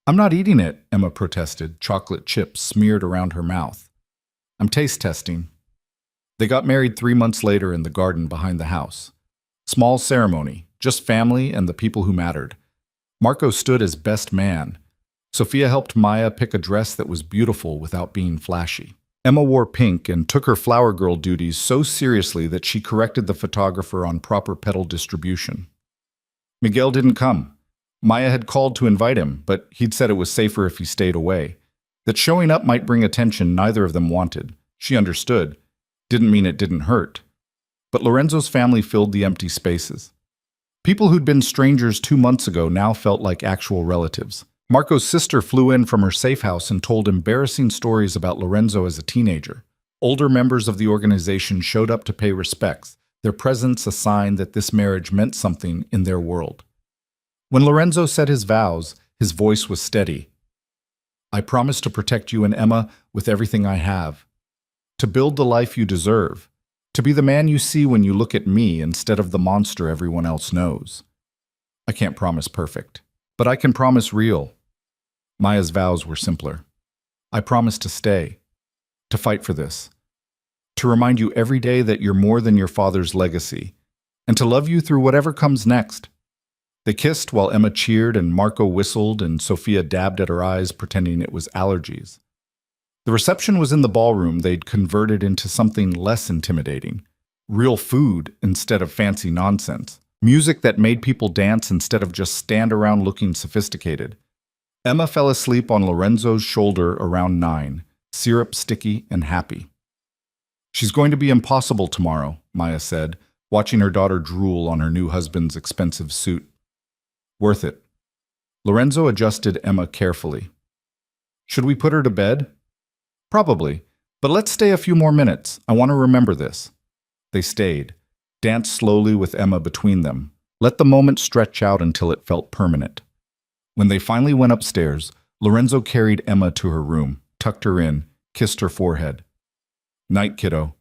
"I'm not eating it," Emma protested, chocolate chips smeared around her mouth. "I'm taste testing." They got married 3 months later in the garden behind the house. Small ceremony, just family and the people who mattered. Marco stood as best man. Sophia helped Maya pick a dress that was beautiful without being flashy. Emma wore pink and took her flower girl duties so seriously that she corrected the photographer on proper petal distribution. Miguel didn't come. Maya had called to invite him, but he'd said it was safer if he stayed away. That showing up might bring attention neither of them wanted. She understood. Didn't mean it didn't hurt. But Lorenzo's family filled the empty spaces. People who'd been strangers 2 months ago now felt like actual relatives. Marco's sister flew in from her safe house and told embarrassing stories about Lorenzo as a teenager. Older members of the organization showed up to pay respects, their presence a sign that this marriage meant something in their world. When Lorenzo said his vows, his voice was steady. I promise to protect you and Emma with everything I have, to build the life you deserve, to be the man you see when you look at me instead of the monster everyone else knows. I can't promise perfect, but I can promise real. Maya's vows were simpler. I promise to stay, to fight for this, to remind you every day that you're more than your father's legacy, and to love you through whatever comes next. They kissed while Emma cheered and Marco whistled and Sophia dabbed at her eyes pretending it was allergies. The reception was in the ballroom they'd converted into something less intimidating. Real food instead of fancy nonsense. Music that made people dance instead of just stand around looking sophisticated. Emma fell asleep on Lorenzo's shoulder around 9, syrup sticky and happy. She's going to be impossible tomorrow, Maya said, watching her daughter drool on her new husband's expensive suit. Worth it. Lorenzo adjusted Emma carefully. Should we put her to bed? Probably, but let's stay a few more minutes. I want to remember this. They stayed, danced slowly with Emma between them, let the moment stretch out until it felt permanent. When they finally went upstairs, Lorenzo carried Emma to her room, tucked her in, kissed her forehead. Night, kiddo,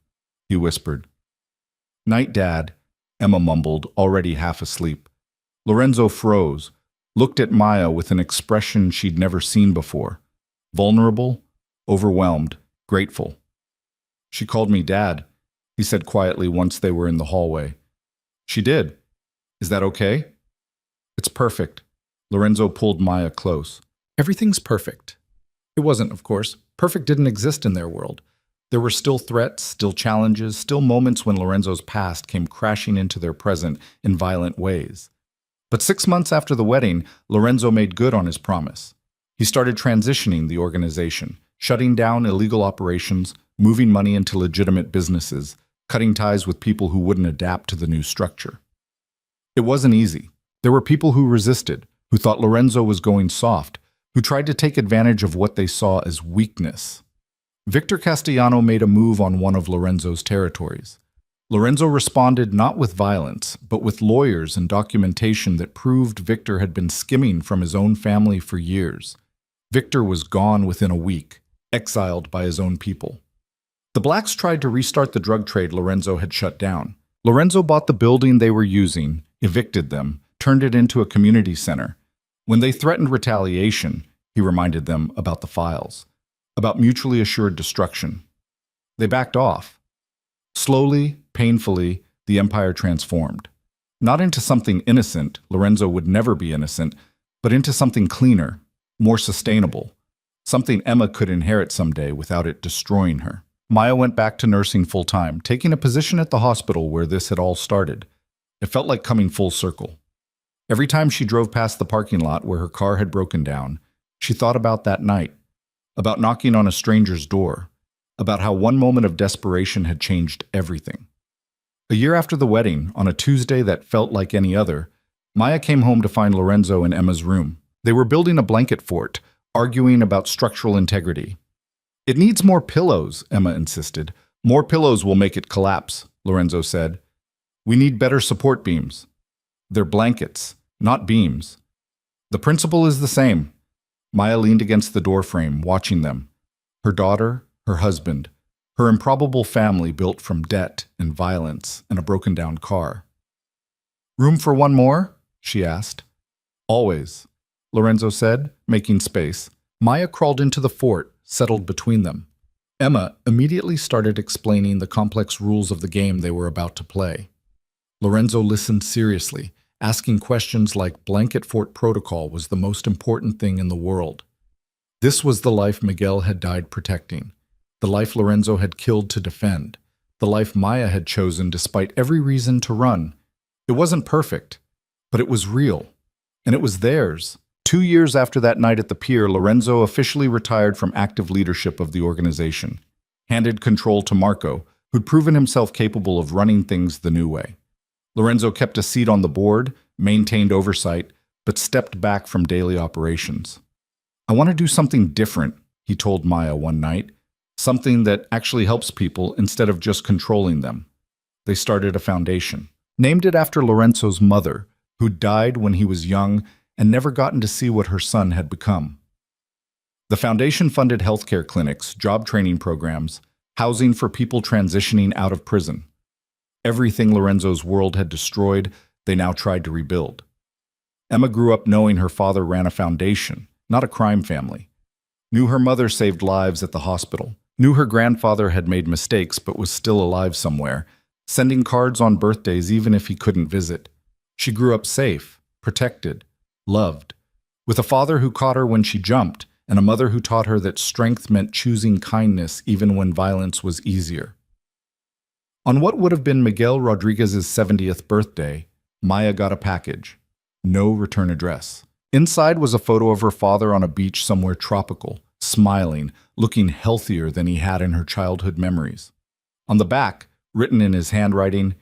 he whispered. Night, Dad, Emma mumbled, already half asleep. Lorenzo froze, looked at Maya with an expression she'd never seen before. Vulnerable, overwhelmed, grateful. She called me Dad, he said quietly once they were in the hallway. She did. Is that okay? It's perfect. Lorenzo pulled Maya close. Everything's perfect. It wasn't, of course. Perfect didn't exist in their world. There were still threats, still challenges, still moments when Lorenzo's past came crashing into their present in violent ways. But 6 months after the wedding, Lorenzo made good on his promise. He started transitioning the organization, shutting down illegal operations, moving money into legitimate businesses, cutting ties with people who wouldn't adapt to the new structure. It wasn't easy. There were people who resisted, who thought Lorenzo was going soft, who tried to take advantage of what they saw as weakness. Victor Castellano made a move on one of Lorenzo's territories. Lorenzo responded not with violence, but with lawyers and documentation that proved Victor had been skimming from his own family for years. Victor was gone within a week, exiled by his own people. The blacks tried to restart the drug trade Lorenzo had shut down. Lorenzo bought the building they were using, evicted them, turned it into a community center. When they threatened retaliation, he reminded them about the files, about mutually assured destruction. They backed off. Slowly, painfully, the empire transformed. Not into something innocent, Lorenzo would never be innocent, but into something cleaner, more sustainable, something Emma could inherit someday without it destroying her. Maya went back to nursing full-time, taking a position at the hospital where this had all started. It felt like coming full circle. Every time she drove past the parking lot where her car had broken down, she thought about that night, about knocking on a stranger's door, about how one moment of desperation had changed everything. A year after the wedding, on a Tuesday that felt like any other, Maya came home to find Lorenzo in Emma's room. They were building a blanket fort, arguing about structural integrity. It needs more pillows, Emma insisted. More pillows will make it collapse, Lorenzo said. We need better support beams. They're blankets, not beams. The principle is the same. Maya leaned against the doorframe, watching them. Her daughter, her husband, her improbable family built from debt and violence and a broken-down car. Room for one more? She asked. Always, Lorenzo said, making space. Maya crawled into the fort, settled between them. Emma immediately started explaining the complex rules of the game they were about to play. Lorenzo listened seriously, asking questions like blanket fort protocol was the most important thing in the world. This was the life Miguel had died protecting, the life Lorenzo had killed to defend, the life Maya had chosen despite every reason to run. It wasn't perfect, but it was real, and it was theirs. 2 years after that night at the pier, Lorenzo officially retired from active leadership of the organization. handed control to Marco, who'd proven himself capable of running things the new way. Lorenzo kept a seat on the board, maintained oversight, but stepped back from daily operations. "I want to do something different," he told Maya one night, "something that actually helps people instead of just controlling them." They started a foundation, named it after Lorenzo's mother, who died when he was young and never gotten to see what her son had become. The foundation funded healthcare clinics, job training programs, housing for people transitioning out of prison. Everything Lorenzo's world had destroyed, they now tried to rebuild. Emma grew up knowing her father ran a foundation, not a crime family. Knew her mother saved lives at the hospital. Knew her grandfather had made mistakes but was still alive somewhere, sending cards on birthdays even if he couldn't visit. She grew up safe, protected, loved, with a father who caught her when she jumped, and a mother who taught her that strength meant choosing kindness even when violence was easier. On what would have been Miguel Rodriguez's 70th birthday, Maya got a package. No return address. Inside was a photo of her father on a beach somewhere tropical, smiling, looking healthier than he had in her childhood memories. On the back, written in his handwriting,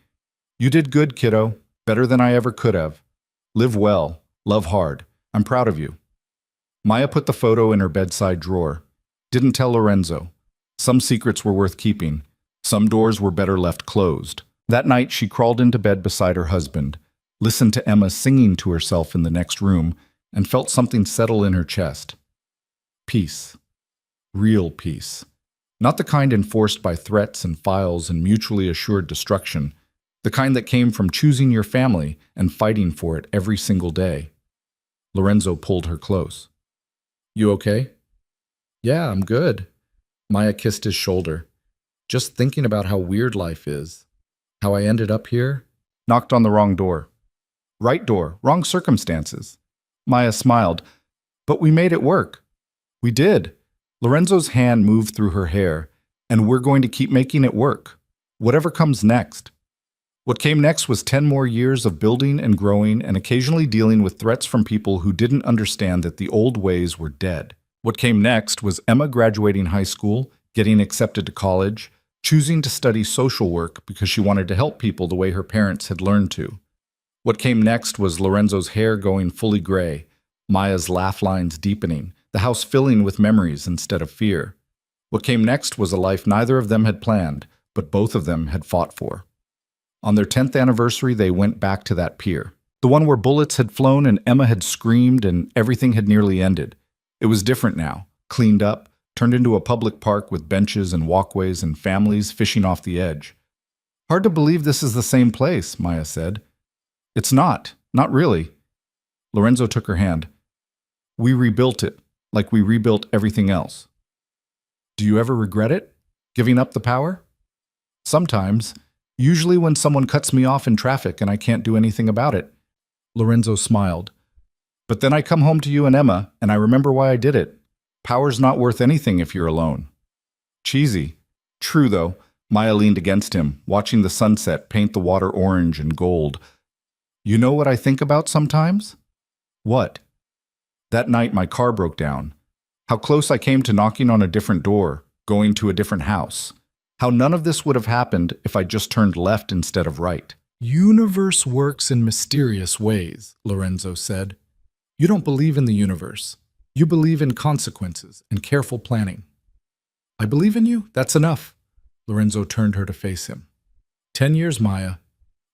"You did good, kiddo. Better than I ever could have. Live well. Love hard. I'm proud of you." Maya put the photo in her bedside drawer. Didn't tell Lorenzo. Some secrets were worth keeping. Some doors were better left closed. That night, she crawled into bed beside her husband, listened to Emma singing to herself in the next room, and felt something settle in her chest. Peace. Real peace. Not the kind enforced by threats and files and mutually assured destruction, the kind that came from choosing your family and fighting for it every single day. Lorenzo pulled her close. "You okay?" "Yeah, I'm good." Maya kissed his shoulder. "Just thinking about how weird life is. How I ended up here." Knocked on the wrong door. "Right door, wrong circumstances." Maya smiled. "But we made it work." "We did." Lorenzo's hand moved through her hair. "And we're going to keep making it work. Whatever comes next." What came next was 10 more years of building and growing and occasionally dealing with threats from people who didn't understand that the old ways were dead. What came next was Emma graduating high school, getting accepted to college, choosing to study social work because she wanted to help people the way her parents had learned to. What came next was Lorenzo's hair going fully gray, Maya's laugh lines deepening, the house filling with memories instead of fear. What came next was a life neither of them had planned, but both of them had fought for. On their 10th anniversary, they went back to that pier. The one where bullets had flown and Emma had screamed and everything had nearly ended. It was different now, cleaned up, turned into a public park with benches and walkways and families fishing off the edge. "Hard to believe this is the same place," Maya said. "It's not really." Lorenzo took her hand. "We rebuilt it, like we rebuilt everything else." "Do you ever regret it? Giving up the power?" "Sometimes. Usually when someone cuts me off in traffic and I can't do anything about it." Lorenzo smiled. "But then I come home to you and Emma, and I remember why I did it. Power's not worth anything if you're alone." Cheesy. True, though. Maya leaned against him, watching the sunset paint the water orange and gold. "You know what I think about sometimes?" "What?" "That night my car broke down. How close I came to knocking on a different door, going to a different house. How none of this would have happened if I just turned left instead of right." "Universe works in mysterious ways," Lorenzo said. "You don't believe in the universe. You believe in consequences and careful planning." "I believe in you. That's enough." Lorenzo turned her to face him. 10 years, Maya.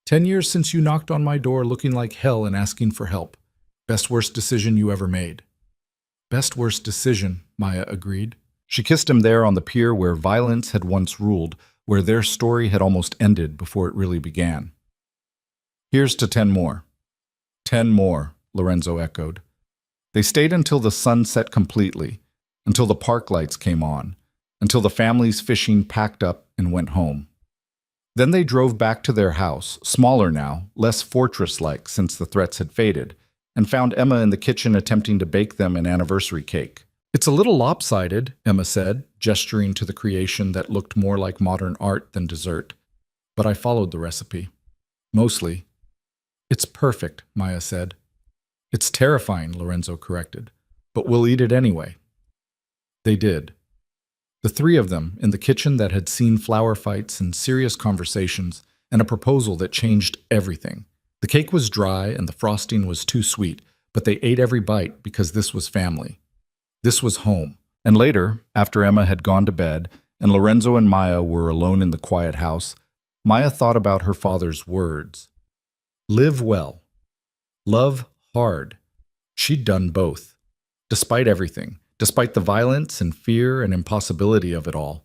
10 years since you knocked on my door looking like hell and asking for help. Best worst decision you ever made." "Best worst decision," Maya agreed. She kissed him there on the pier where violence had once ruled, where their story had almost ended before it really began. "Here's to 10 more." 10 more, Lorenzo echoed. They stayed until the sun set completely, until the park lights came on, until the families fishing packed up and went home. Then they drove back to their house, smaller now, less fortress-like since the threats had faded, and found Emma in the kitchen attempting to bake them an anniversary cake. "It's a little lopsided," Emma said, gesturing to the creation that looked more like modern art than dessert. "But I followed the recipe. Mostly." "It's perfect," Maya said. "It's terrifying," Lorenzo corrected. "But we'll eat it anyway." They did. The three of them, in the kitchen that had seen flower fights and serious conversations, and a proposal that changed everything. The cake was dry and the frosting was too sweet, but they ate every bite because this was family. This was home. And later, after Emma had gone to bed, and Lorenzo and Maya were alone in the quiet house, Maya thought about her father's words. Live well. Love hard. She'd done both. Despite everything, despite the violence and fear and impossibility of it all,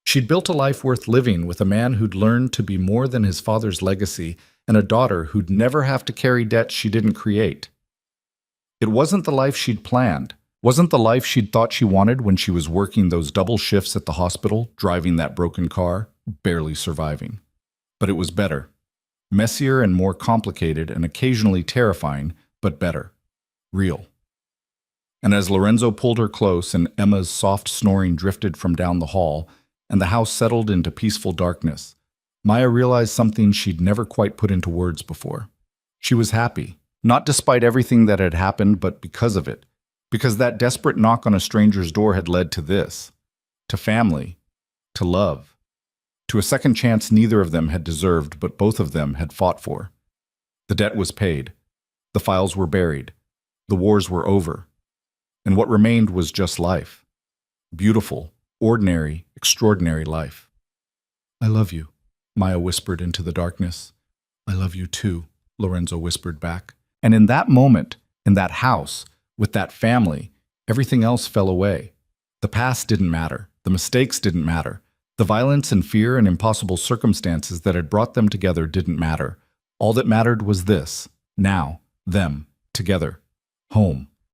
she'd built a life worth living with a man who'd learned to be more than his father's legacy and a daughter who'd never have to carry debts she didn't create. It wasn't the life she'd planned, wasn't the life she'd thought she wanted when she was working those double shifts at the hospital, driving that broken car, barely surviving. But it was better. Messier and more complicated and occasionally terrifying, but better. Real. And as Lorenzo pulled her close and Emma's soft snoring drifted from down the hall, and the house settled into peaceful darkness, Maya realized something she'd never quite put into words before. She was happy, not despite everything that had happened, but because of it. Because that desperate knock on a stranger's door had led to this. To family. To love. To a second chance neither of them had deserved, but both of them had fought for. The debt was paid. The files were buried. The wars were over. And what remained was just life. Beautiful, ordinary, extraordinary life. I love you, Maya whispered into the darkness. I love you too, Lorenzo whispered back. And in that moment, in that house, with that family, everything else fell away. The past didn't matter. The mistakes didn't matter. The violence and fear and impossible circumstances that had brought them together didn't matter. All that mattered was this. Now, them, together. Home.